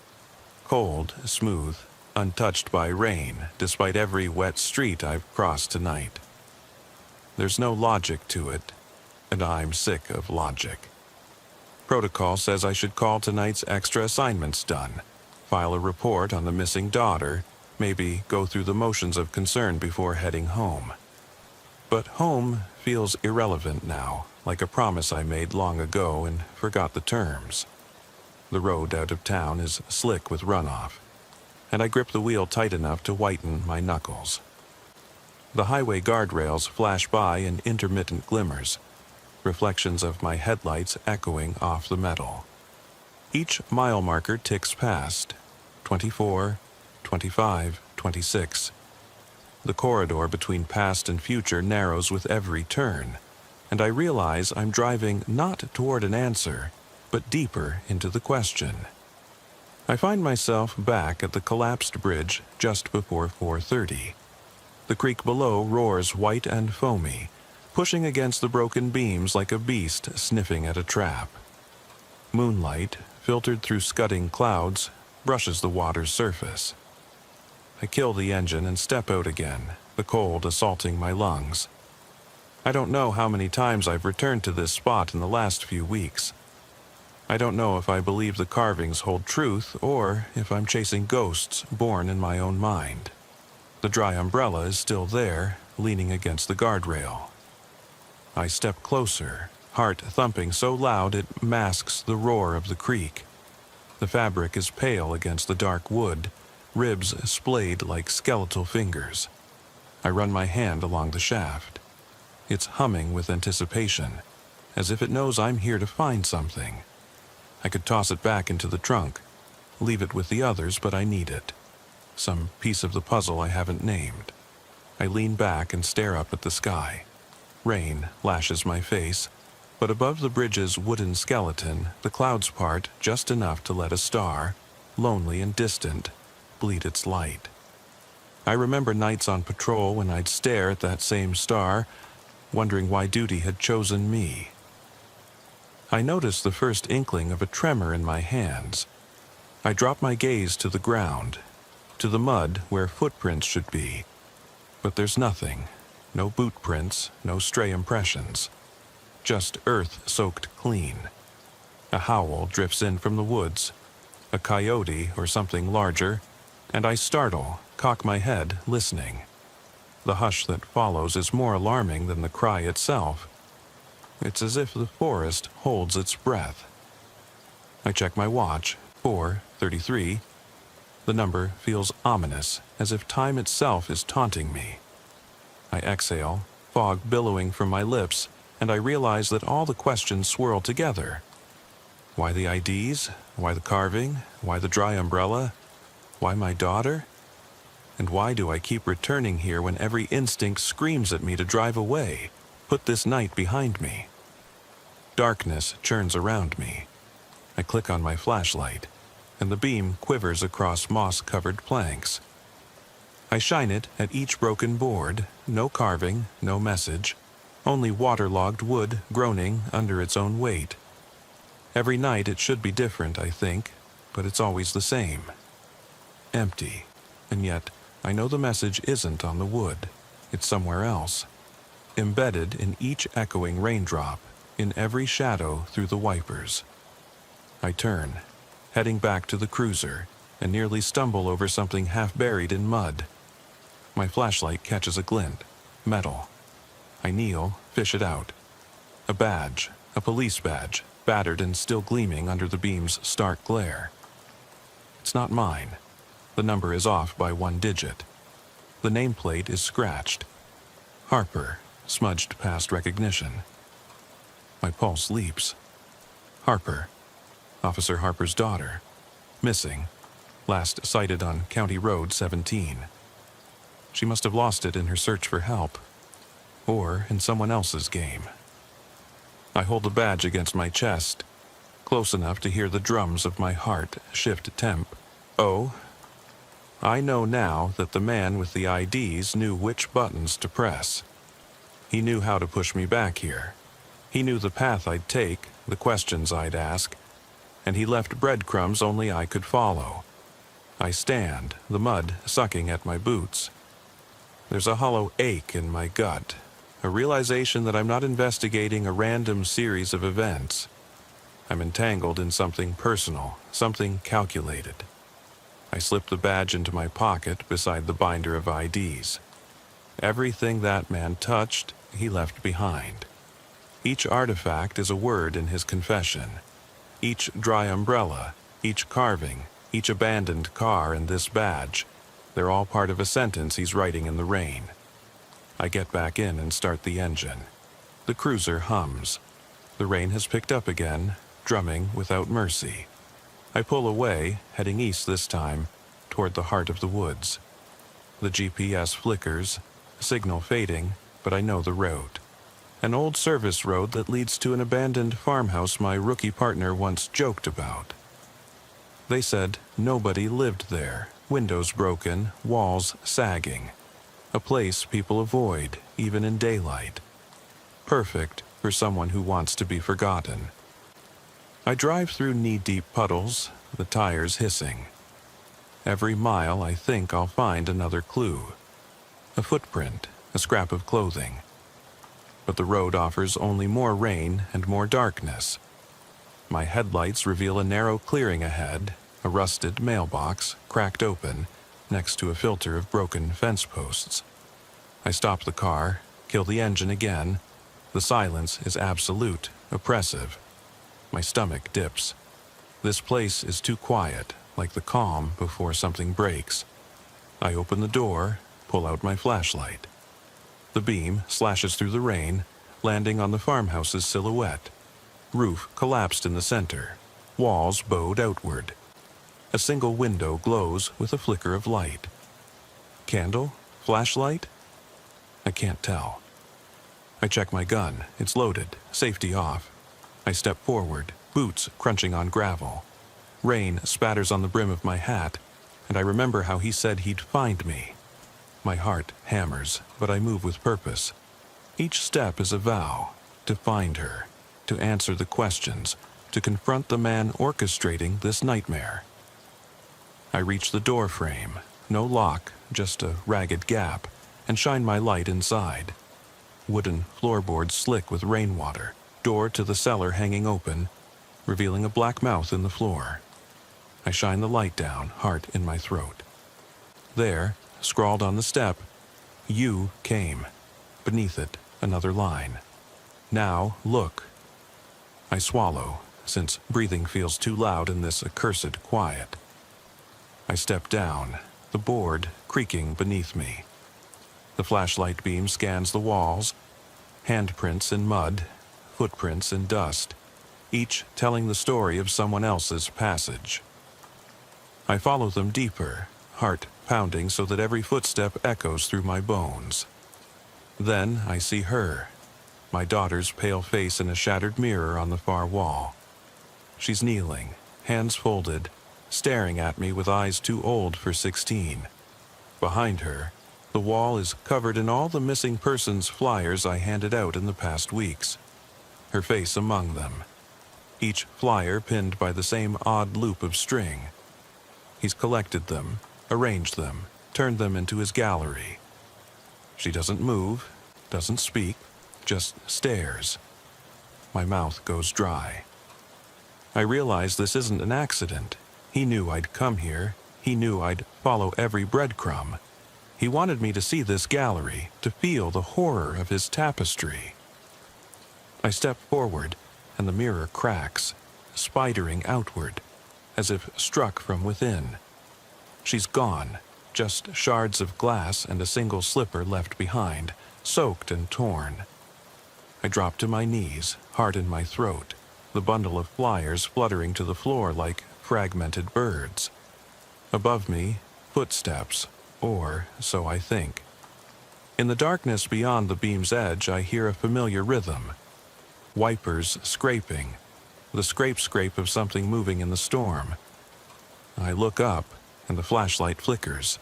Cold, smooth, untouched by rain, despite every wet street I've crossed tonight. There's no logic to it, and I'm sick of logic. Protocol says I should call tonight's extra assignments done, file a report on the missing daughter, maybe go through the motions of concern before heading home. But home feels irrelevant now, like a promise I made long ago and forgot the terms. The road out of town is slick with runoff, and I grip the wheel tight enough to whiten my knuckles. The highway guardrails flash by in intermittent glimmers, reflections of my headlights echoing off the metal. Each mile marker ticks past, 24, 25, 26. The corridor between past and future narrows with every turn, and I realize I'm driving not toward an answer, but deeper into the question. I find myself back at the collapsed bridge just before 4:30. The creek below roars white and foamy, pushing against the broken beams like a beast sniffing at a trap. Moonlight, filtered through scudding clouds, brushes the water's surface. I kill the engine and step out again, the cold assaulting my lungs. I don't know how many times I've returned to this spot in the last few weeks. I don't know if I believe the carvings hold truth or if I'm chasing ghosts born in my own mind. The dry umbrella is still there, leaning against the guardrail. I step closer, heart thumping so loud it masks the roar of the creek. The fabric is pale against the dark wood, ribs splayed like skeletal fingers. I run my hand along the shaft. It's humming with anticipation, as if it knows I'm here to find something. I could toss it back into the trunk, leave it with the others, but I need it. Some piece of the puzzle I haven't named. I lean back and stare up at the sky. Rain lashes my face, but above the bridge's wooden skeleton, the clouds part just enough to let a star, lonely and distant, bleed its light. I remember nights on patrol when I'd stare at that same star, wondering why duty had chosen me. I noticed the first inkling of a tremor in my hands. I drop my gaze to the ground, to the mud where footprints should be, but there's nothing, No boot prints, no stray impressions. Just earth soaked clean. A howl drifts in from the woods, a coyote or something larger, and I startle, cock my head, listening. The hush that follows is more alarming than the cry itself. It's as if the forest holds its breath. I check my watch, 4:33. The number feels ominous, as if time itself is taunting me. I exhale, fog billowing from my lips, and I realize that all the questions swirl together. Why the IDs? Why the carving? Why the dry umbrella? Why my daughter? And why do I keep returning here when every instinct screams at me to drive away, put this night behind me? Darkness churns around me. I click on my flashlight, and the beam quivers across moss-covered planks. I shine it at each broken board, no carving, no message, only waterlogged wood groaning under its own weight. Every night it should be different, I think, but it's always the same. Empty, and yet I know the message isn't on the wood. It's somewhere else, embedded in each echoing raindrop, in every shadow through the wipers. I turn, heading back to the cruiser, and nearly stumble over something half buried in mud. My flashlight catches a glint, metal. I kneel, fish it out. A badge, a police badge, battered and still gleaming under the beam's stark glare. It's not mine. The number is off by 1 digit. The nameplate is scratched. Harper, smudged past recognition. My pulse leaps. Harper. Officer Harper's daughter. Missing. Last sighted on County Road 17. She must have lost it in her search for help. Or in someone else's game. I hold the badge against my chest, close enough to hear the drums of my heart shift temp. Oh, I know now that the man with the IDs knew which buttons to press. He knew how to push me back here. He knew the path I'd take, the questions I'd ask, and he left breadcrumbs only I could follow. I stand, the mud sucking at my boots. There's a hollow ache in my gut, a realization that I'm not investigating a random series of events. I'm entangled in something personal, something calculated. I slip the badge into my pocket beside the binder of IDs. Everything that man touched, he left behind. Each artifact is a word in his confession. Each dry umbrella, each carving, each abandoned car, and this badge, they're all part of a sentence he's writing in the rain. I get back in and start the engine. The cruiser hums. The rain has picked up again, drumming without mercy. I pull away, heading east this time, toward the heart of the woods. The GPS flickers, signal fading, but I know the road. An old service road that leads to an abandoned farmhouse my rookie partner once joked about. They said nobody lived there, windows broken, walls sagging. A place people avoid, even in daylight. Perfect for someone who wants to be forgotten. I drive through knee-deep puddles, the tires hissing. Every mile I think I'll find another clue. A footprint, a scrap of clothing. But the road offers only more rain and more darkness. My headlights reveal a narrow clearing ahead, a rusted mailbox, cracked open, next to a filter of broken fence posts. I stop the car, kill the engine again. The silence is absolute, oppressive. My stomach dips. This place is too quiet, like the calm before something breaks. I open the door, pull out my flashlight. The beam slashes through the rain, landing on the farmhouse's silhouette. Roof collapsed in the center, walls bowed outward. A single window glows with a flicker of light. Candle? Flashlight? I can't tell. I check my gun. It's loaded, safety off. I step forward, boots crunching on gravel. Rain spatters on the brim of my hat, and I remember how he said he'd find me. My heart hammers, but I move with purpose. Each step is a vow, to find her, to answer the questions, to confront the man orchestrating this nightmare. I reach the door frame, no lock, just a ragged gap, and shine my light inside. Wooden floorboards slick with rainwater, door to the cellar hanging open, revealing a black mouth in the floor. I shine the light down, heart in my throat. There, scrawled on the step, "You came." Beneath it, another line. "Now, look." I swallow, since breathing feels too loud in this accursed quiet. I step down, the board creaking beneath me. The flashlight beam scans the walls, handprints in mud, footprints in dust, each telling the story of someone else's passage. I follow them deeper, heart pounding so that every footstep echoes through my bones. Then I see her, my daughter's pale face in a shattered mirror on the far wall. She's kneeling, hands folded, staring at me with eyes too old for 16. Behind her, the wall is covered in all the missing persons flyers I handed out in the past weeks, her face among them, each flyer pinned by the same odd loop of string. He's collected them, arranged them, turned them into his gallery. She doesn't move, doesn't speak, just stares. My mouth goes dry. I realize this isn't an accident. He knew I'd come here. He knew I'd follow every breadcrumb. He wanted me to see this gallery, to feel the horror of his tapestry. I step forward, and the mirror cracks, spidering outward, as if struck from within. She's gone, just shards of glass and a single slipper left behind, soaked and torn. I drop to my knees, heart in my throat, the bundle of flyers fluttering to the floor like fragmented birds. Above me, footsteps, or so I think. In the darkness beyond the beam's edge, I hear a familiar rhythm. Wipers scraping, the scrape of something moving in the storm. I look up, and the flashlight flickers.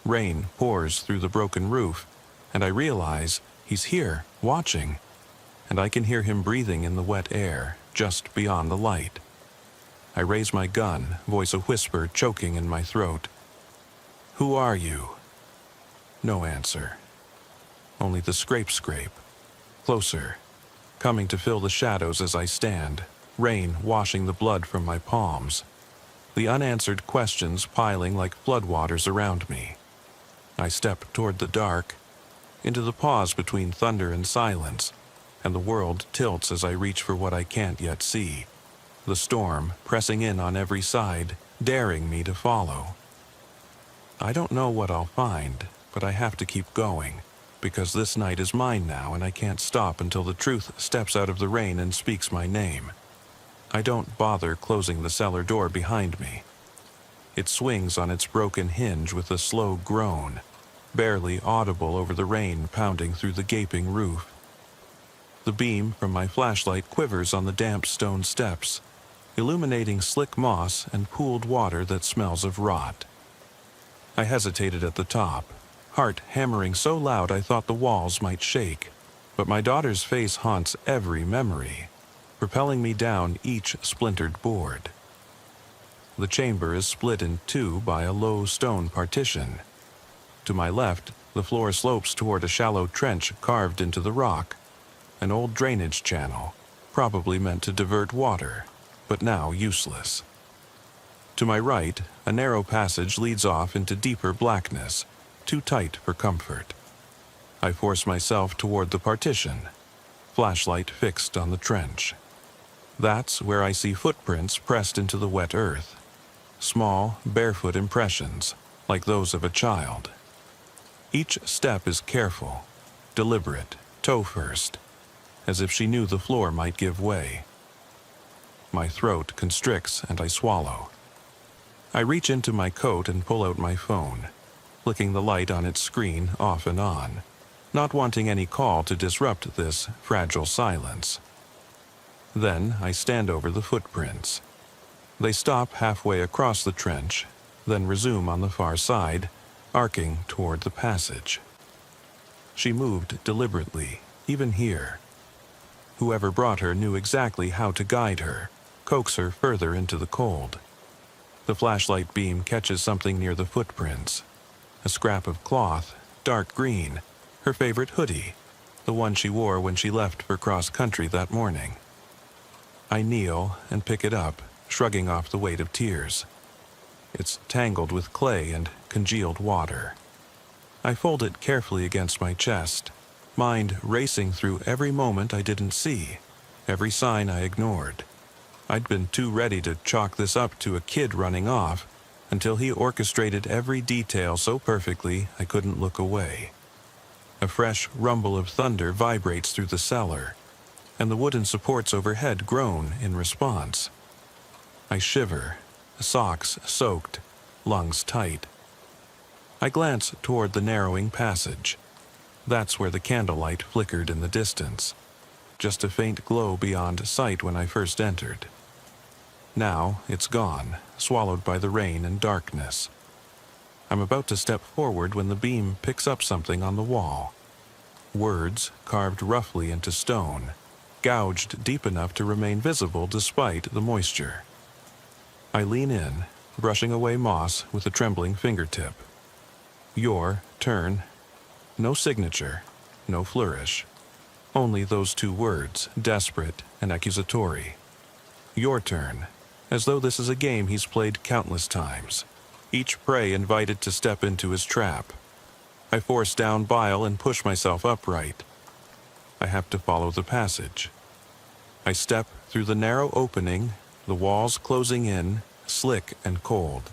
Rain pours through the broken roof, and I realize he's here, watching, and I can hear him breathing in the wet air, just beyond the light. I raise my gun, voice a whisper choking in my throat. "Who are you?" No answer. Only the scrape. Closer, coming to fill the shadows as I stand, rain washing the blood from my palms. The unanswered questions piling like floodwaters around me. I step toward the dark, into the pause between thunder and silence, and the world tilts as I reach for what I can't yet see. The storm pressing in on every side, daring me to follow. I don't know what I'll find, but I have to keep going, because this night is mine now and I can't stop until the truth steps out of the rain and speaks my name. I don't bother closing the cellar door behind me. It swings on its broken hinge with a slow groan, barely audible over the rain pounding through the gaping roof. The beam from my flashlight quivers on the damp stone steps, illuminating slick moss and pooled water that smells of rot. I hesitated at the top, heart hammering so loud I thought the walls might shake, but my daughter's face haunts every memory, propelling me down each splintered board. The chamber is split in two by a low stone partition. To my left, the floor slopes toward a shallow trench carved into the rock, an old drainage channel, probably meant to divert water, but now useless. To my right, a narrow passage leads off into deeper blackness, too tight for comfort. I force myself toward the partition, flashlight fixed on the trench. That's where I see footprints pressed into the wet earth. Small, barefoot impressions, like those of a child. Each step is careful, deliberate, toe first, as if she knew the floor might give way. My throat constricts and I swallow. I reach into my coat and pull out my phone, flicking the light on its screen off and on, not wanting any call to disrupt this fragile silence. Then I stand over the footprints. They stop halfway across the trench, then resume on the far side, arcing toward the passage. She moved deliberately, even here. Whoever brought her knew exactly how to guide her, coax her further into the cold. The flashlight beam catches something near the footprints, a scrap of cloth, dark green, her favorite hoodie, the one she wore when she left for cross-country that morning. I kneel and pick it up, shrugging off the weight of tears. It's tangled with clay and congealed water. I fold it carefully against my chest, mind racing through every moment I didn't see, every sign I ignored. I'd been too ready to chalk this up to a kid running off until he orchestrated every detail so perfectly I couldn't look away. A fresh rumble of thunder vibrates through the cellar, and the wooden supports overhead groan in response. I shiver, socks soaked, lungs tight. I glance toward the narrowing passage. That's where the candlelight flickered in the distance, just a faint glow beyond sight when I first entered. Now it's gone, swallowed by the rain and darkness. I'm about to step forward when the beam picks up something on the wall. Words carved roughly into stone, gouged deep enough to remain visible despite the moisture. I lean in, brushing away moss with a trembling fingertip. Your turn. No signature, no flourish. Only those two words, desperate and accusatory. Your turn, as though this is a game he's played countless times, each prey invited to step into his trap. I force down bile and push myself upright. I have to follow the passage. I step through the narrow opening, the walls closing in, slick and cold.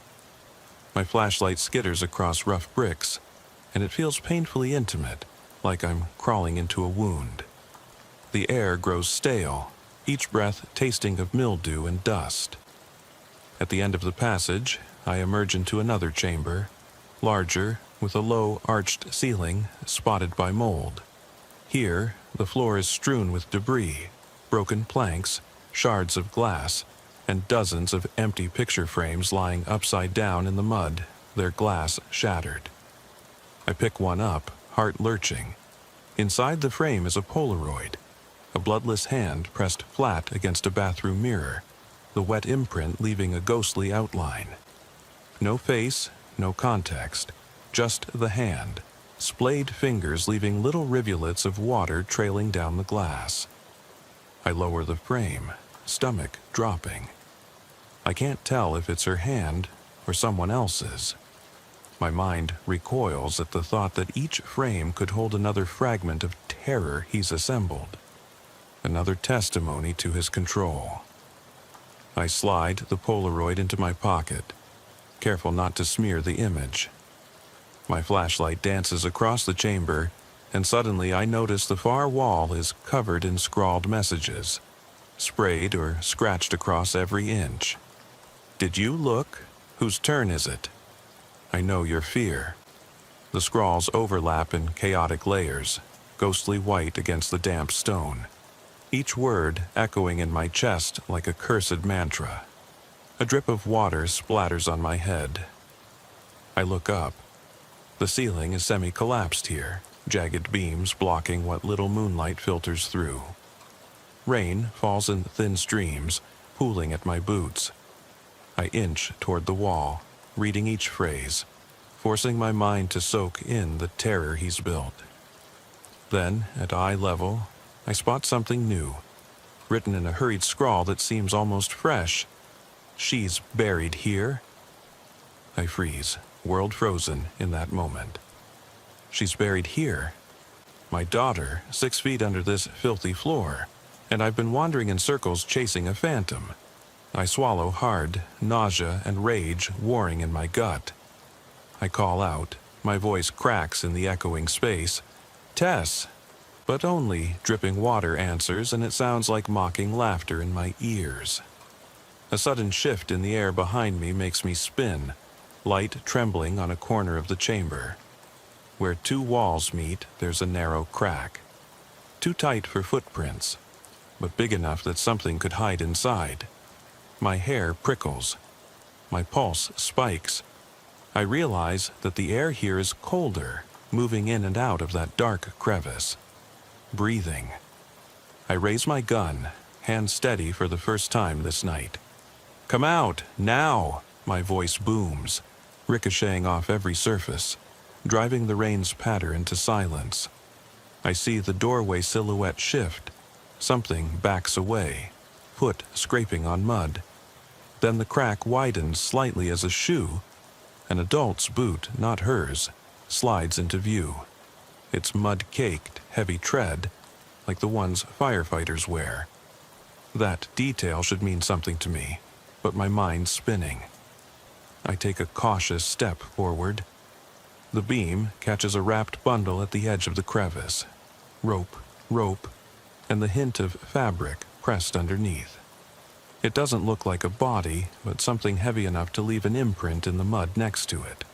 My flashlight skitters across rough bricks, and it feels painfully intimate, like I'm crawling into a wound. The air grows stale, each breath tasting of mildew and dust. At the end of the passage, I emerge into another chamber, larger, with a low, arched ceiling spotted by mold. Here, the floor is strewn with debris, broken planks, shards of glass, and dozens of empty picture frames lying upside down in the mud, their glass shattered. I pick one up, heart lurching. Inside the frame is a Polaroid, a bloodless hand pressed flat against a bathroom mirror, the wet imprint leaving a ghostly outline. No face, no context, just the hand, splayed fingers leaving little rivulets of water trailing down the glass. I lower the frame, stomach dropping. I can't tell if it's her hand or someone else's. My mind recoils at the thought that each frame could hold another fragment of terror he's assembled, another testimony to his control. I slide the Polaroid into my pocket, careful not to smear the image. My flashlight dances across the chamber, and suddenly I notice the far wall is covered in scrawled messages, sprayed or scratched across every inch. Did you look? Whose turn is it? I know your fear. The scrawls overlap in chaotic layers, ghostly white against the damp stone, each word echoing in my chest like a cursed mantra. A drip of water splatters on my head. I look up. The ceiling is semi-collapsed here, jagged beams blocking what little moonlight filters through. Rain falls in thin streams, pooling at my boots. I inch toward the wall, reading each phrase, forcing my mind to soak in the terror he's built. Then, at eye level, I spot something new, written in a hurried scrawl that seems almost fresh. She's buried here. I freeze, world frozen in that moment. She's buried here. My daughter, 6 feet under this filthy floor, and I've been wandering in circles chasing a phantom. I swallow hard, nausea and rage warring in my gut. I call out, my voice cracks in the echoing space. Tess! But only dripping water answers, and it sounds like mocking laughter in my ears. A sudden shift in the air behind me makes me spin, light trembling on a corner of the chamber. Where two walls meet, there's a narrow crack. Too tight for footprints, but big enough that something could hide inside. My hair prickles. My pulse spikes. I realize that the air here is colder, moving in and out of that dark crevice. Breathing. I raise my gun, hand steady for the first time this night. Come out, now! My voice booms, ricocheting off every surface. driving the rain's patter into silence. I see the doorway silhouette shift. Something backs away, foot scraping on mud. Then the crack widens slightly as a shoe, an adult's boot, not hers, slides into view. Its mud-caked, heavy tread, like the ones firefighters wear. That detail should mean something to me, but my mind's spinning. I take a cautious step forward. The beam catches a wrapped bundle at the edge of the crevice. Rope, and the hint of fabric pressed underneath. It doesn't look like a body, but something heavy enough to leave an imprint in the mud next to it.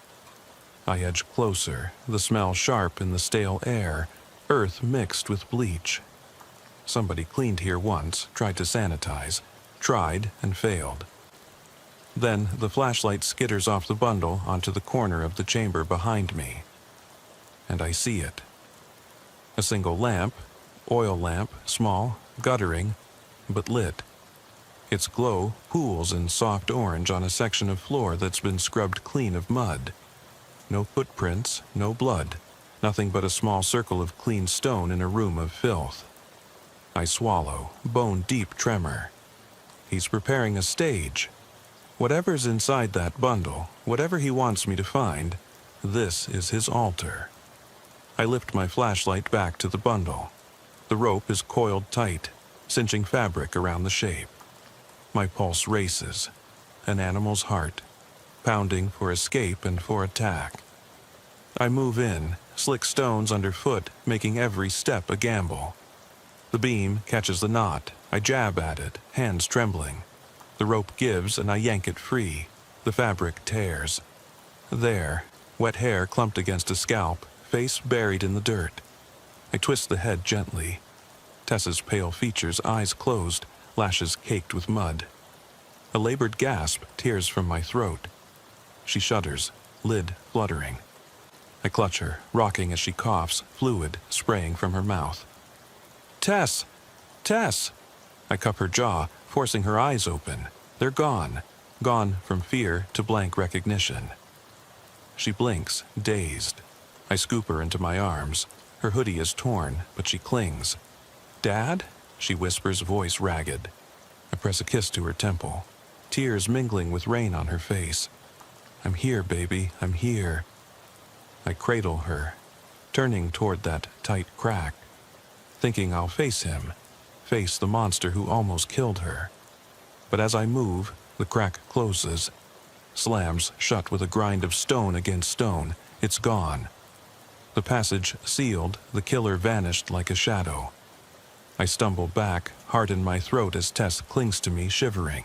I edge closer, the smell sharp in the stale air, earth mixed with bleach. Somebody cleaned here once, tried to sanitize, tried and failed. Then the flashlight skitters off the bundle onto the corner of the chamber behind me. And I see it. A single lamp, oil lamp, small, guttering, but lit. Its glow pools in soft orange on a section of floor that's been scrubbed clean of mud. No footprints, no blood, nothing but a small circle of clean stone in a room of filth. I swallow, bone-deep tremor. He's preparing a stage. Whatever's inside that bundle, whatever he wants me to find, this is his altar. I lift my flashlight back to the bundle. The rope is coiled tight, cinching fabric around the shape. My pulse races, an animal's heart, pounding for escape and for attack. I move in, slick stones underfoot, making every step a gamble. The beam catches the knot. I jab at it, hands trembling. The rope gives and I yank it free. The fabric tears. There, wet hair clumped against a scalp, face buried in the dirt. I twist the head gently. Tessa's pale features, eyes closed, lashes caked with mud. A labored gasp tears from my throat. She shudders, lid fluttering. I clutch her, rocking as she coughs, fluid spraying from her mouth. Tess! Tess! I cup her jaw, forcing her eyes open. They're gone. Gone from fear to blank recognition. She blinks, dazed. I scoop her into my arms. Her hoodie is torn, but she clings. Dad? She whispers, voice ragged. I press a kiss to her temple, tears mingling with rain on her face. I'm here, baby, I'm here. I cradle her, turning toward that tight crack, thinking I'll face him, face the monster who almost killed her. But as I move, the crack closes, slams shut with a grind of stone against stone. It's gone. The passage sealed, the killer vanished like a shadow. I stumble back, heart in my throat as Tess clings to me, shivering.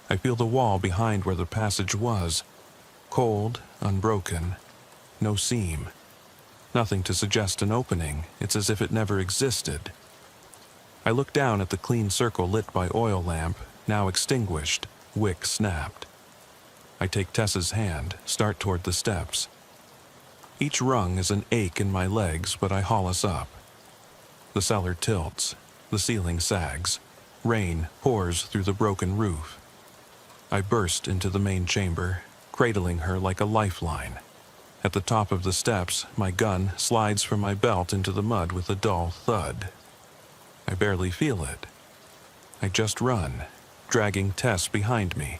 I feel the wall behind where the passage was, cold, unbroken, no seam. Nothing to suggest an opening. It's as if it never existed. I look down at the clean circle lit by oil lamp, now extinguished, wick snapped. I take Tessa's hand, start toward the steps. Each rung is an ache in my legs, but I haul us up. The cellar tilts, the ceiling sags, rain pours through the broken roof. I burst into the main chamber, cradling her like a lifeline. At the top of the steps, my gun slides from my belt into the mud with a dull thud. I barely feel it. I just run, dragging Tess behind me,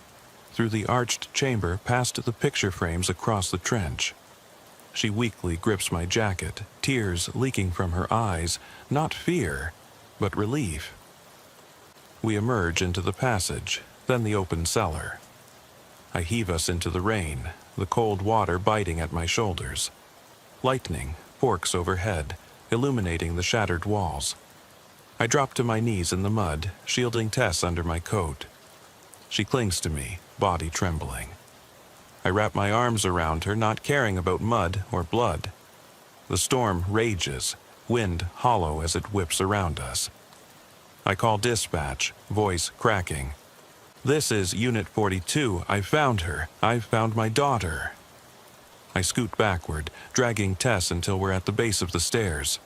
through the arched chamber past the picture frames across the trench. She weakly grips my jacket, tears leaking from her eyes, not fear, but relief. We emerge into the passage, then the open cellar. I heave us into the rain, the cold water biting at my shoulders. Lightning forks overhead, illuminating the shattered walls. I drop to my knees in the mud, shielding Tess under my coat. She clings to me, body trembling. I wrap my arms around her, not caring about mud or blood. The storm rages, wind hollow as it whips around us. I call dispatch, voice cracking. This is Unit 42. I found her. I've found my daughter. I scoot backward, dragging Tess until we're at the base of the stairs.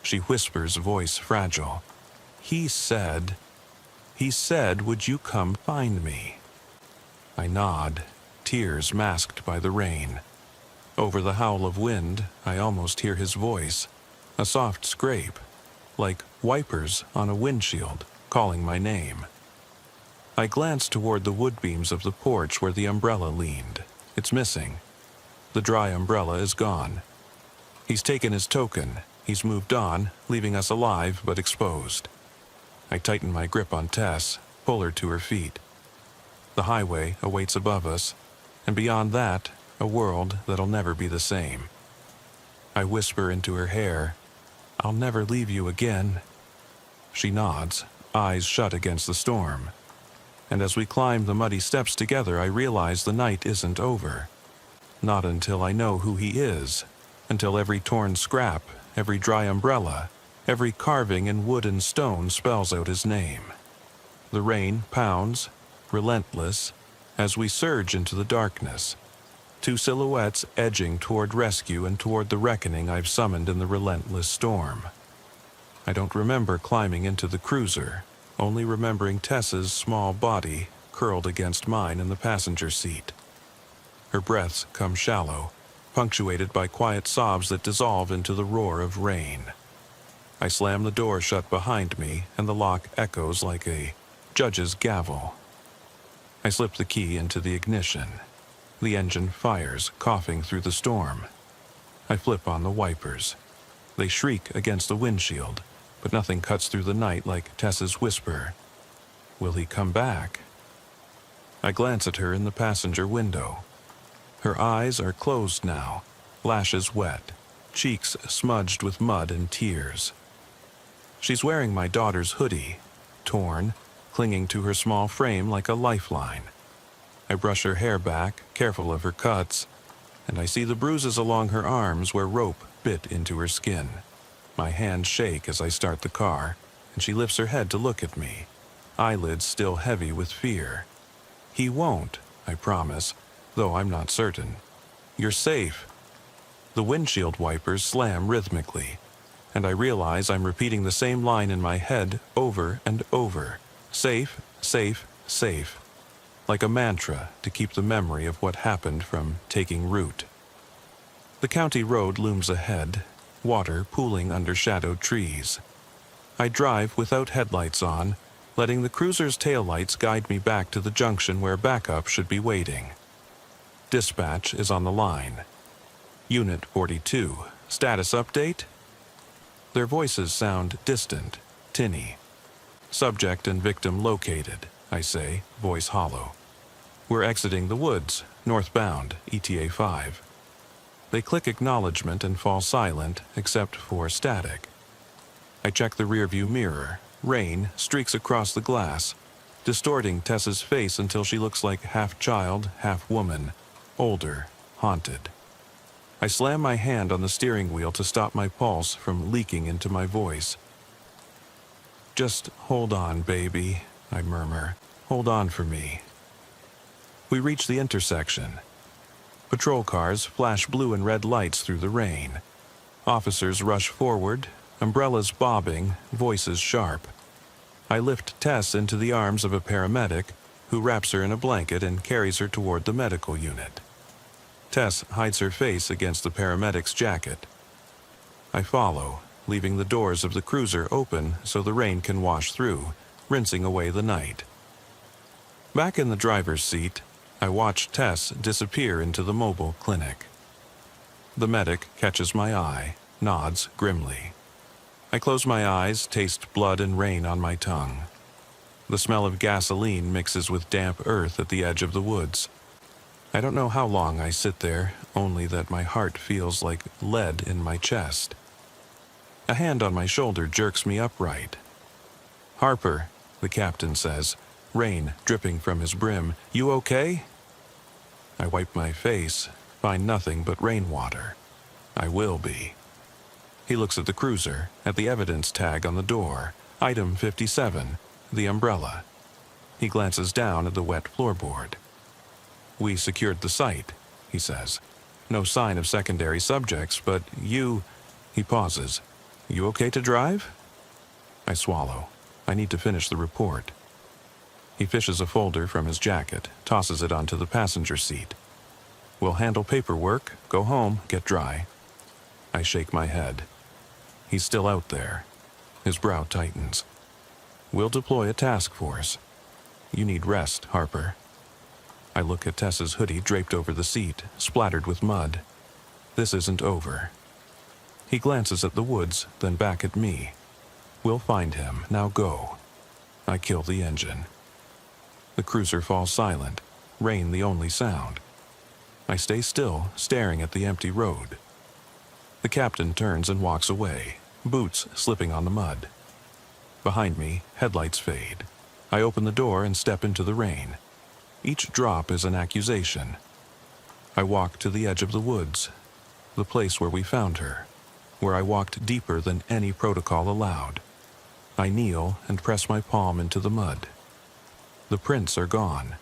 She whispers, voice fragile. He said, would you come find me? I nod, tears masked by the rain. Over the howl of wind, I almost hear his voice, a soft scrape, like wipers on a windshield, calling my name. I glance toward the wood beams of the porch where the umbrella leaned. It's missing. The dry umbrella is gone. He's taken his token. He's moved on, leaving us alive but exposed. I tighten my grip on Tess, pull her to her feet. The highway awaits above us, and beyond that, a world that'll never be the same. I whisper into her hair, "I'll never leave you again." She nods, eyes shut against the storm. And as we climb the muddy steps together, I realize the night isn't over. Not until I know who he is, until every torn scrap, every dry umbrella, every carving in wood and stone spells out his name. The rain pounds, relentless, as we surge into the darkness. Two silhouettes edging toward rescue and toward the reckoning I've summoned in the relentless storm. I don't remember climbing into the cruiser, only remembering Tess's small body curled against mine in the passenger seat. Her breaths come shallow, punctuated by quiet sobs that dissolve into the roar of rain. I slam the door shut behind me, and the lock echoes like a judge's gavel. I slip the key into the ignition. The engine fires, coughing through the storm. I flip on the wipers. They shriek against the windshield, but nothing cuts through the night like Tess's whisper. Will he come back? I glance at her in the passenger window. Her eyes are closed now, lashes wet, cheeks smudged with mud and tears. She's wearing my daughter's hoodie, torn, clinging to her small frame like a lifeline. I brush her hair back, careful of her cuts, and I see the bruises along her arms where rope bit into her skin. My hands shake as I start the car, and she lifts her head to look at me, eyelids still heavy with fear. He won't, I promise, though I'm not certain. You're safe. The windshield wipers slam rhythmically, and I realize I'm repeating the same line in my head over and over. Safe, safe, safe. Like a mantra to keep the memory of what happened from taking root. The county road looms ahead, water pooling under shadowed trees. I drive without headlights on, letting the cruiser's taillights guide me back to the junction where backup should be waiting. Dispatch is on the line. Unit 42, status update? Their voices sound distant, tinny. Subject and victim located, I say, voice hollow. We're exiting the woods, northbound, ETA 5. They click acknowledgement and fall silent, except for static. I check the rearview mirror. Rain streaks across the glass, distorting Tess's face until she looks like half child, half woman, older, haunted. I slam my hand on the steering wheel to stop my pulse from leaking into my voice. Just hold on, baby, I murmur. Hold on for me. We reach the intersection. Patrol cars flash blue and red lights through the rain. Officers rush forward, umbrellas bobbing, voices sharp. I lift Tess into the arms of a paramedic, who wraps her in a blanket and carries her toward the medical unit. Tess hides her face against the paramedic's jacket. I follow, leaving the doors of the cruiser open so the rain can wash through, rinsing away the night. Back in the driver's seat, I watch Tess disappear into the mobile clinic. The medic catches my eye, nods grimly. I close my eyes, taste blood and rain on my tongue. The smell of gasoline mixes with damp earth at the edge of the woods. I don't know how long I sit there, only that my heart feels like lead in my chest. A hand on my shoulder jerks me upright. "Harper," the captain says, rain dripping from his brim. "You okay?" I wipe my face, find nothing but rainwater. I will be. He looks at the cruiser, at the evidence tag on the door, item 57, the umbrella. He glances down at the wet floorboard. "We secured the site," he says. "No sign of secondary subjects, but you—" He pauses. "You okay to drive?" I swallow. I need to finish the report. He fishes a folder from his jacket, tosses it onto the passenger seat. We'll handle paperwork, go home, get dry. I shake my head. He's still out there. His brow tightens. We'll deploy a task force. You need rest, Harper. I look at Tess's hoodie draped over the seat, splattered with mud. This isn't over. He glances at the woods, then back at me. We'll find him. Now go. I kill the engine. The cruiser falls silent, rain the only sound. I stay still, staring at the empty road. The captain turns and walks away, boots slipping on the mud. Behind me, headlights fade. I open the door and step into the rain. Each drop is an accusation. I walk to the edge of the woods, the place where we found her, where I walked deeper than any protocol allowed. I kneel and press my palm into the mud. The prints are gone.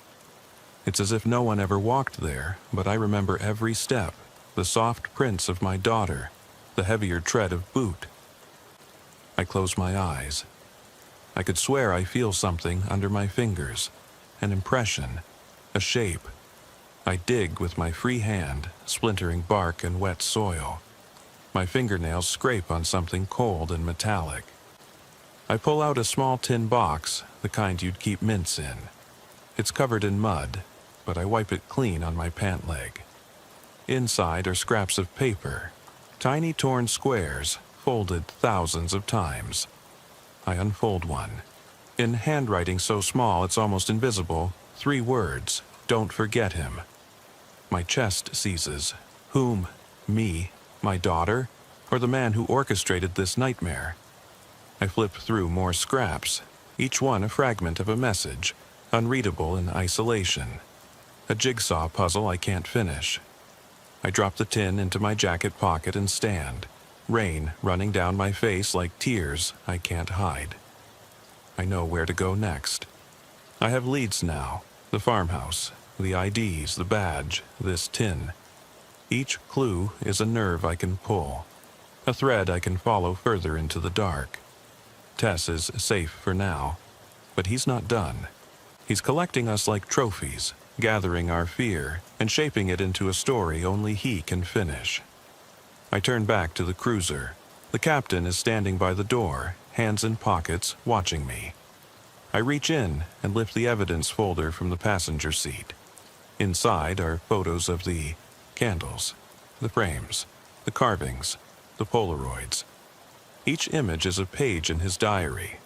It's as if no one ever walked there, but I remember every step, the soft prints of my daughter, the heavier tread of boot. I close my eyes. I could swear I feel something under my fingers, an impression, a shape. I dig with my free hand, splintering bark and wet soil. My fingernails scrape on something cold and metallic. I pull out a small tin box, the kind you'd keep mints in. It's covered in mud, but I wipe it clean on my pant leg. Inside are scraps of paper, tiny torn squares, folded thousands of times. I unfold one. In handwriting so small it's almost invisible, 3 words, "Don't forget him." My chest seizes. Whom? Me? My daughter? Or the man who orchestrated this nightmare? I flip through more scraps, each one a fragment of a message, unreadable in isolation. A jigsaw puzzle I can't finish. I drop the tin into my jacket pocket and stand, rain running down my face like tears I can't hide. I know where to go next. I have leads now, the farmhouse, the IDs, the badge, this tin. Each clue is a nerve I can pull, a thread I can follow further into the dark. Tess is safe for now, but he's not done. He's collecting us like trophies, gathering our fear and shaping it into a story only he can finish. I turn back to the cruiser. The captain is standing by the door, hands in pockets, watching me. I reach in and lift the evidence folder from the passenger seat. Inside are photos of the candles, the frames, the carvings, the Polaroids. Each image is a page in his diary.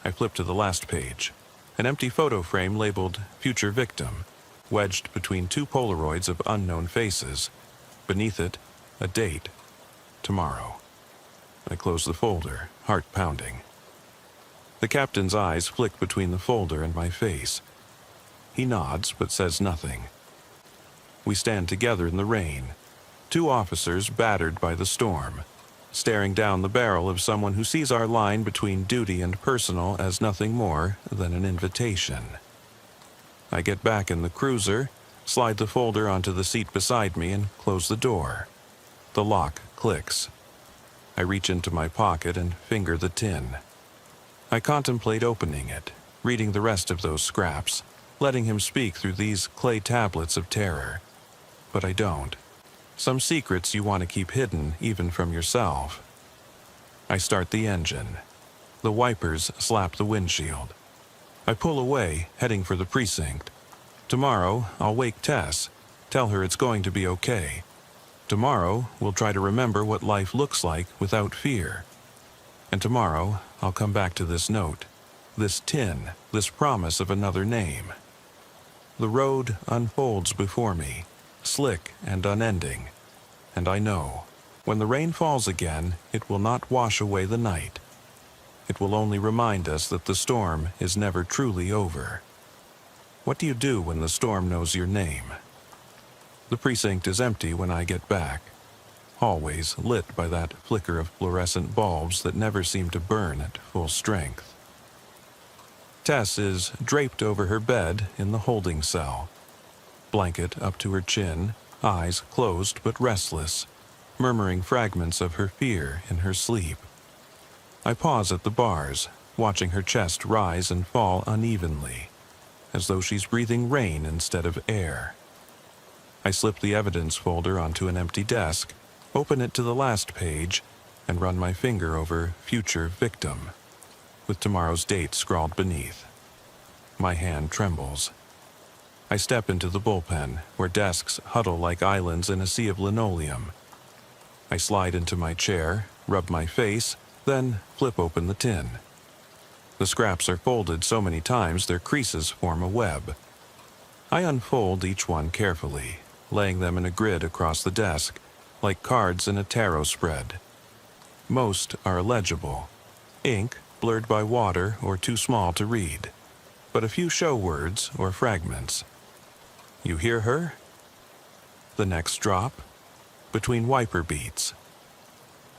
I flip to the last page. An empty photo frame labeled Future Victim, wedged between 2 Polaroids of unknown faces. Beneath it, a date. Tomorrow. I close the folder, heart pounding. The captain's eyes flick between the folder and my face. He nods but says nothing. We stand together in the rain, 2 officers battered by the storm, staring down the barrel of someone who sees our line between duty and personal as nothing more than an invitation. I get back in the cruiser, slide the folder onto the seat beside me, and close the door. The lock clicks. I reach into my pocket and finger the tin. I contemplate opening it, reading the rest of those scraps, letting him speak through these clay tablets of terror. But I don't. Some secrets you want to keep hidden even from yourself. I start the engine. The wipers slap the windshield. I pull away, heading for the precinct. Tomorrow, I'll wake Tess, tell her it's going to be okay. Tomorrow, we'll try to remember what life looks like without fear. And tomorrow, I'll come back to this note, this tin, this promise of another name. The road unfolds before me, slick and unending. And I know, when the rain falls again, it will not wash away the night. It will only remind us that the storm is never truly over. What do you do when the storm knows your name? The precinct is empty when I get back. Hallways lit by that flicker of fluorescent bulbs that never seem to burn at full strength. Tess is draped over her bed in the holding cell. Blanket up to her chin, eyes closed but restless, murmuring fragments of her fear in her sleep. I pause at the bars, watching her chest rise and fall unevenly, as though she's breathing rain instead of air. I slip the evidence folder onto an empty desk, open it to the last page, and run my finger over future victim, with tomorrow's date scrawled beneath. My hand trembles. I step into the bullpen, where desks huddle like islands in a sea of linoleum. I slide into my chair, rub my face, then flip open the tin. The scraps are folded so many times their creases form a web. I unfold each one carefully, laying them in a grid across the desk, like cards in a tarot spread. Most are illegible, ink blurred by water or too small to read, but a few show words or fragments. You hear her? The next drop? Between wiper beats.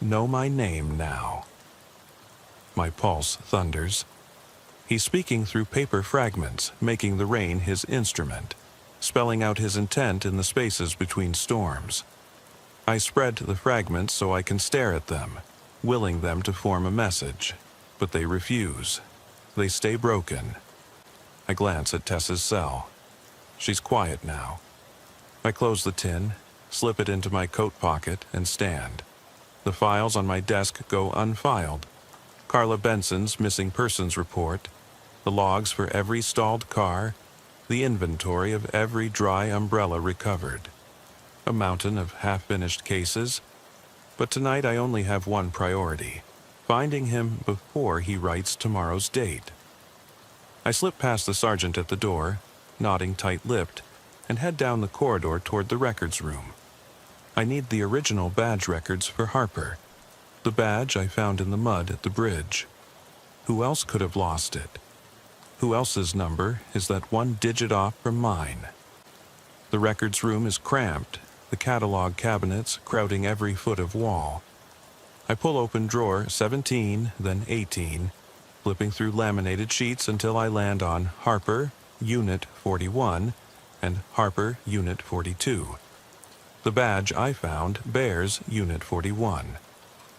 Know my name now. My pulse thunders. He's speaking through paper fragments, making the rain his instrument, spelling out his intent in the spaces between storms. I spread the fragments so I can stare at them, willing them to form a message, but they refuse. They stay broken. I glance at Tessa's cell. She's quiet now. I close the tin, slip it into my coat pocket, and stand. The files on my desk go unfiled. Carla Benson's missing persons report, the logs for every stalled car, the inventory of every dry umbrella recovered. A mountain of half-finished cases. But tonight I only have one priority: finding him before he writes tomorrow's date. I slip past the sergeant at the door, nodding tight-lipped, and head down the corridor toward the records room. I need the original badge records for Harper, the badge I found in the mud at the bridge. Who else could have lost it? Who else's number is that one digit off from mine? The records room is cramped, the catalog cabinets crowding every foot of wall. I pull open drawer 17, then 18, flipping through laminated sheets until I land on Harper, Unit 41, and Harper, Unit 42. The badge I found bears Unit 41.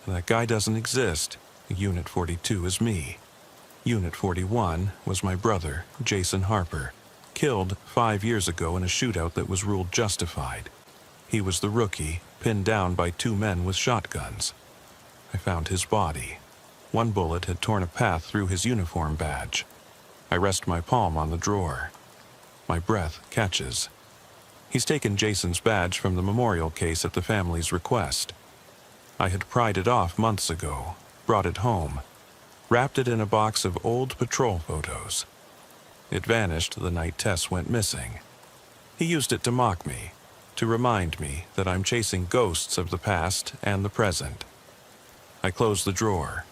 That guy doesn't exist. Unit 42 is me. Unit 41 was my brother, Jason Harper, killed 5 years ago in a shootout that was ruled justified. He was the rookie, pinned down by 2 men with shotguns. I found his body. One bullet had torn a path through his uniform badge. I rest my palm on the drawer. My breath catches. He's taken Jason's badge from the memorial case at the family's request. I had pried it off months ago, brought it home, wrapped it in a box of old patrol photos. It vanished the night Tess went missing. He used it to mock me, to remind me that I'm chasing ghosts of the past and the present. I close the drawer.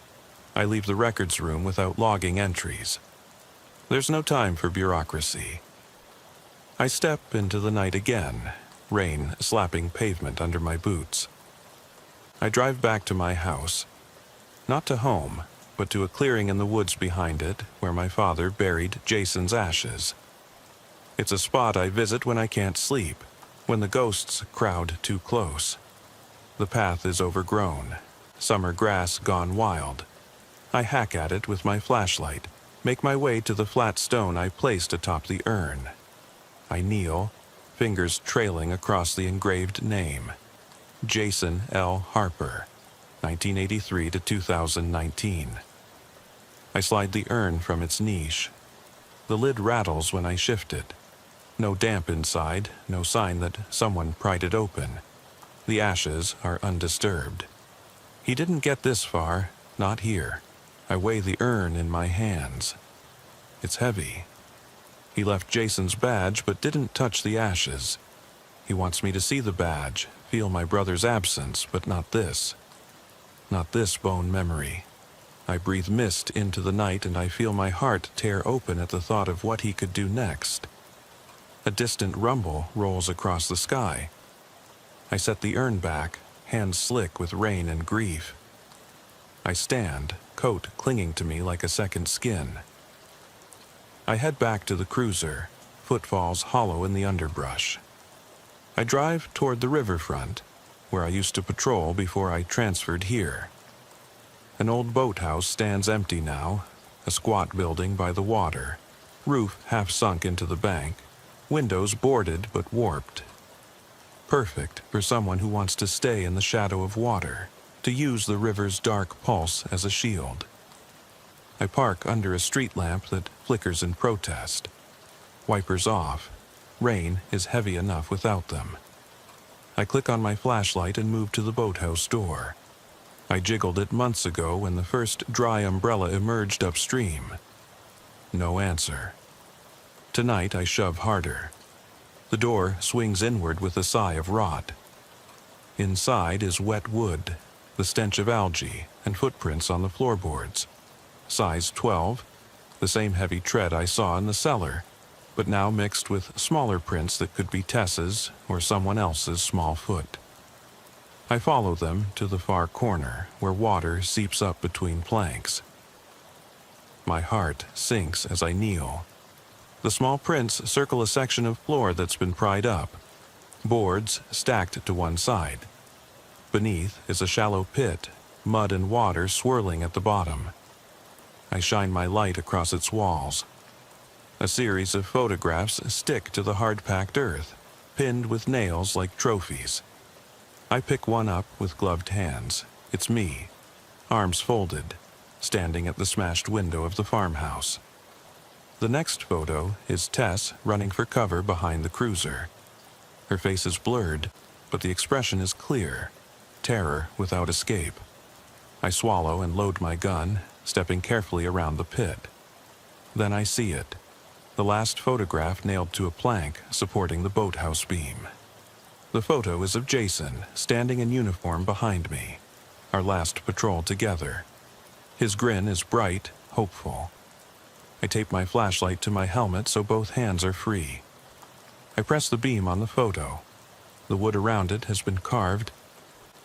I leave the records room without logging entries. There's no time for bureaucracy. I step into the night again, rain slapping pavement under my boots. I drive back to my house, not to home, but to a clearing in the woods behind it where my father buried Jason's ashes. It's a spot I visit when I can't sleep, when the ghosts crowd too close. The path is overgrown, summer grass gone wild. I hack at it with my flashlight, make my way to the flat stone I placed atop the urn. I kneel, fingers trailing across the engraved name. Jason L. Harper, 1983 to 2019. I slide the urn from its niche. The lid rattles when I shift it. No damp inside, no sign that someone pried it open. The ashes are undisturbed. He didn't get this far, not here. I weigh the urn in my hands. It's heavy. He left Jason's badge but didn't touch the ashes. He wants me to see the badge, feel my brother's absence, but not this. Not this bone memory. I breathe mist into the night and I feel my heart tear open at the thought of what he could do next. A distant rumble rolls across the sky. I set the urn back, hands slick with rain and grief. I stand, coat clinging to me like a second skin. I head back to the cruiser, footfalls hollow in the underbrush. I drive toward the riverfront, where I used to patrol before I transferred here. An old boathouse stands empty now, a squat building by the water, roof half sunk into the bank, windows boarded but warped. perfect for someone who wants to stay in the shadow of water, to use the river's dark pulse as a shield. I park under a street lamp that flickers in protest. Wipers off. Rain is heavy enough without them. I click on my flashlight and move to the boathouse door. I jiggled it months ago when the first dry umbrella emerged upstream. No answer. Tonight I shove harder. The door swings inward with a sigh of rot. Inside is wet wood, the stench of algae, and footprints on the floorboards. Size 12, the same heavy tread I saw in the cellar, but now mixed with smaller prints that could be Tess's or someone else's small foot. I follow them to the far corner, where water seeps up between planks. My heart sinks as I kneel. The small prints circle a section of floor that's been pried up, boards stacked to one side. Beneath is a shallow pit, mud and water swirling at the bottom. I shine my light across its walls. A series of photographs stick to the hard-packed earth, pinned with nails like trophies. I pick one up with gloved hands. It's me, arms folded, standing at the smashed window of the farmhouse. The next photo is Tess running for cover behind the cruiser. Her face is blurred, but the expression is clear, terror without escape. I swallow and load my gun, stepping carefully around the pit. Then I see it, the last photograph nailed to a plank supporting the boathouse beam. The photo is of Jason, standing in uniform behind me, our last patrol together. His grin is bright, hopeful. I tape my flashlight to my helmet so both hands are free. I press the beam on the photo. The wood around it has been carved,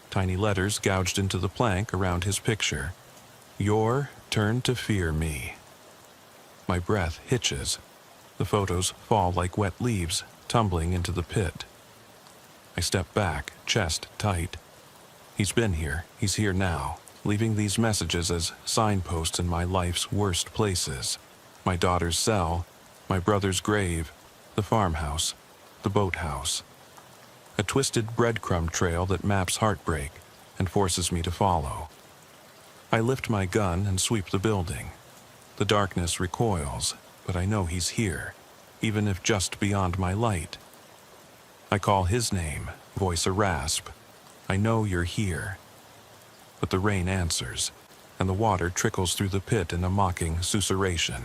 tiny letters gouged into the plank around his picture. Your turn to fear me. My breath hitches. The photos fall like wet leaves, tumbling into the pit. I step back, chest tight. He's been here, he's here now, leaving these messages as signposts in my life's worst places. My daughter's cell, my brother's grave, the farmhouse, the boathouse. A twisted breadcrumb trail that maps heartbreak and forces me to follow. I lift my gun and sweep the building. The darkness recoils, but I know he's here, even if just beyond my light. I call his name, voice a rasp. I know you're here. But the rain answers, and the water trickles through the pit in a mocking susurration.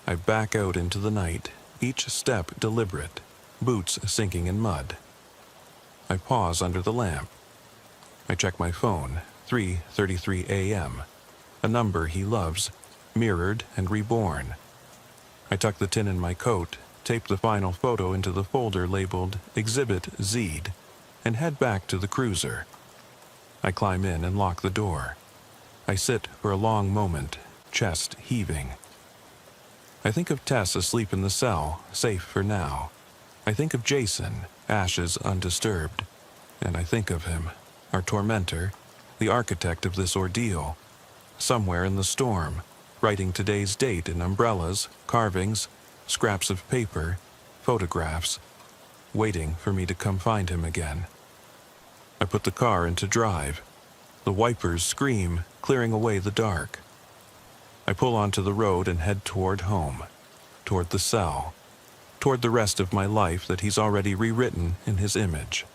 I back out into the night, each step deliberate, boots sinking in mud. I pause under the lamp. I check my phone, 3:33 a.m., a number he loves, mirrored and reborn. I tuck the tin in my coat, tape the final photo into the folder labeled Exhibit Z'd, and head back to the cruiser. I climb in and lock the door. I sit for a long moment, chest heaving. I think of Tess asleep in the cell, safe for now. I think of Jason, ashes undisturbed. And I think of him, our tormentor, the architect of this ordeal, somewhere in the storm, writing today's date in umbrellas, carvings, scraps of paper, photographs, waiting for me to come find him again. I put the car into drive. The wipers scream, clearing away the dark. I pull onto the road and head toward home, toward the cell, toward the rest of my life that he's already rewritten in his image.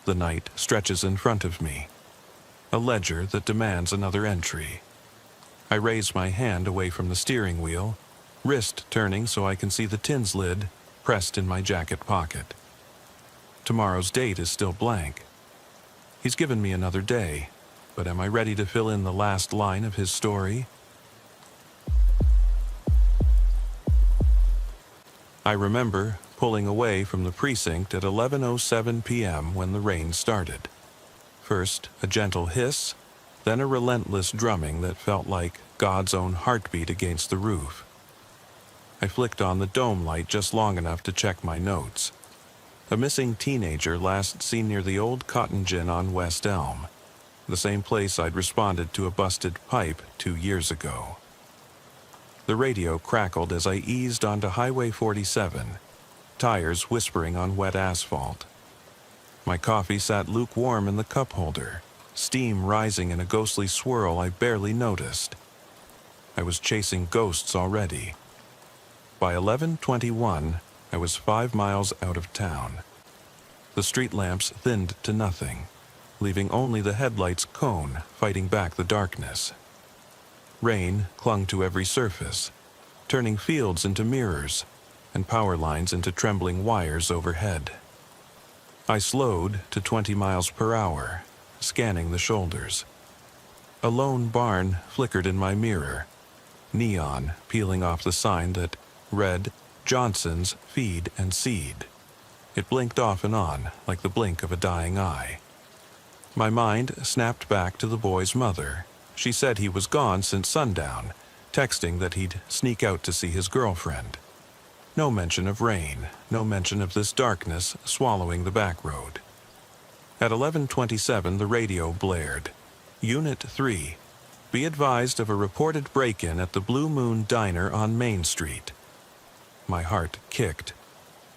The night stretches in front of me, a ledger that demands another entry. I raise my hand away from the steering wheel, wrist turning so I can see the tin's lid pressed in my jacket pocket. Tomorrow's date is still blank. He's given me another day, but am I ready to fill in the last line of his story? I remember pulling away from the precinct at 11:07 p.m. when the rain started. First, a gentle hiss, then a relentless drumming that felt like God's own heartbeat against the roof. I flicked on the dome light just long enough to check my notes. A missing teenager last seen near the old Cotton Gin on West Elm, the same place I'd responded to a busted pipe 2 years ago. The radio crackled as I eased onto Highway 47, tires whispering on wet asphalt. My coffee sat lukewarm in the cup holder, steam rising in a ghostly swirl I barely noticed. I was chasing ghosts already. By 11:21, I was 5 miles out of town. The street lamps thinned to nothing, leaving only the headlight's cone fighting back the darkness. Rain clung to every surface, turning fields into mirrors and power lines into trembling wires overhead. I slowed to 20 miles per hour, scanning the shoulders. A lone barn flickered in my mirror, neon peeling off the sign that read Johnson's Feed and Seed. It blinked off and on like the blink of a dying eye. My mind snapped back to the boy's mother. She said he was gone since sundown, texting that he'd sneak out to see his girlfriend. No mention of rain, no mention of this darkness swallowing the back road. At 11:27, the radio blared. Unit 3. Be advised of a reported break-in at the Blue Moon Diner on Main Street. My heart kicked.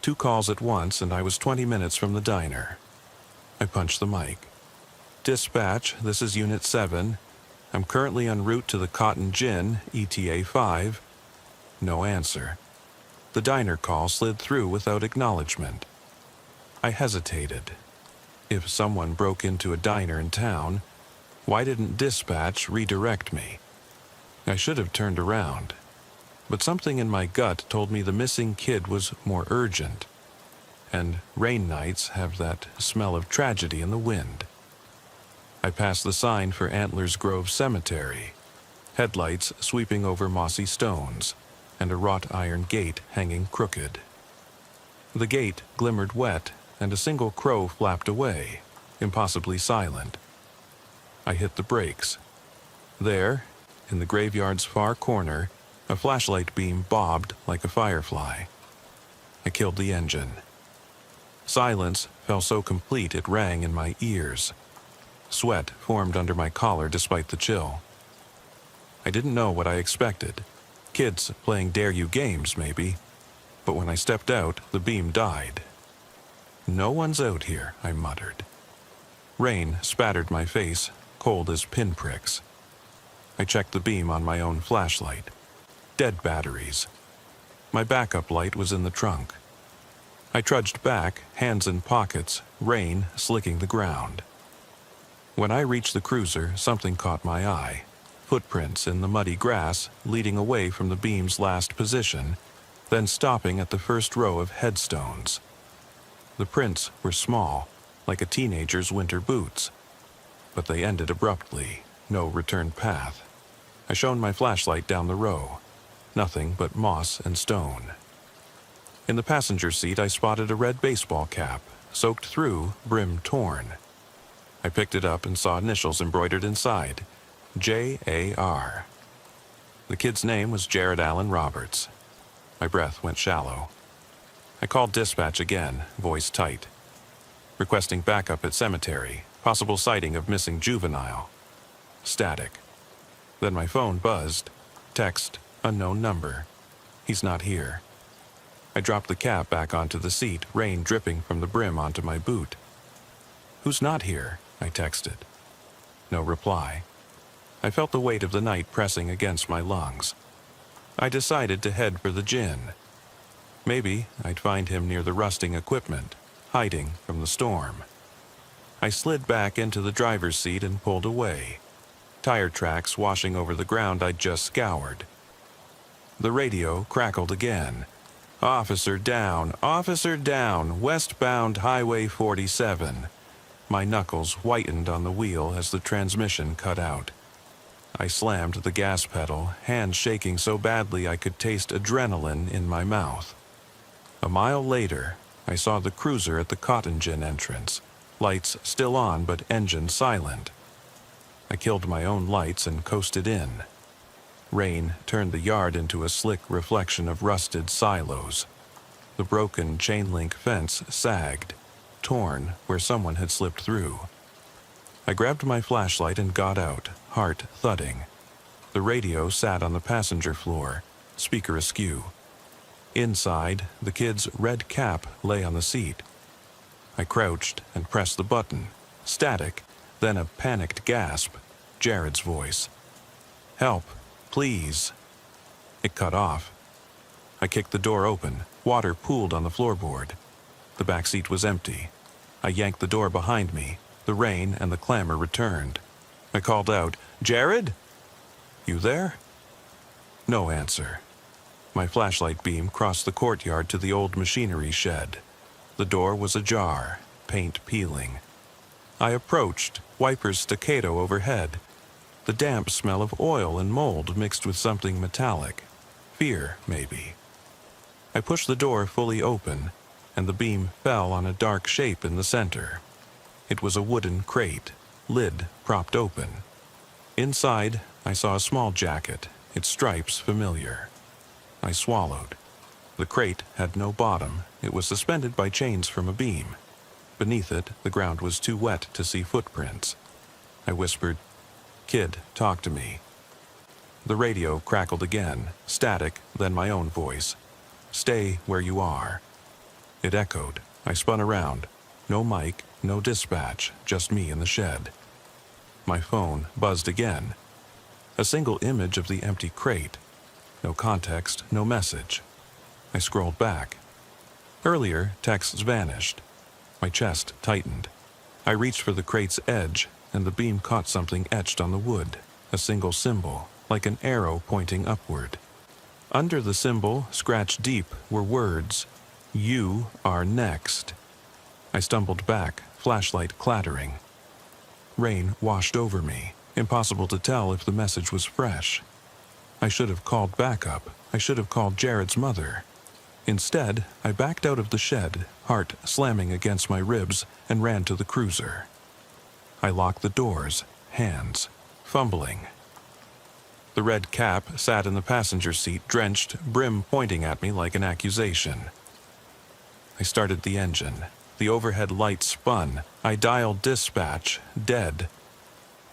2 calls at once, and I was 20 minutes from the diner. I punched the mic. Dispatch, this is Unit 7. I'm currently en route to the Cotton Gin, ETA 5. No answer. The diner call slid through without acknowledgement. I hesitated. If someone broke into a diner in town, why didn't dispatch redirect me? I should have turned around, but something in my gut told me the missing kid was more urgent, and rain nights have that smell of tragedy in the wind. I passed the sign for Antlers Grove Cemetery, headlights sweeping over mossy stones, and a wrought iron gate hanging crooked. The gate glimmered wet, and a single crow flapped away, impossibly silent. I hit the brakes. There, in the graveyard's far corner, a flashlight beam bobbed like a firefly. I killed the engine. Silence fell so complete it rang in my ears. Sweat formed under my collar despite the chill. I didn't know what I expected. Kids playing dare you games, maybe. But when I stepped out, the beam died. No one's out here, I muttered. Rain spattered my face, cold as pinpricks. I checked the beam on my own flashlight. Dead batteries. My backup light was in the trunk. I trudged back, hands in pockets, rain slicking the ground. When I reached the cruiser, something caught my eye. Footprints in the muddy grass leading away from the beam's last position, then stopping at the first row of headstones. The prints were small, like a teenager's winter boots, but they ended abruptly, no return path. I shone my flashlight down the row. Nothing but moss and stone. In the passenger seat, I spotted a red baseball cap, soaked through, brim torn. I picked it up and saw initials embroidered inside. J.A.R. The kid's name was Jared Allen Roberts. My breath went shallow. I called dispatch again, voice tight. Requesting backup at cemetery, possible sighting of missing juvenile. Static. Then my phone buzzed. Text, unknown number. He's not here. I dropped the cap back onto the seat, rain dripping from the brim onto my boot. Who's not here? I texted. No reply. I felt the weight of the night pressing against my lungs. I decided to head for the gin. Maybe I'd find him near the rusting equipment, hiding from the storm. I slid back into the driver's seat and pulled away, tire tracks washing over the ground I'd just scoured. The radio crackled again. Officer down, westbound Highway 47. My knuckles whitened on the wheel as the transmission cut out. I slammed the gas pedal, hands shaking so badly I could taste adrenaline in my mouth. A mile later, I saw the cruiser at the Cotton Gin entrance, lights still on but engine silent. I killed my own lights and coasted in. Rain turned the yard into a slick reflection of rusted silos. The broken chain-link fence sagged, torn where someone had slipped through. I grabbed my flashlight and got out, heart thudding. The radio sat on the passenger floor, speaker askew. Inside, the kid's red cap lay on the seat. I I crouched and pressed the button. Static, then a panicked gasp. Jared's voice. "Help, please." It cut off. I kicked the door open. Water pooled on the floorboard. The back seat was empty. I yanked the door behind me. The rain and the clamor returned. I called out, "Jared? You there?" No answer. My flashlight beam crossed the courtyard to the old machinery shed. The door was ajar, paint peeling. I approached, wipers staccato overhead. The damp smell of oil and mold mixed with something metallic. Fear, maybe. I pushed the door fully open, and the beam fell on a dark shape in the center. It was a wooden crate, lid propped open. Inside, I saw a small jacket, its stripes familiar. I swallowed. The crate had no bottom. It was suspended by chains from a beam. Beneath it, the ground was too wet to see footprints. I whispered, "Kid, talk to me." The radio crackled again, static, then my own voice. "Stay where you are." It echoed. I spun around. No mic, no dispatch, just me in the shed. My phone buzzed again. A single image of the empty crate. No context, no message. I scrolled back. Earlier, texts vanished. My chest tightened. I reached for the crate's edge, and the beam caught something etched on the wood, a single symbol, like an arrow pointing upward. Under the symbol, scratched deep, were words, "You are next." I stumbled back, flashlight clattering. Rain washed over me. Impossible to tell if the message was fresh. I should have called backup. I should have called Jared's mother. Instead, I backed out of the shed, heart slamming against my ribs, and ran to the cruiser. I locked the doors, hands, fumbling. The red cap sat in the passenger seat, drenched, brim pointing at me like an accusation. I started the engine. The overhead light spun. I dialed dispatch, dead.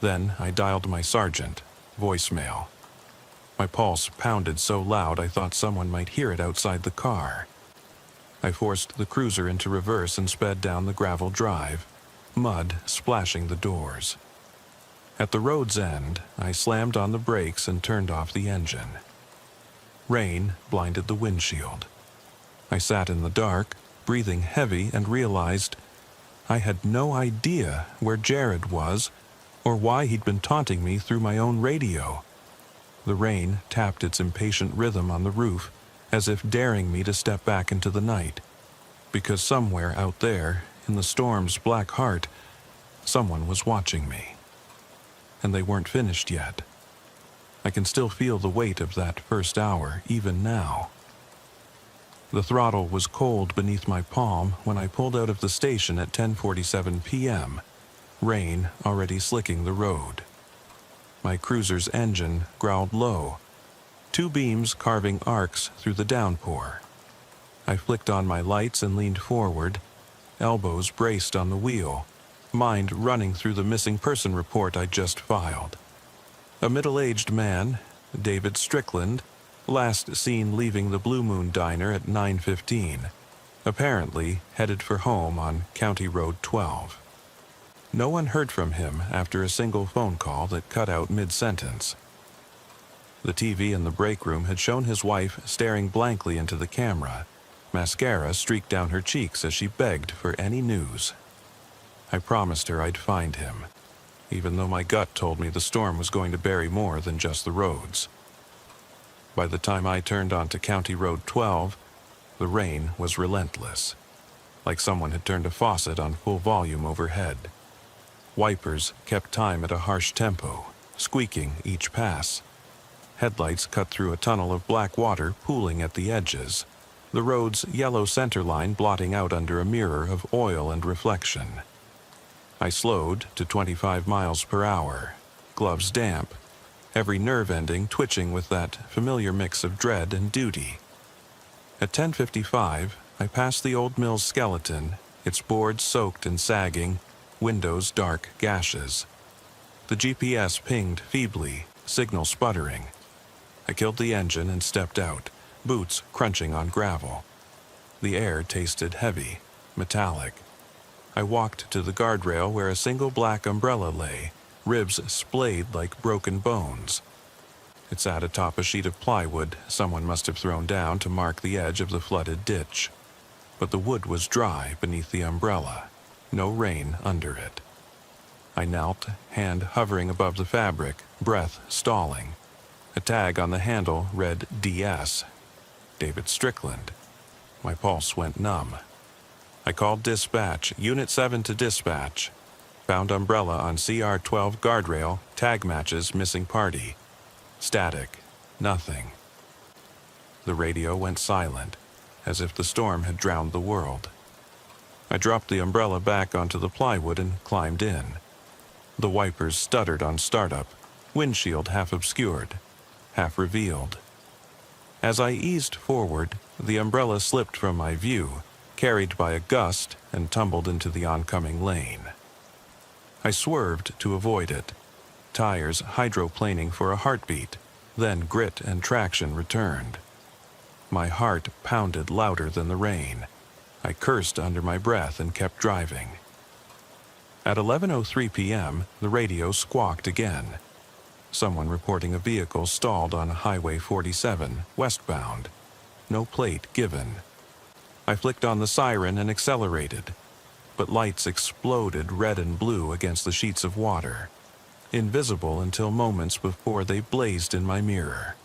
Then I dialed my sergeant, voicemail. My pulse pounded so loud I thought someone might hear it outside the car. I forced the cruiser into reverse and sped down the gravel drive, mud splashing the doors. At the road's end, I slammed on the brakes and turned off the engine. Rain blinded the windshield. I sat in the dark, breathing heavy, and realized I had no idea where Jared was or why he'd been taunting me through my own radio. The rain tapped its impatient rhythm on the roof, as if daring me to step back into the night. Because somewhere out there, in the storm's black heart, someone was watching me. And they weren't finished yet. I can still feel the weight of that first hour, even now. The throttle was cold beneath my palm when I pulled out of the station at 10:47 p.m., rain already slicking the road. My cruiser's engine growled low, two beams carving arcs through the downpour. I flicked on my lights and leaned forward, elbows braced on the wheel, mind running through the missing person report I just filed. A middle-aged man, David Strickland, last seen leaving the Blue Moon Diner at 9:15, apparently headed for home on County Road 12. No one heard from him after a single phone call that cut out mid-sentence. The TV in the break room had shown his wife staring blankly into the camera. Mascara streaked down her cheeks as she begged for any news. I promised her I'd find him, even though my gut told me the storm was going to bury more than just the roads. By the time I turned onto County Road 12, the rain was relentless, like someone had turned a faucet on full volume overhead. Wipers kept time at a harsh tempo, squeaking each pass. Headlights cut through a tunnel of black water pooling at the edges, the road's yellow center line blotting out under a mirror of oil and reflection. I slowed to 25 miles per hour, gloves damp, every nerve ending twitching with that familiar mix of dread and duty. At 10:55, I passed the old mill's skeleton, its boards soaked and sagging, windows dark gashes. The GPS pinged feebly, signal sputtering. I killed the engine and stepped out, boots crunching on gravel. The air tasted heavy, metallic. I walked to the guardrail where a single black umbrella lay, ribs splayed like broken bones. It sat atop a sheet of plywood someone must have thrown down to mark the edge of the flooded ditch. But the wood was dry beneath the umbrella, no rain under it. I knelt, hand hovering above the fabric, breath stalling. A tag on the handle read DS, David Strickland. My pulse went numb. I called dispatch, Unit 7 to dispatch. Found umbrella on CR-12 guardrail, tag matches, missing party. Static, nothing. The radio went silent, as if the storm had drowned the world. I dropped the umbrella back onto the plywood and climbed in. The wipers stuttered on startup, windshield half obscured, half revealed. As I eased forward, the umbrella slipped from my view, carried by a gust, and tumbled into the oncoming lane. I swerved to avoid it, tires hydroplaning for a heartbeat, then grit and traction returned. My heart pounded louder than the rain. I cursed under my breath and kept driving. At 11:03 p.m., the radio squawked again. Someone reporting a vehicle stalled on Highway 47, westbound. No plate given. I flicked on the siren and accelerated, but lights exploded red and blue against the sheets of water, invisible until moments before they blazed in my mirror.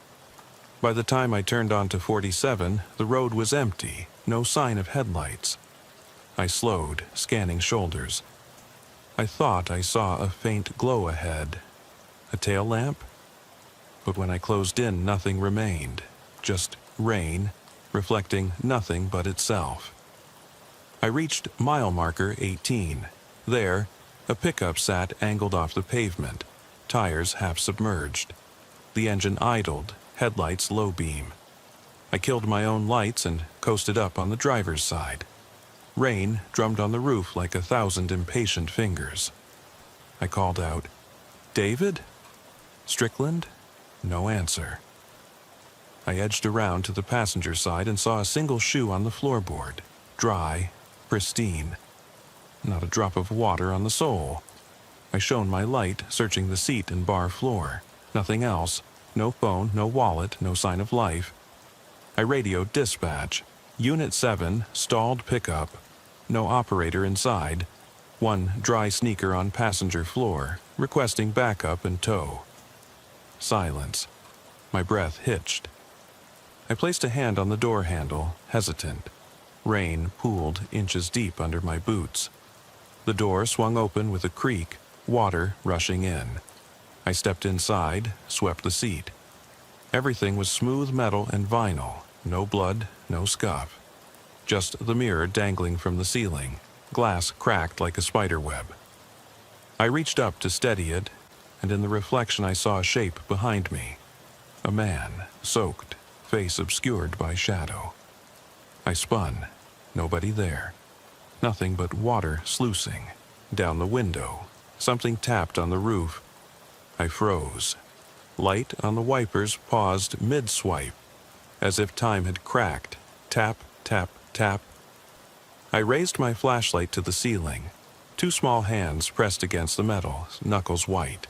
By the time I turned onto 47, the road was empty, no sign of headlights. I slowed, scanning shoulders. I thought I saw a faint glow ahead. A tail lamp? But when I closed in, nothing remained. Just rain, reflecting nothing but itself. I reached mile marker 18. There, a pickup sat angled off the pavement, tires half submerged. The engine idled, headlights low beam. I killed my own lights and coasted up on the driver's side. Rain drummed on the roof like 1,000 impatient fingers. I called out, "David? Strickland?" No answer. I edged around to the passenger side and saw a single shoe on the floorboard, dry, pristine. Not a drop of water on the sole. I shone my light, searching the seat and bar floor. Nothing else. No phone, no wallet, no sign of life. I radioed dispatch. Unit 7, stalled pickup. No operator inside. One dry sneaker on passenger floor, requesting backup and tow. Silence. My breath hitched. I placed a hand on the door handle, hesitant. Rain pooled inches deep under my boots. The door swung open with a creak, water rushing in. I stepped inside, swept the seat. Everything was smooth metal and vinyl, no blood, no scuff. Just the mirror dangling from the ceiling, glass cracked like a spider web. I reached up to steady it, and in the reflection I saw a shape behind me. A man, soaked, face obscured by shadow. I spun. Nobody there. Nothing but water sluicing. Down the window. Something tapped on the roof. I froze. Light on the wipers paused mid-swipe, as if time had cracked. Tap, tap, tap. I raised my flashlight to the ceiling. Two small hands pressed against the metal, knuckles white.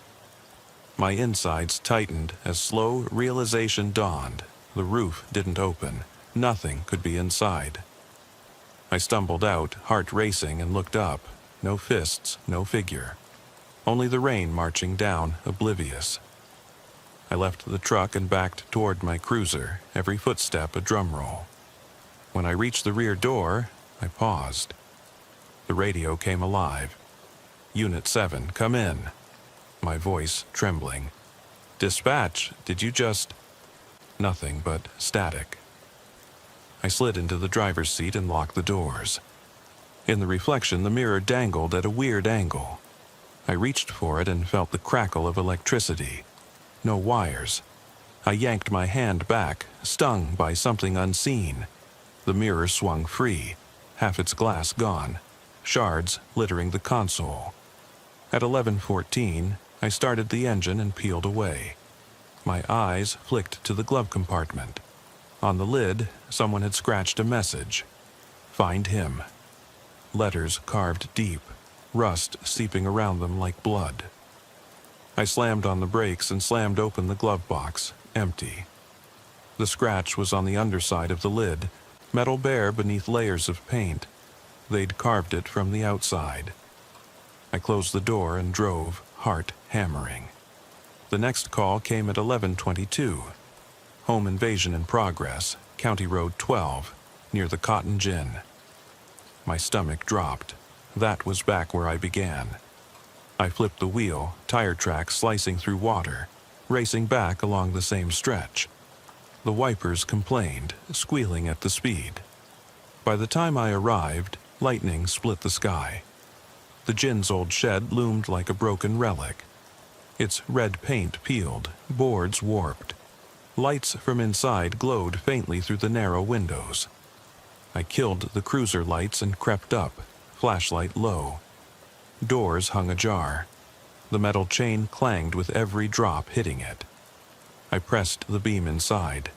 My insides tightened as slow realization dawned. The roof didn't open. Nothing could be inside. I stumbled out, heart racing, and looked up. No fists, no figure. Only the rain marching down, oblivious. I left the truck and backed toward my cruiser, every footstep a drum roll. When I reached the rear door, I paused. The radio came alive. Unit 7, come in. My voice trembling. Dispatch, did you just... Nothing but static. I slid into the driver's seat and locked the doors. In the reflection, the mirror dangled at a weird angle. I reached for it and felt the crackle of electricity. No wires. I yanked my hand back, stung by something unseen. The mirror swung free, half its glass gone, shards littering the console. At 11:14, I started the engine and peeled away. My eyes flicked to the glove compartment. On the lid, someone had scratched a message. Find him. letters carved deep, rust seeping around them like blood. I slammed on the brakes and slammed open the glove box, empty. The scratch was on the underside of the lid, metal bare beneath layers of paint. They'd carved it from the outside. I closed the door and drove, heart hammering. The next call came at 11:22. Home invasion in progress, County Road 12, near the Cotton Gin. My stomach dropped. That was back where I began. I flipped the wheel, tire tracks slicing through water, racing back along the same stretch. The wipers complained, squealing at the speed. By the time I arrived, lightning split the sky. The gin's old shed loomed like a broken relic. Its red paint peeled, boards warped. Lights from inside glowed faintly through the narrow windows. I killed the cruiser lights and crept up, flashlight low. Doors hung ajar. The metal chain clanged with every drop hitting it. I pressed the beam inside.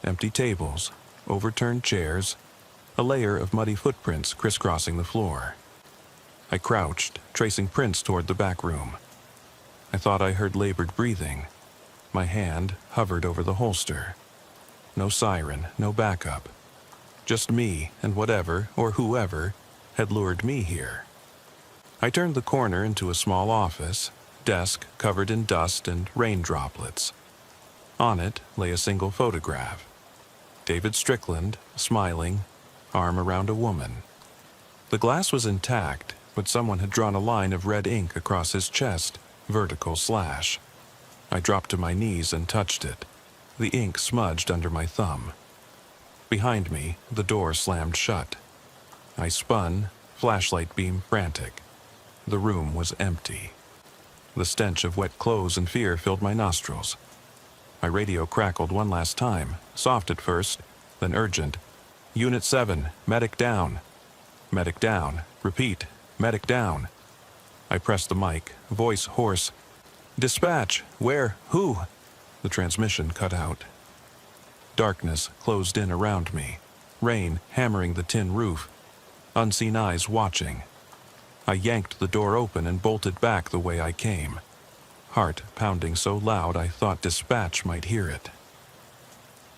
Empty tables, overturned chairs, a layer of muddy footprints crisscrossing the floor. I crouched, tracing prints toward the back room. I thought I heard labored breathing. My hand hovered over the holster. No siren, no backup. Just me and whatever or whoever had lured me here. I turned the corner into a small office, desk covered in dust and rain droplets. On it lay a single photograph. David Strickland, smiling, arm around a woman. The glass was intact, but someone had drawn a line of red ink across his chest, vertical slash. I dropped to my knees and touched it. The ink smudged under my thumb. Behind me, the door slammed shut. I spun, flashlight beam frantic. The room was empty. The stench of wet clothes and fear filled my nostrils. My radio crackled one last time, soft at first, then urgent. Unit 7, medic down. Medic down. Repeat, medic down. I pressed the mic, voice hoarse. Dispatch, where, who? The transmission cut out. Darkness closed in around me, rain hammering the tin roof, unseen eyes watching. I yanked the door open and bolted back the way I came, heart pounding so loud I thought dispatch might hear it.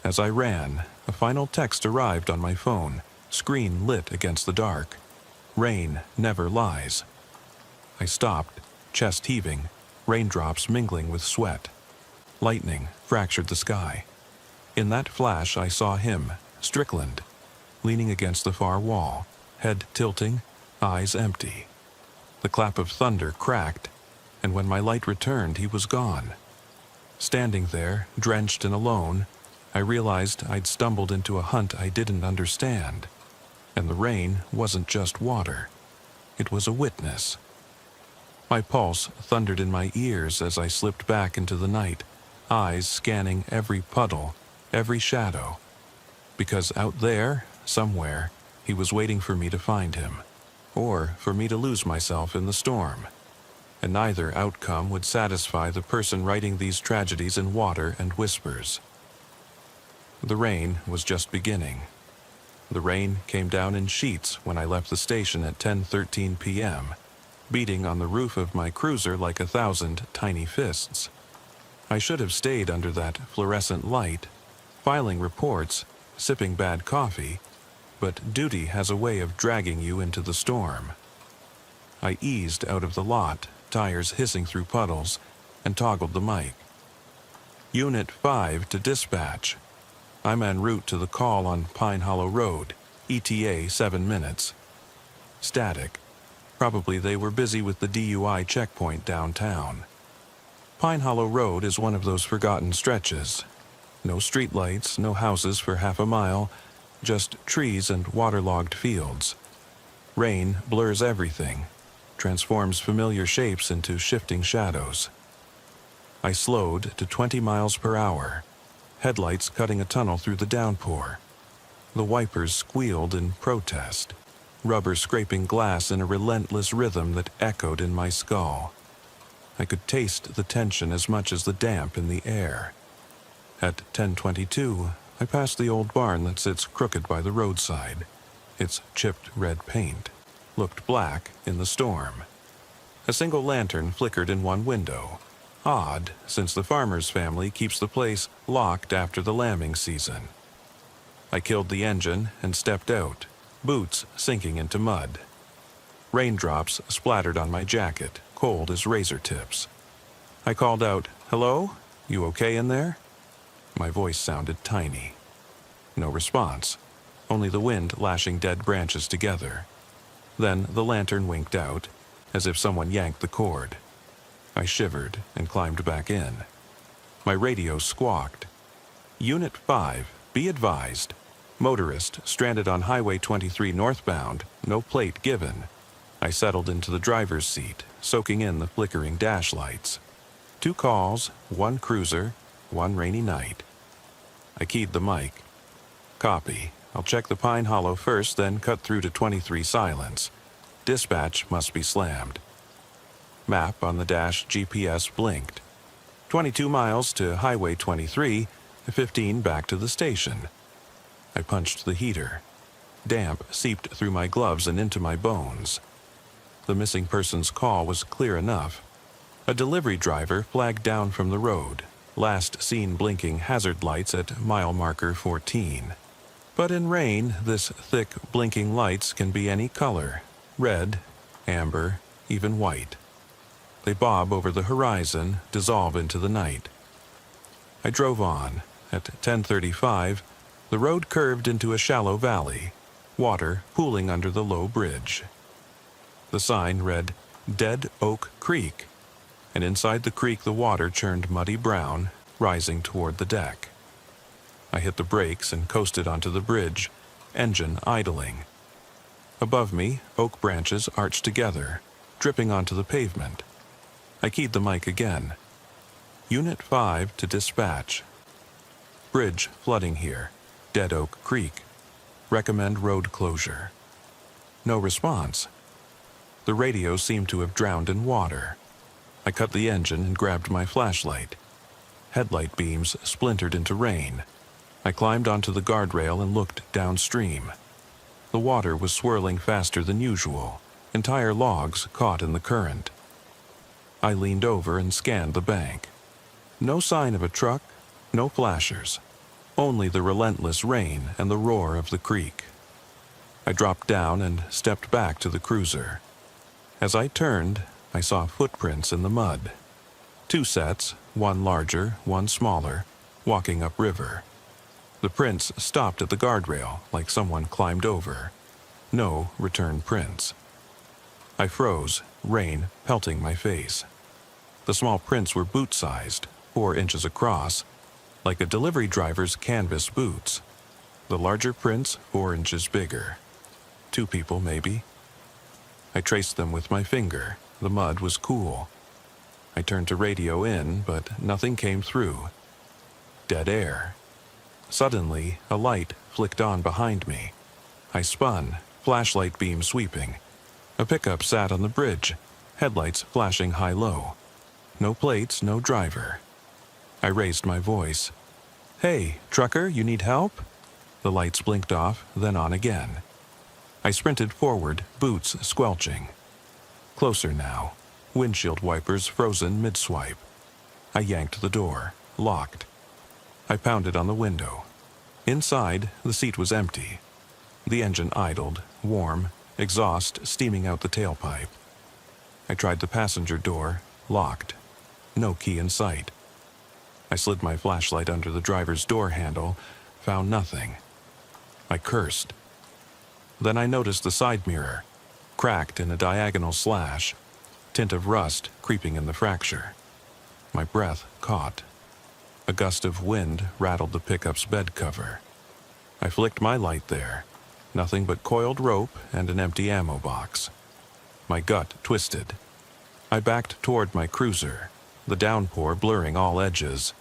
As I ran, a final text arrived on my phone, screen lit against the dark. Rain never lies. I stopped, chest heaving, raindrops mingling with sweat. Lightning fractured the sky. In that flash I saw him, Strickland, leaning against the far wall, head tilting, eyes empty. The clap of thunder cracked, and when my light returned, he was gone. Standing there, drenched and alone, I realized I'd stumbled into a hunt I didn't understand. And the rain wasn't just water. It was a witness. My pulse thundered in my ears as I slipped back into the night, eyes scanning every puddle, every shadow. Because out there, somewhere, he was waiting for me to find him, or for me to lose myself in the storm. And neither outcome would satisfy the person writing these tragedies in water and whispers. The rain was just beginning. The rain came down in sheets when I left the station at 10:13 p.m., beating on the roof of my cruiser like 1,000 tiny fists. I should have stayed under that fluorescent light, filing reports, sipping bad coffee, but duty has a way of dragging you into the storm. I eased out of the lot, tires hissing through puddles, and toggled the mic. Unit 5 to dispatch. I'm en route to the call on Pine Hollow Road, ETA 7 minutes. Static. Probably they were busy with the DUI checkpoint downtown. Pine Hollow Road is one of those forgotten stretches. No streetlights, no houses for half a mile, just trees and waterlogged fields. Rain blurs everything, transforms familiar shapes into shifting shadows. I slowed to 20 miles per hour, headlights cutting a tunnel through the downpour. The wipers squealed in protest, rubber scraping glass in a relentless rhythm that echoed in my skull. I could taste the tension as much as the damp in the air. At 10:22, I passed the old barn that sits crooked by the roadside, its chipped red paint. looked black in the storm. A single lantern flickered in one window. Odd, since the farmer's family keeps the place locked after the lambing season. I killed the engine and stepped out, boots sinking into mud. Raindrops splattered on my jacket, cold as razor tips. I called out, "Hello? You okay in there?" My voice sounded tiny. No response, only the wind lashing dead branches together. Then the lantern winked out, as if someone yanked the cord. I shivered and climbed back in. My radio squawked. "Unit 5, be advised. Motorist stranded on Highway 23 northbound, no plate given." I settled into the driver's seat, soaking in the flickering dash lights. 2 calls, 1 cruiser, 1 rainy night. I keyed the mic. "Copy. I'll check the Pine Hollow first, then cut through to 23 silence. Dispatch must be slammed." Map on the dash GPS blinked. 22 miles to Highway 23, 15 back to the station. I punched the heater. Damp seeped through my gloves and into my bones. The missing person's call was clear enough. A delivery driver flagged down from the road, last seen blinking hazard lights at mile marker 14. But in rain, this thick blinking lights can be any color: red, amber, even white. They bob over the horizon, dissolve into the night. I drove on. At 10:35, the road curved into a shallow valley, water pooling under the low bridge. The sign read, "Dead Oak Creek," and inside the creek the water churned muddy brown, rising toward the deck. I hit the brakes and coasted onto the bridge, engine idling. Above me, oak branches arched together, dripping onto the pavement. I keyed the mic again. "Unit 5 to dispatch. Bridge flooding here. Dead Oak Creek. Recommend road closure." No response. The radio seemed to have drowned in water. I cut the engine and grabbed my flashlight. Headlight beams splintered into rain. I climbed onto the guardrail and looked downstream. The water was swirling faster than usual, entire logs caught in the current. I leaned over and scanned the bank. No sign of a truck, no flashers, only the relentless rain and the roar of the creek. I dropped down and stepped back to the cruiser. As I turned, I saw footprints in the mud. 2 sets, one larger, one smaller, walking upriver. The prints stopped at the guardrail like someone climbed over. No return prints. I froze, rain pelting my face. The small prints were boot-sized, 4 inches across, like a delivery driver's canvas boots. The larger prints 4 inches bigger. 2 people, maybe. I traced them with my finger. The mud was cool. I turned to radio in, but nothing came through. Dead air. Suddenly, a light flicked on behind me. I spun, flashlight beam sweeping. A pickup sat on the bridge, headlights flashing high-low. No plates, no driver. I raised my voice. "Hey, trucker, you need help?" The lights blinked off, then on again. I sprinted forward, boots squelching. Closer now, windshield wipers frozen mid-swipe. I yanked the door, locked. I pounded on the window. Inside, the seat was empty. The engine idled, warm, exhaust steaming out the tailpipe. I tried the passenger door, locked. No key in sight. I slid my flashlight under the driver's door handle, found nothing. I cursed. Then I noticed the side mirror, cracked in a diagonal slash, tint of rust creeping in the fracture. My breath caught. A gust of wind rattled the pickup's bed cover. I flicked my light there. Nothing but coiled rope and an empty ammo box. My gut twisted. I backed toward my cruiser, the downpour blurring all edges.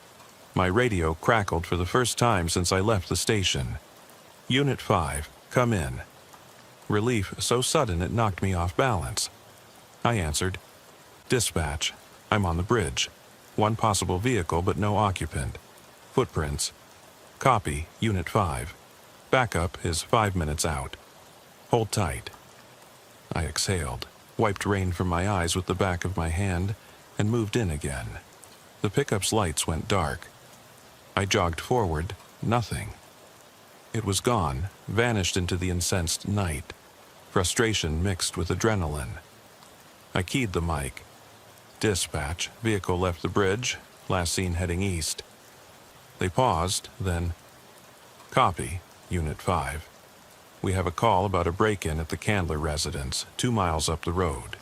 My radio crackled for the first time since I left the station. "Unit 5, come in." Relief so sudden it knocked me off balance. I answered, "Dispatch, I'm on the bridge. One possible vehicle but no occupant. Footprints. Copy, Unit 5. Backup is 5 minutes out. Hold tight." I exhaled, wiped rain from my eyes with the back of my hand, and moved in again. The pickup's lights went dark. I jogged forward, nothing. It was gone, vanished into the incensed night. Frustration mixed with adrenaline. I keyed the mic. Dispatch, vehicle left the bridge, last seen heading east. They paused, then, copy, Unit 5. We have a call about a break-in at the Candler residence, 2 miles up the road.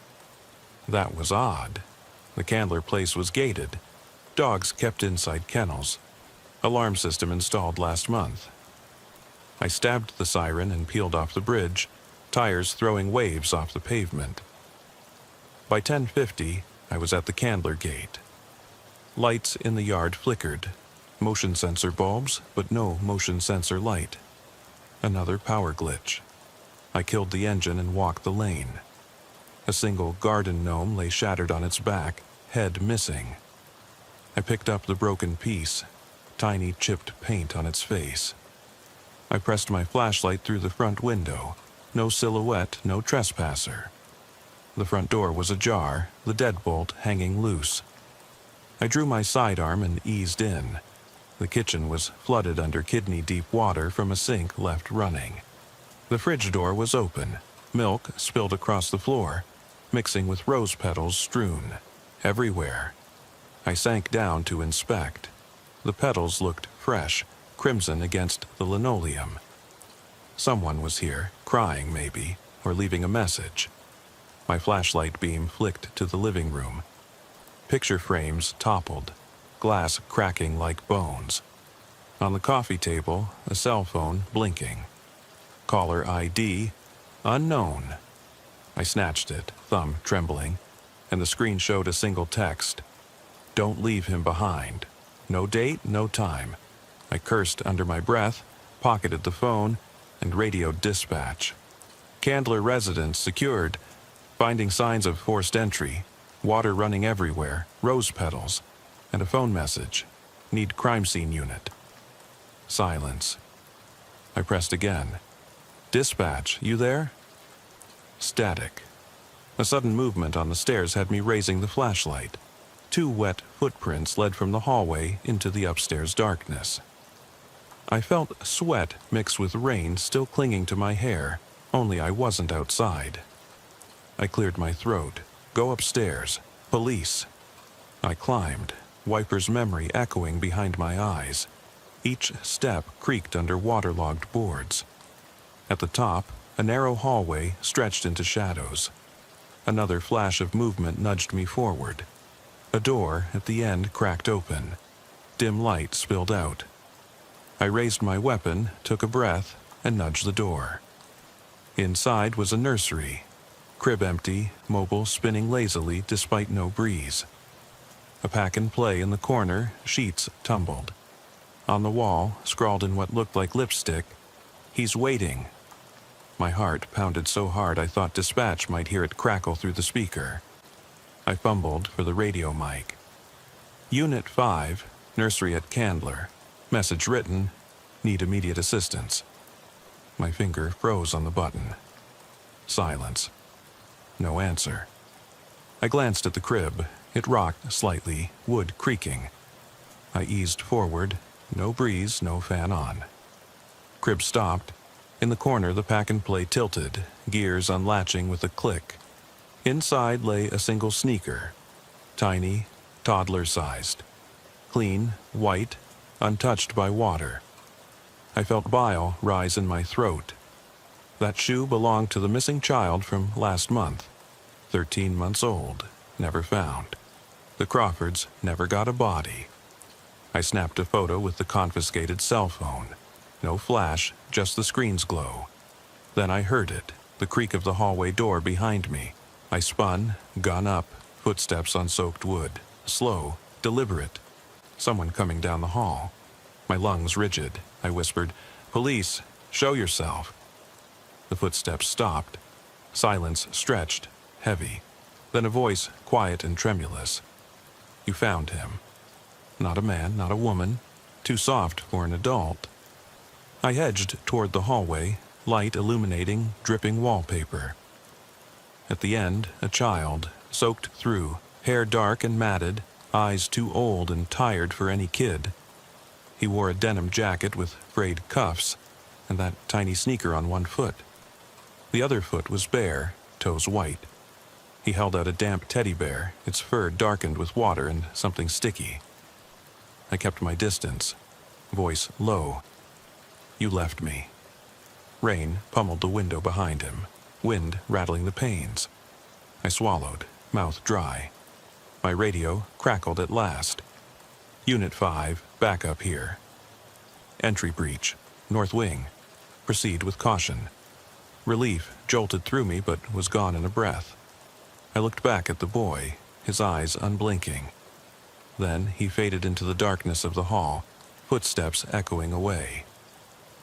That was odd. The Candler place was gated. Dogs kept inside kennels. Alarm system installed last month. I stabbed the siren and peeled off the bridge, tires throwing waves off the pavement. By 10:50, I was at the Candler gate. Lights in the yard flickered. Motion sensor bulbs, but no motion sensor light. Another power glitch. I killed the engine and walked the lane. A single garden gnome lay shattered on its back, head missing. I picked up the broken piece, tiny chipped paint on its face. I pressed my flashlight through the front window. No silhouette, no trespasser. The front door was ajar, the deadbolt hanging loose. I drew my sidearm and eased in. The kitchen was flooded under kidney-deep water from a sink left running. The fridge door was open, milk spilled across the floor, mixing with rose petals strewn everywhere. I sank down to inspect. The petals looked fresh, crimson against the linoleum. Someone was here, crying maybe, or leaving a message. My flashlight beam flicked to the living room. Picture frames toppled, glass cracking like bones. On the coffee table, a cell phone blinking. Caller ID, unknown. I snatched it, thumb trembling, and the screen showed a single text. Don't leave him behind. No date, no time. I cursed under my breath, pocketed the phone, and radioed dispatch. Candler residence secured. Finding signs of forced entry, water running everywhere, rose petals, and a phone message. Need crime scene unit. Silence. I pressed again. Dispatch, you there? Static. A sudden movement on the stairs had me raising the flashlight. 2 wet footprints led from the hallway into the upstairs darkness. I felt sweat mixed with rain still clinging to my hair, only I wasn't outside. I cleared my throat. Go upstairs. Police. I climbed, Wiper's memory echoing behind my eyes. Each step creaked under waterlogged boards. At the top, a narrow hallway stretched into shadows. Another flash of movement nudged me forward. A door at the end cracked open. Dim light spilled out. I raised my weapon, took a breath, and nudged the door. Inside was a nursery. Crib empty, mobile spinning lazily despite no breeze. A pack and play in the corner, sheets tumbled. On the wall, scrawled in what looked like lipstick, "He's waiting." My heart pounded so hard I thought dispatch might hear it crackle through the speaker. I fumbled for the radio mic. Unit 5, nursery at Candler. Message written, need immediate assistance. My finger froze on the button. Silence. No answer. I glanced at the crib. It rocked slightly, wood creaking. I eased forward. No breeze, no fan on. Crib stopped. In the corner, the pack-and-play tilted, gears unlatching with a click. Inside lay a single sneaker. Tiny, toddler-sized. Clean, white, untouched by water. I felt bile rise in my throat. That shoe belonged to the missing child from last month. 13 months old, never found. The Crawfords never got a body. I snapped a photo with the confiscated cell phone. No flash, just the screen's glow. Then I heard it, the creak of the hallway door behind me. I spun, gun up, footsteps on soaked wood. Slow, deliberate. Someone coming down the hall. My lungs rigid. I whispered, "Police, show yourself." The footsteps stopped. Silence stretched, heavy. Then a voice, quiet and tremulous. "You found him." Not a man, not a woman. Too soft for an adult. I hedged toward the hallway, light illuminating dripping wallpaper. At the end, a child, soaked through, hair dark and matted, eyes too old and tired for any kid. He wore a denim jacket with frayed cuffs and that tiny sneaker on one foot. The other foot was bare, toes white. He held out a damp teddy bear, its fur darkened with water and something sticky. I kept my distance, voice low. "You left me." Rain pummeled the window behind him, wind rattling the panes. I swallowed, mouth dry. My radio crackled at last. "Unit 5, back up here. Entry breach, north wing. Proceed with caution." Relief jolted through me but was gone in a breath. I looked back at the boy, his eyes unblinking. Then he faded into the darkness of the hall, footsteps echoing away.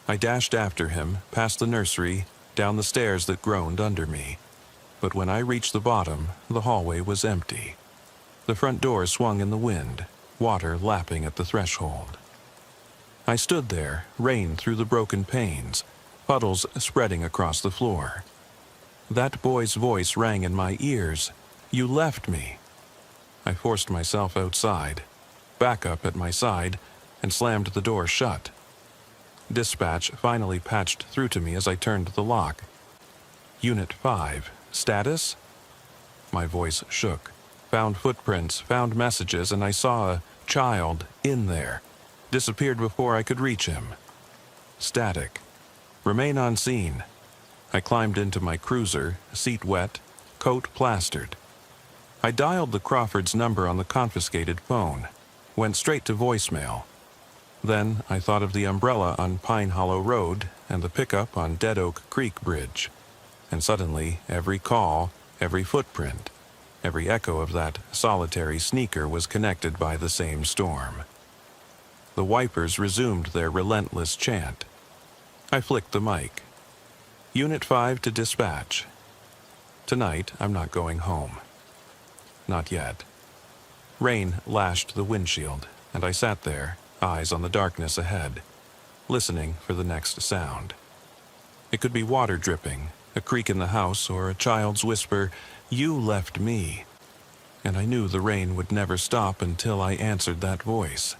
I dashed after him, past the nursery, down the stairs that groaned under me. But when I reached the bottom, the hallway was empty. The front door swung in the wind, water lapping at the threshold. I stood there, rain through the broken panes, puddles spreading across the floor. That boy's voice rang in my ears. "You left me." I forced myself outside, back up at my side, and slammed the door shut. Dispatch finally patched through to me as I turned the lock. "Unit 5, status?" My voice shook. Found footprints, found messages, and I saw a child in there. Disappeared before I could reach him. Static. Remain on scene. I climbed into my cruiser, seat wet, coat plastered. I dialed the Crawfords' number on the confiscated phone. Went straight to voicemail. Then I thought of the umbrella on Pine Hollow Road and the pickup on Dead Oak Creek Bridge. And suddenly, every call, every footprint, every echo of that solitary sneaker was connected by the same storm. The wipers resumed their relentless chant. I flicked the mic. "Unit 5 to dispatch. Tonight, I'm not going home. Not yet." Rain lashed the windshield, and I sat there, eyes on the darkness ahead, listening for the next sound. It could be water dripping, a creak in the house, or a child's whisper, "You left me." And I knew the rain would never stop until I answered that voice.